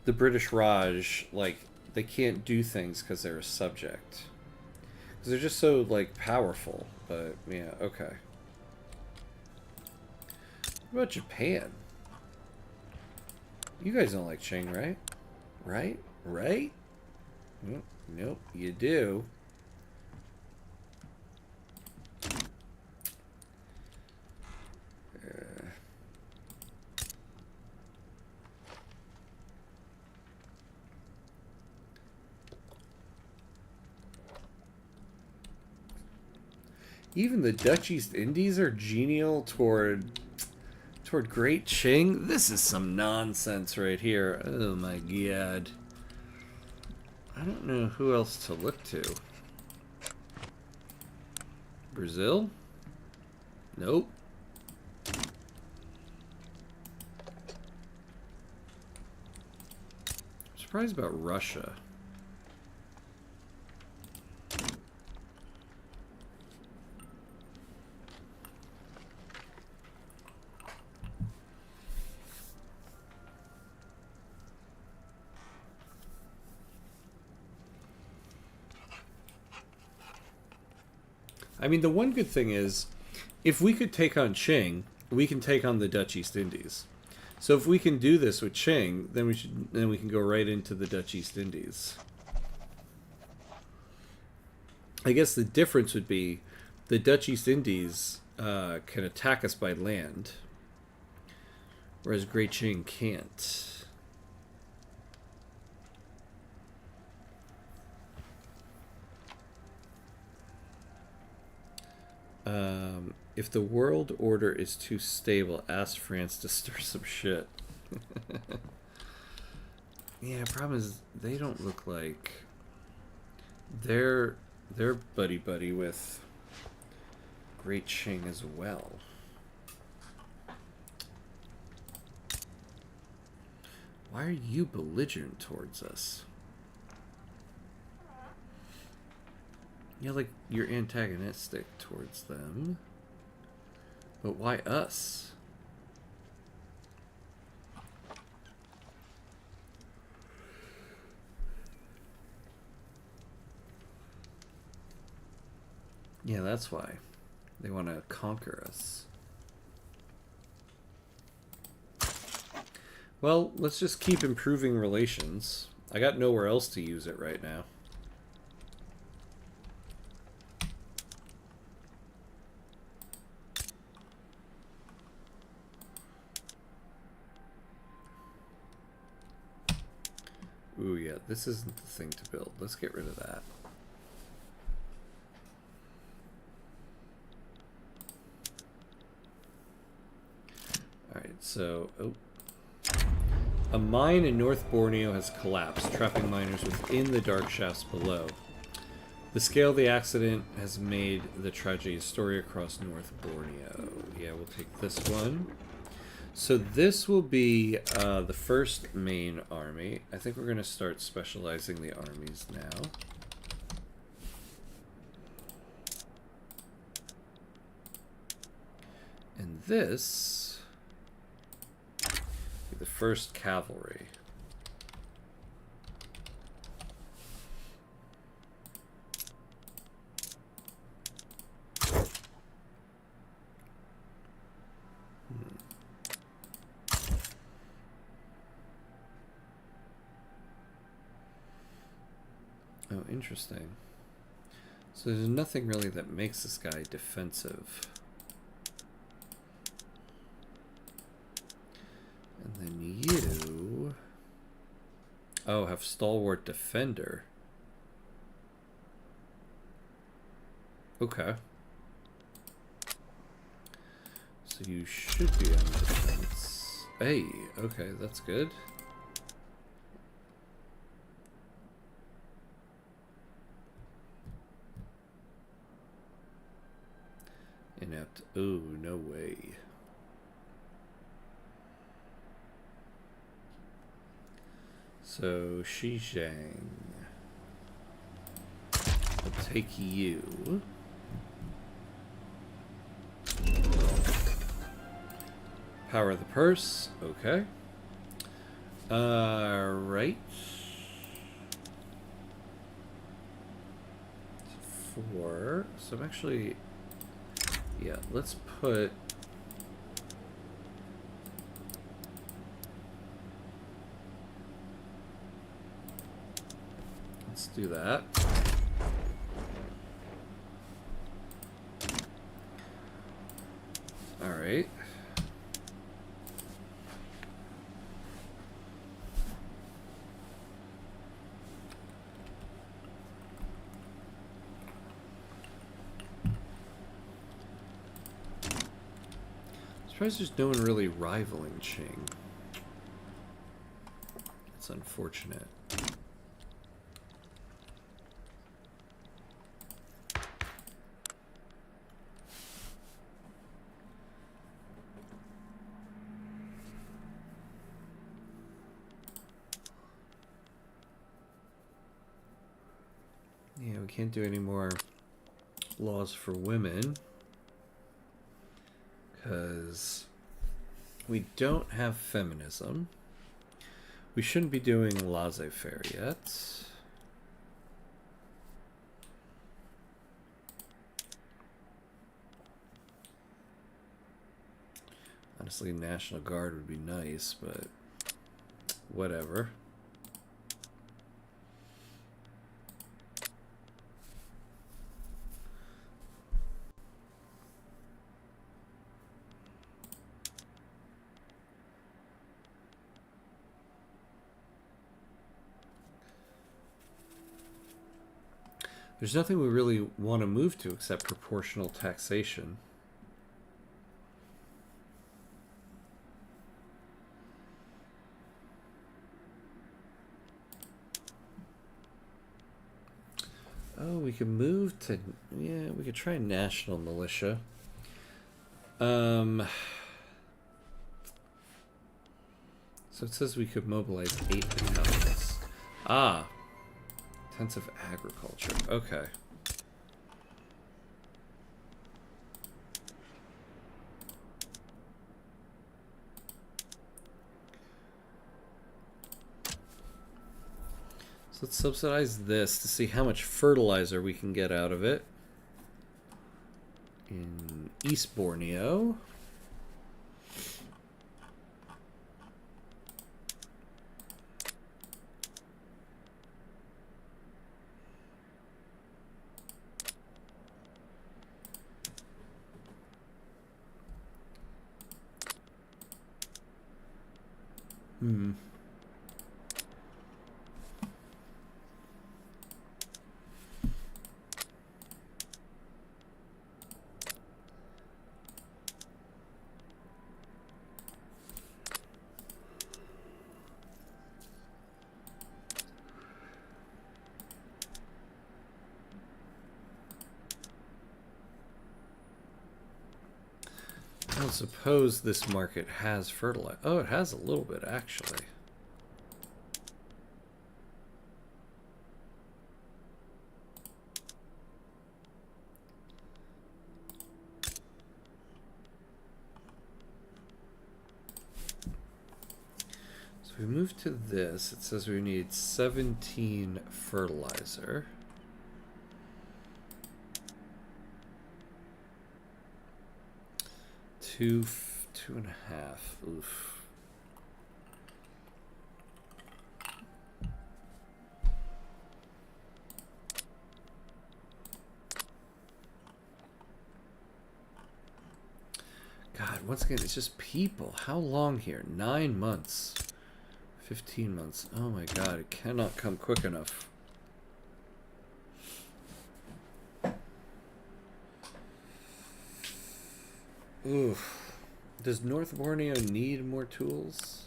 the British Raj, like, they can't do things because they're a subject. Because they're just so, like, powerful. But, yeah, okay. What about Japan? You guys don't like Qing, right? Right? Right? Nope, you do. Even the Dutch East Indies are genial toward Great Qing. This is some nonsense right here. Oh my god. I don't know who else to look to. Brazil? Nope. I'm surprised about Russia. I mean, the one good thing is, if we could take on Qing, we can take on the Dutch East Indies. So if we can do this with Qing, then we can go right into the Dutch East Indies. I guess the difference would be the Dutch East Indies can attack us by land, whereas Great Qing can't. If the world order is too stable, ask France to stir some shit. Yeah, problem is they don't look like they're buddy with Great Qing as well. Why are you belligerent towards us? Yeah, like you're antagonistic towards them. But why us? Yeah, that's why. They want to conquer us. Well, let's just keep improving relations. I got nowhere else to use it right now. Ooh, yeah, this isn't the thing to build. Let's get rid of that. Alright, so... Oh. A mine in North Borneo has collapsed, trapping miners within the dark shafts below. The scale of the accident has made the tragedy a story across North Borneo. Yeah, we'll take this one. So this will be the first main army. I think we're going to start specializing the armies now. And this will be the first cavalry. Oh, interesting. So there's nothing really that makes this guy defensive. And then you... Oh, have stalwart defender. Okay. So you should be on defense. Hey, okay, that's good. Inept. Oh, no way. So Xizang. I'll take you. Power the purse. Okay. Right. 4. So I'm actually... Yeah, let's put... Let's do that. All right. I'm surprised there's no one really rivaling Qing. It's unfortunate. Yeah, we can't do any more laws for women because we don't have feminism. We shouldn't be doing laissez-faire yet. Honestly, National Guard would be nice, but whatever. There's nothing we really want to move to except proportional taxation. Oh, we could move to... Yeah, we could try national militia. So it says we could mobilize 8 battalions. Ah. Intensive agriculture. Okay. So let's subsidize this to see how much fertilizer we can get out of it. In East Borneo. I don't suppose this market has fertilizer. Oh, it has a little bit, actually. So we move to this. It says we need 17 fertilizer. Two and a half. Oof. God, once again, it's just people. How long here? 9 months. 15 months. Oh my God, it cannot come quick enough. Oof. Does North Borneo need more tools?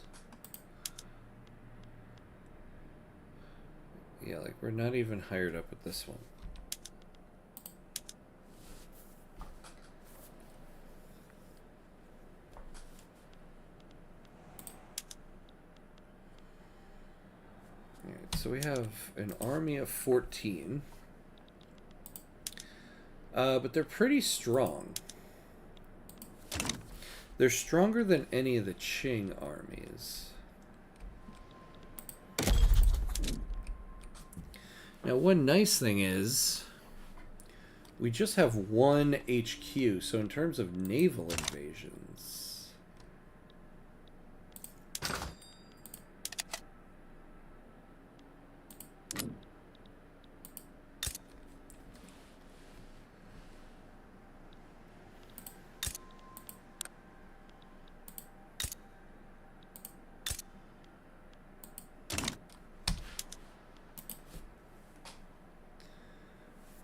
Yeah, like we're not even hired up with this one. Alright, so we have an army of 14. But they're pretty strong. They're stronger than any of the Qing armies. Now, one nice thing is we just have one HQ, so in terms of naval invasions...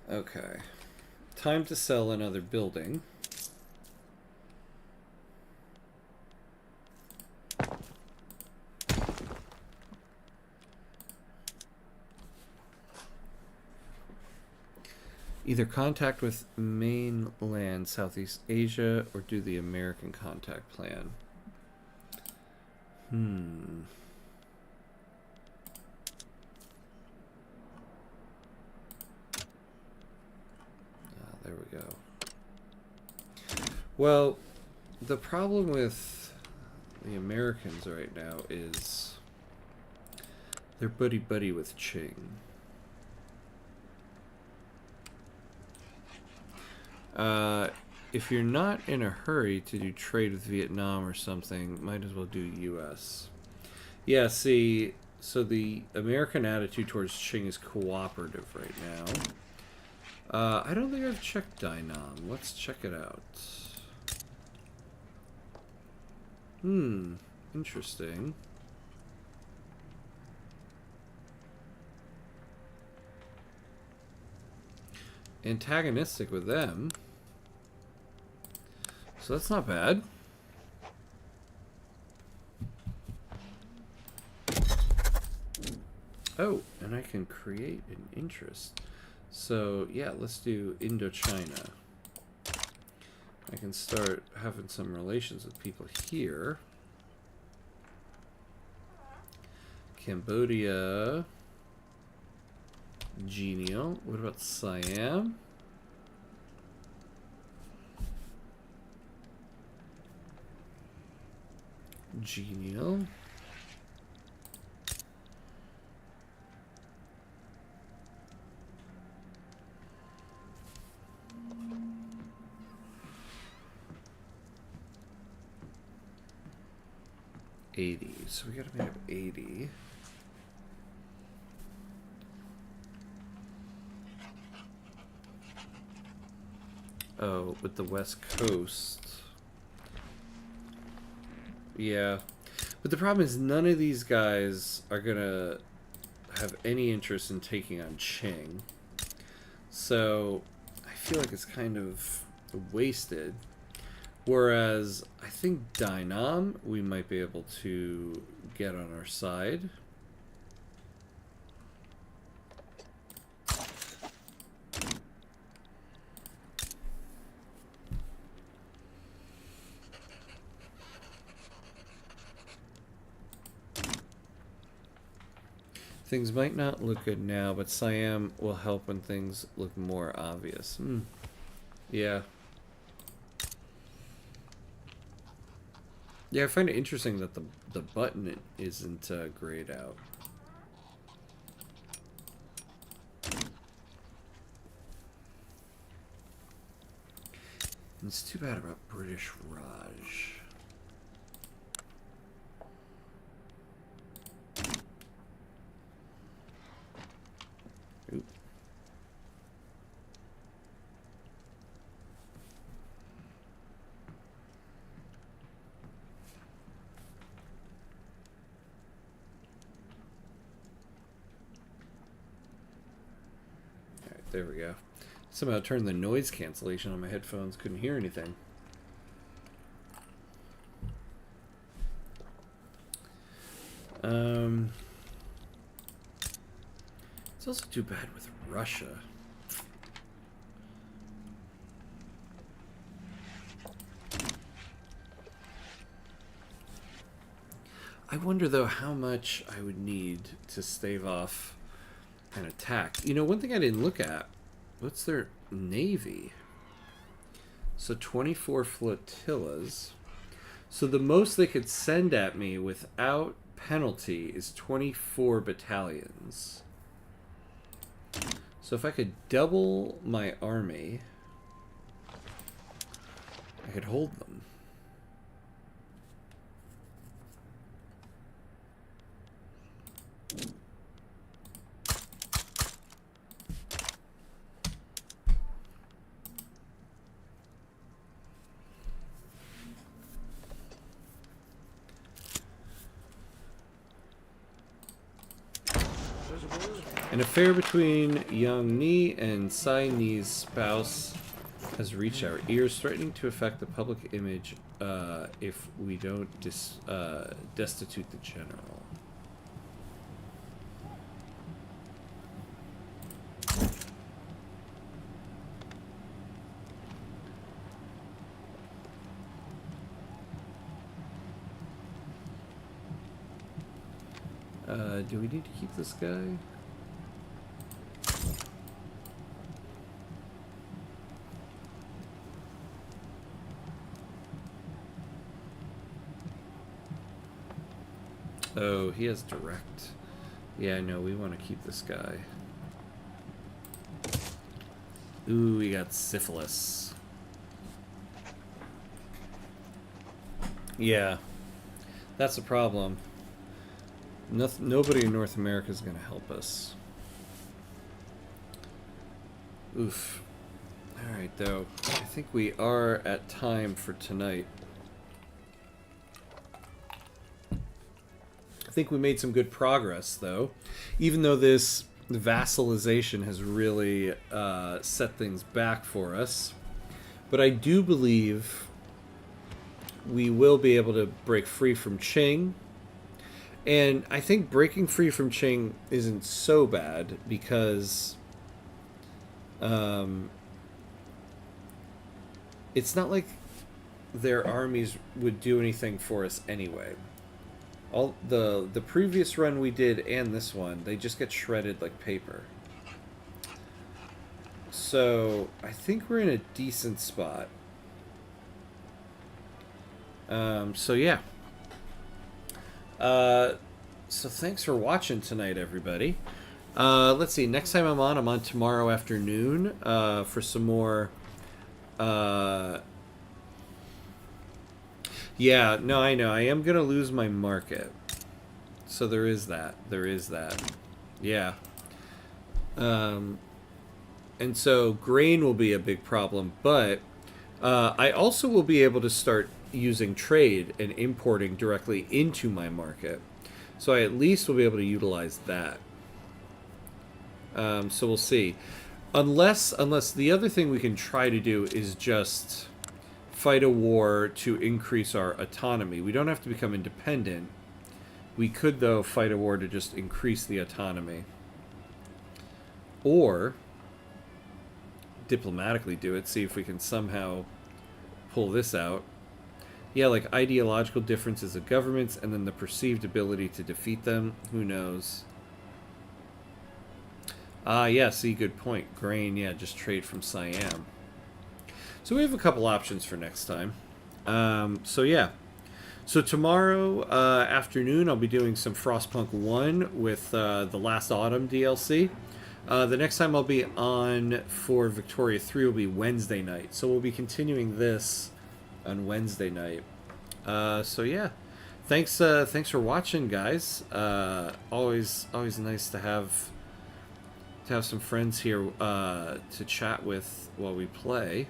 Okay. Time to sell another building. Either contact with mainland Southeast Asia or do the American contact plan. There we go. Well, the problem with the Americans right now is they're buddy-buddy with Qing. If you're not in a hurry to do trade with Vietnam or something, might as well do U.S. Yeah, see, so the American attitude towards Qing is cooperative right now. I don't think I've checked Dynam. Let's check it out. Interesting. Antagonistic with them. So that's not bad. Oh, and I can create an interest. So, yeah, let's do Indochina. I can start having some relations with people here. Cambodia. Genial. What about Siam? Genial. So we gotta make up 80. Oh, with the West Coast. Yeah. But the problem is none of these guys are gonna have any interest in taking on Qing. So I feel like it's kind of wasted. Whereas I think Dynam we might be able to get on our side. Things might not look good now, but Siam will help when things look more obvious. Yeah. Yeah, I find it interesting that the button isn't grayed out. It's too bad about British Raj. Oop. There we go. Somehow turned the noise cancellation on my headphones. Couldn't hear anything. It's also too bad with Russia. I wonder, though, how much I would need to stave off an attack. You know, one thing I didn't look at, what's their navy? So 24 flotillas. So the most they could send at me without penalty is 24 battalions. So if I could double my army, I could hold them. An affair between Yang Ni and Sai Ni's spouse has reached our ears, threatening to affect the public image if we don't destitute the general. Do we need to keep this guy? Oh, he has direct. Yeah, no, we want to keep this guy. Ooh, we got syphilis. Yeah, that's a problem. Nobody in North America is going to help us. Oof. Alright, though. I think we are at time for tonight. I think we made some good progress, though. Even though this vassalization has really set things back for us. But I do believe we will be able to break free from Qing. And I think breaking free from Qing isn't so bad because it's not like their armies would do anything for us anyway. All the previous run we did and this one, they just get shredded like paper. So I think we're in a decent spot. So yeah. So thanks for watching tonight, everybody. Let's see. Next time I'm on tomorrow afternoon for some more. Yeah, no, I know. I am gonna lose my market. So there is that. There is that. Yeah. And so grain will be a big problem, but I also will be able to start using trade and importing directly into my market. So I at least will be able to utilize that. So we'll see. Unless the other thing we can try to do is just fight a war to increase our autonomy. We don't have to become independent. We could, though, fight a war to just increase the autonomy. Or diplomatically do it, see if we can somehow pull this out. Yeah, like ideological differences of governments and then the perceived ability to defeat them. Who knows? Yeah, see, good point. Grain, yeah, just trade from Siam. So we have a couple options for next time. So yeah. So tomorrow afternoon, I'll be doing some Frostpunk 1 with the Last Autumn DLC. The next time I'll be on for Victoria 3 will be Wednesday night. So we'll be continuing this on Wednesday night. So yeah, thanks for watching, guys. Always nice to have some friends here to chat with while we play.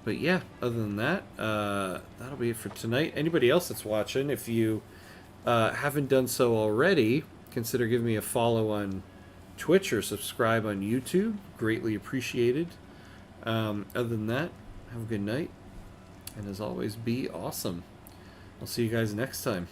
But yeah, other than that, that'll be it for tonight. Anybody else that's watching, if you haven't done so already, consider giving me a follow on Twitch or subscribe on YouTube. Greatly appreciated. Other than that, have a good night. And as always, be awesome. I'll see you guys next time.